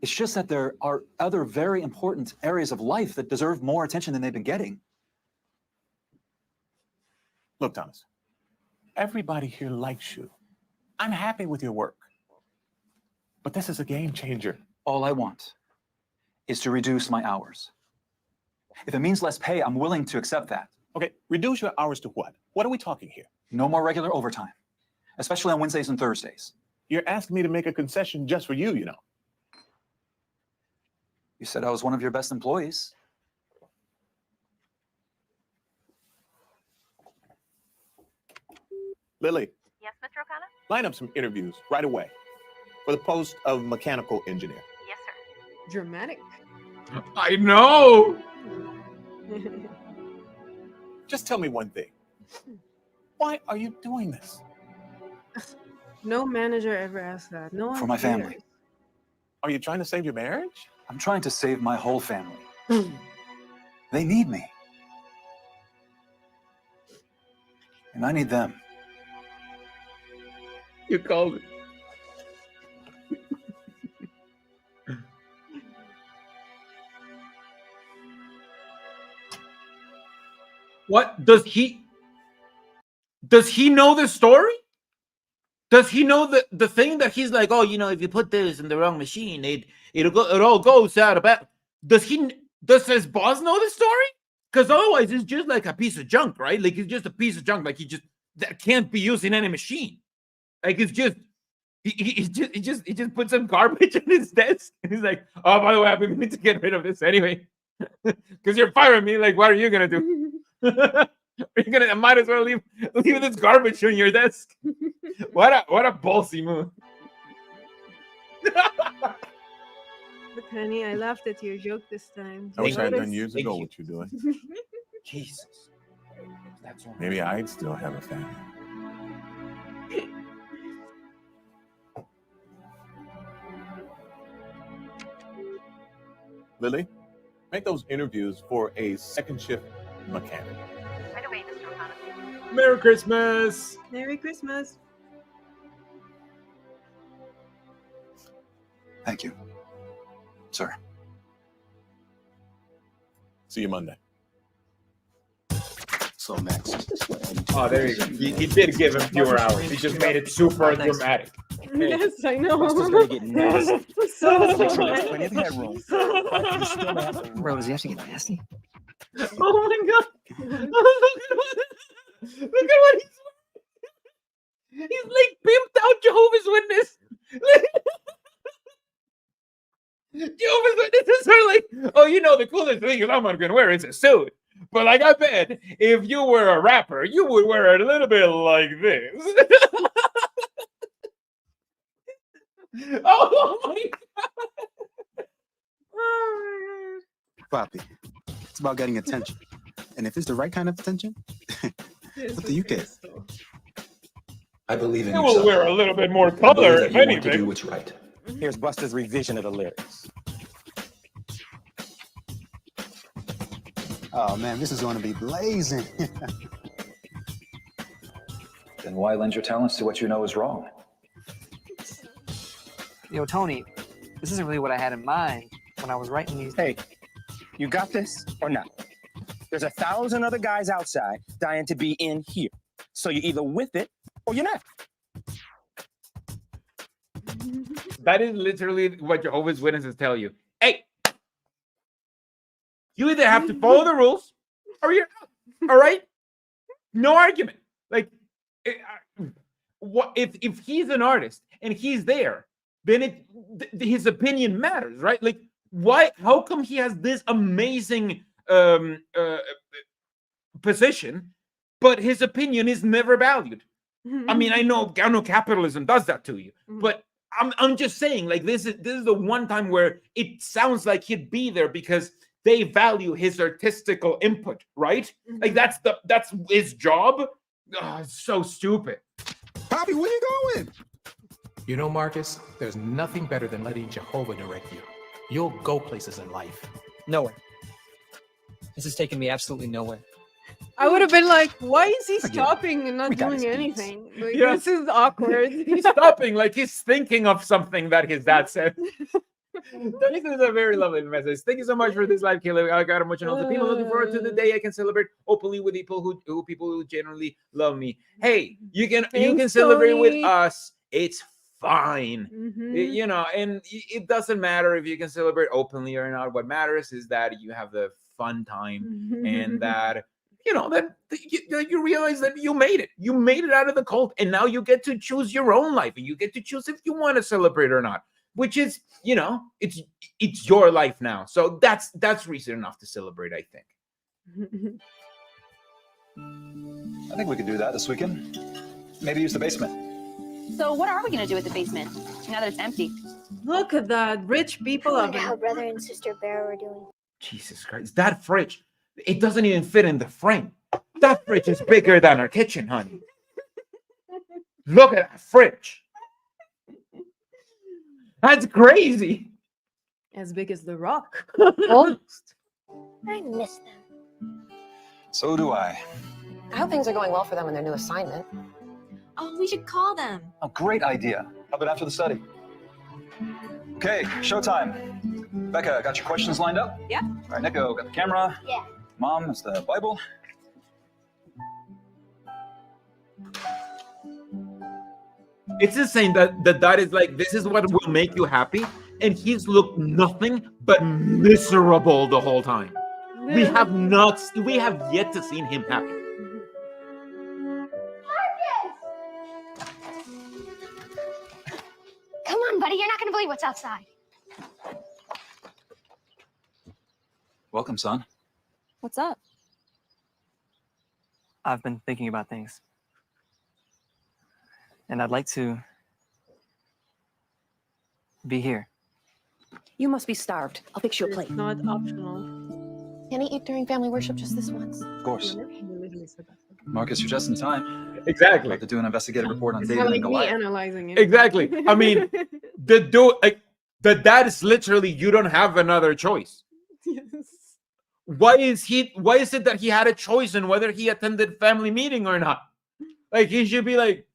It's just that there are other very important areas of life that deserve more attention than they've been getting. Look, Thomas, everybody here likes you. I'm happy with your work. But this is a game changer. All I want is to reduce my hours. If it means less pay, I'm willing to accept that. Okay, reduce your hours to what? What are we talking here? No more regular overtime, especially on Wednesdays and Thursdays. You're asking me to make a concession just for you, you know. You said I was one of your best employees. Lily. Yes, Mr. O'Connor? Line up some interviews right away for the post of mechanical engineer. Yes, sir. Dramatic. I know. Just tell me one thing. Why are you doing this? No manager ever asked that. No one For my family. cares. Are you trying to save your marriage? I'm trying to save my whole family. They need me. And I need them. You called it. What does he know the story? Does he know the thing that he's like, oh, you know, if you put this in the wrong machine, it all goes out about. Does his boss know the story? Because otherwise it's just like a piece of junk, right? Like it's just a piece of junk, like that can't be used in any machine. Like it's just he just put some garbage on his desk and he's like, oh, by the way, I've been meaning to get rid of this anyway. Because you're firing me. Like, what are you gonna do? I might as well leave this garbage on your desk. What a ballsy move. But honey, I laughed at your joke this time. I wish I had done Notice? years ago what you're doing. Jesus. That's all. Maybe I'd still have a family. Lily, make those interviews for a second shift mechanic. Right away, Mr. O'Connor. Merry Christmas. Merry Christmas. Thank you, sir. See you Monday. So next. Oh, there you go. He did give him fewer hours. He just made it super dramatic. Yes, I know. Buster's gonna get nasty. So Plenty of headroom. Bro, does he have to get nasty? Oh my god. Look at what he's like pimped out Jehovah's Witness. Jehovah's Witnesses are like, oh, you know, the coolest thing is I'm not gonna wear is a suit. But like I bet if you were a rapper, you would wear it a little bit like this. Oh my god. Oh my god. Papi, it's about getting attention. And if it's the right kind of attention, what do you care? I believe in You you, will son. wear a little bit more I believe color, that if you want to anything. do what's right. Here's Buster's revision of the lyrics. Oh man, this is going to be blazing. Then why lend your talents to what you know is wrong? Yo, Tony, this isn't really what I had in mind when I was writing these. Hey, you got this or not? There's 1,000 other guys outside dying to be in here. So you're either with it or you're not. That is literally what Jehovah's Witnesses tell you. Hey, you either have to follow the rules or you're not. All right? No argument. Like, what if he's an artist and he's there, then his opinion matters, right? Like, why? How come he has this amazing position, but his opinion is never valued? I mean, I know capitalism does that to you, but I'm just saying, like, this is the one time where it sounds like he'd be there because they value his artistical input, right? Like that's his job. Oh, it's so stupid. Papi, where you going? You know, Marcus, there's nothing better than letting Jehovah direct you. You'll go places in life. Nowhere. This is taking me absolutely nowhere. I would have been like, why is he Forget it. stopping and not We got doing his beats. anything? Like, Yeah. this is awkward. He's stopping, like he's thinking of something that his dad said. This is a very lovely message. Thank you so much for this live, Caleb. I got emotional. The people looking forward to the day I can celebrate openly with people who genuinely love me. Hey, you can Thanks, celebrate with Tony. us. It's fine. You know, and it doesn't matter if you can celebrate openly or not. What matters is that you have the fun time and that you realize that you made it. You made it out of the cult, and now you get to choose your own life, and you get to choose if you want to celebrate or not. Which is, it's your life now. So that's reason enough to celebrate, I think. I think we could do that this weekend. Maybe use the basement. So what are we gonna do with the basement now that it's empty? Look at that. Rich people I of wonder how brother and sister Bear were doing. Jesus Christ, that fridge, it doesn't even fit in the frame. That fridge is bigger than our kitchen, honey. Look at that fridge. That's crazy. As big as the rock. I miss them. So do I. I hope things are going well for them in their new assignment. Oh, we should call them. A great idea. How about after the study? Okay, showtime. Becca, got your questions lined up? Yeah. All right, Nico, got the camera? Yeah. Mom, is the Bible? It's insane that the dad is like, this is what will make you happy. And he's looked nothing but miserable the whole time. We have yet to see him happy. Come on, buddy. You're not going to believe what's outside. Welcome, son. What's up? I've been thinking about things. And I'd like to be here. You must be starved. I'll fix you a plate. Not optional. Can he eat during family worship just this once? Of course. Marcus, you're just in time. Exactly. About to do an investigative report on It's David not and like me Goliath. analyzing it. Exactly. I mean, the dad is literally, you don't have another choice. Yes. Why is it that he had a choice in whether he attended family meeting or not? Like, he should be like,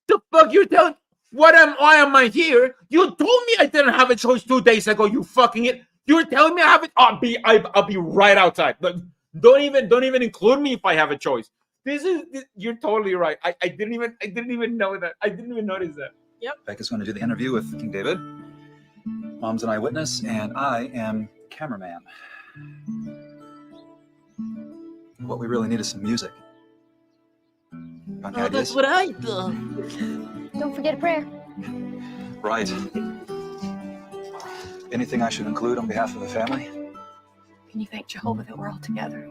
the fuck you're telling? Why am I here? You told me I didn't have a choice 2 days ago. You fucking it. You're telling me I have it. I'll be right outside. Like, don't even include me if I have a choice. You're totally right. I didn't even know that. I didn't even notice that. Yep. Becca's going to do the interview with King David. Mom's an eyewitness, and I am cameraman. What we really need is some music. Got any ideas? That's what I thought. Don't forget a prayer. Right. Anything I should include on behalf of the family? Can you thank Jehovah that we're all together?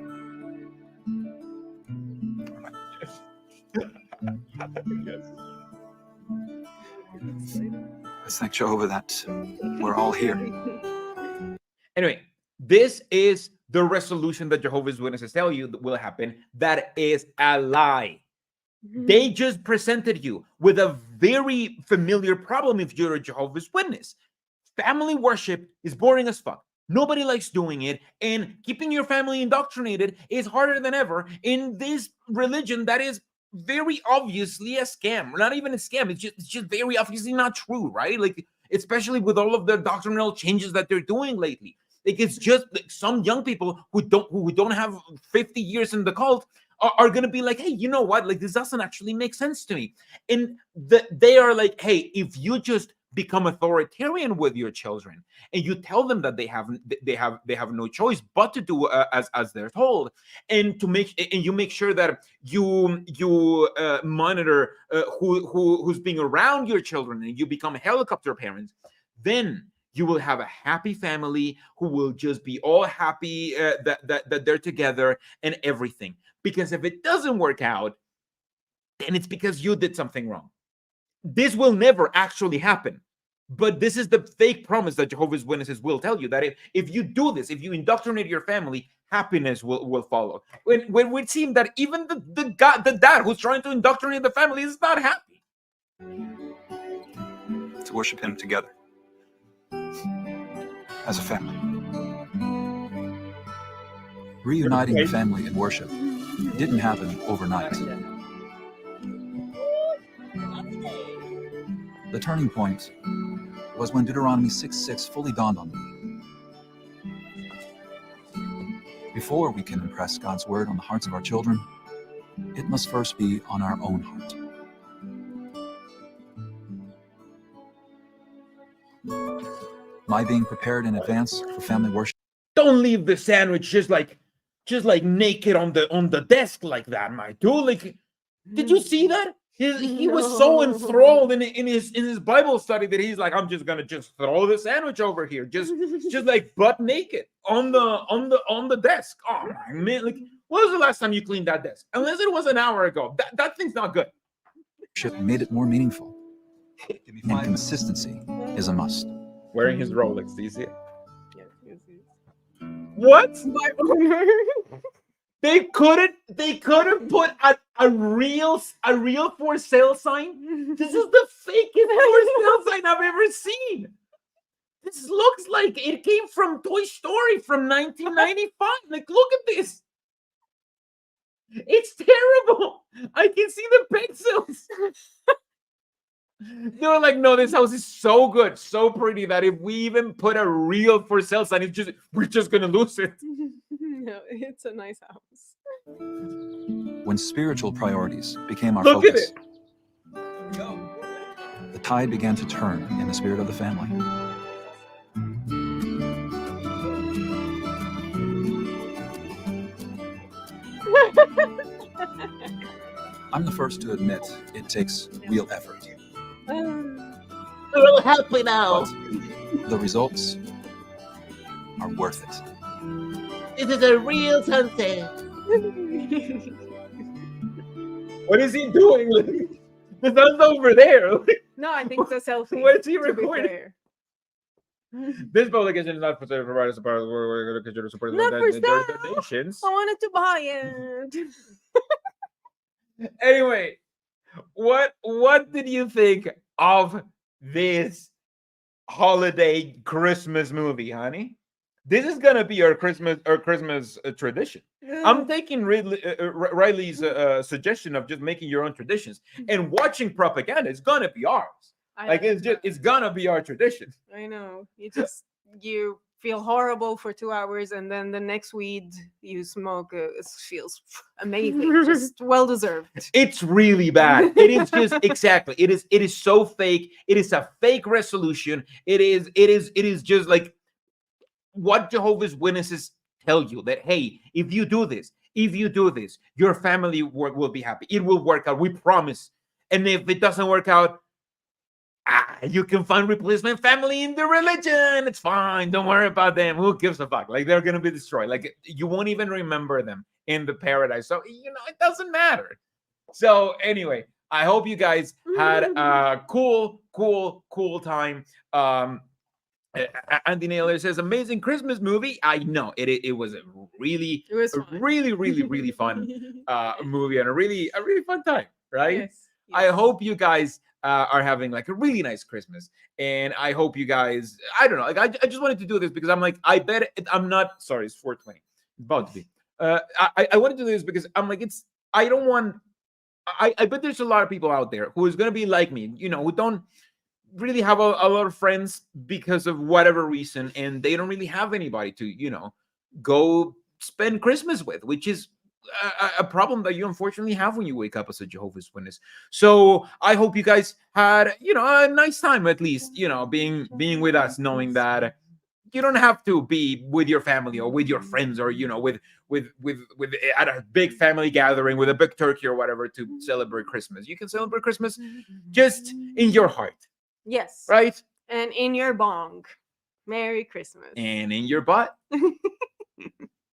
Let's thank Jehovah that we're all here. Anyway, this is the resolution that Jehovah's Witnesses tell you that will happen. That is a lie. They just presented you with a very familiar problem if you're a Jehovah's Witness. Family worship is boring as fuck. Nobody likes doing it, and keeping your family indoctrinated is harder than ever in this religion that is very obviously a scam. Not even a scam, it's just very obviously not true, right? Like, especially with all of the doctrinal changes that they're doing lately. Like, it's just like some young people who don't have 50 years in the cult are going to be like, hey, you know what? Like, this doesn't actually make sense to me. And they are like, hey, if you just become authoritarian with your children and you tell them that they have no choice but to do as they're told, and you make sure that you monitor who's being around your children, and you become helicopter parents, then you will have a happy family who will just be all happy that they're together and everything. Because if it doesn't work out, then it's because you did something wrong. This will never actually happen. But this is the fake promise that Jehovah's Witnesses will tell you, that if you do this, if you indoctrinate your family, happiness will follow. When we seem that even the dad who's trying to indoctrinate the family is not happy. To worship him together. As a family. Reuniting the family in worship didn't happen overnight. The turning point was when Deuteronomy 6:6 fully dawned on me. Before we can impress God's word on the hearts of our children, it must first be on our own heart. My being prepared in advance for family worship. Don't leave the sandwich just like naked on the desk like that, my dude. Like, did you see that? He was so enthralled in his Bible study that he's like, I'm just gonna throw the sandwich over here, just like butt naked on the desk. Oh man, like, when was the last time you cleaned that desk? Unless it was an hour ago. That thing's not good. Worship made it more meaningful. And consistency is a must. Wearing his Rolex, do you see it? What? They couldn't put a real for sale sign. This is the fakest for sale sign I've ever seen. This looks like it came from Toy Story from 1995. Like, look at this. It's terrible. I can see the pixels. They were like, no, this house is so good, so pretty that if we even put a real for sale sign, we're just gonna lose it. No, it's a nice house. When spiritual priorities became our Look at focus, it. the tide began to turn in the spirit of the family. I'm the first to admit it takes real effort. I'm a little happy now. But the results are worth it. This is a real sunset. What is he doing? The sun's over there. No, I think it's a selfie. What is he to be recording? fair. This publication is not for sale, provided as part of we're going to consider supporting Not for sale. donations. I wanted to buy it. Anyway, what did you think of this holiday Christmas movie, honey? This is gonna be our Christmas tradition. I'm taking Riley's suggestion of just making your own traditions, and watching propaganda is gonna be ours. It's gonna be our tradition. I know. You feel horrible for 2 hours, and then the next weed you smoke feels amazing. Just well deserved. It's really bad. It is just exactly. It is so fake. It is a fake resolution. It is just like what Jehovah's Witnesses tell you, that hey, if you do this, your family will be happy. It will work out. We promise. And if it doesn't work out, you can find replacement family in the religion. It's fine. Don't worry about them. Who gives a fuck? Like, they're gonna be destroyed. Like, you won't even remember them in the paradise. So it doesn't matter. So anyway, I hope you guys had a cool time. Andy Naylor says, amazing Christmas movie. I know it was a really fun movie, and a really fun time, right? Yes. I hope you guys are having like a really nice Christmas, and I hope you guys, I don't know, like I just wanted to do this because I'm like, I bet I'm not sorry, it's 4:20, about to be. I wanted to do this because I'm like, I bet there's a lot of people out there who is gonna be like me, who don't really have a lot of friends because of whatever reason, and they don't really have anybody to go spend Christmas with, which is a problem that you unfortunately have when you wake up as a Jehovah's Witness. So I hope you guys had a nice time, at least being with us, knowing that you don't have to be with your family or with your friends or with at a big family gathering with a big turkey or whatever to celebrate Christmas. You can celebrate Christmas just in your heart. Yes. Right? And in your bong. Merry Christmas. And in your butt.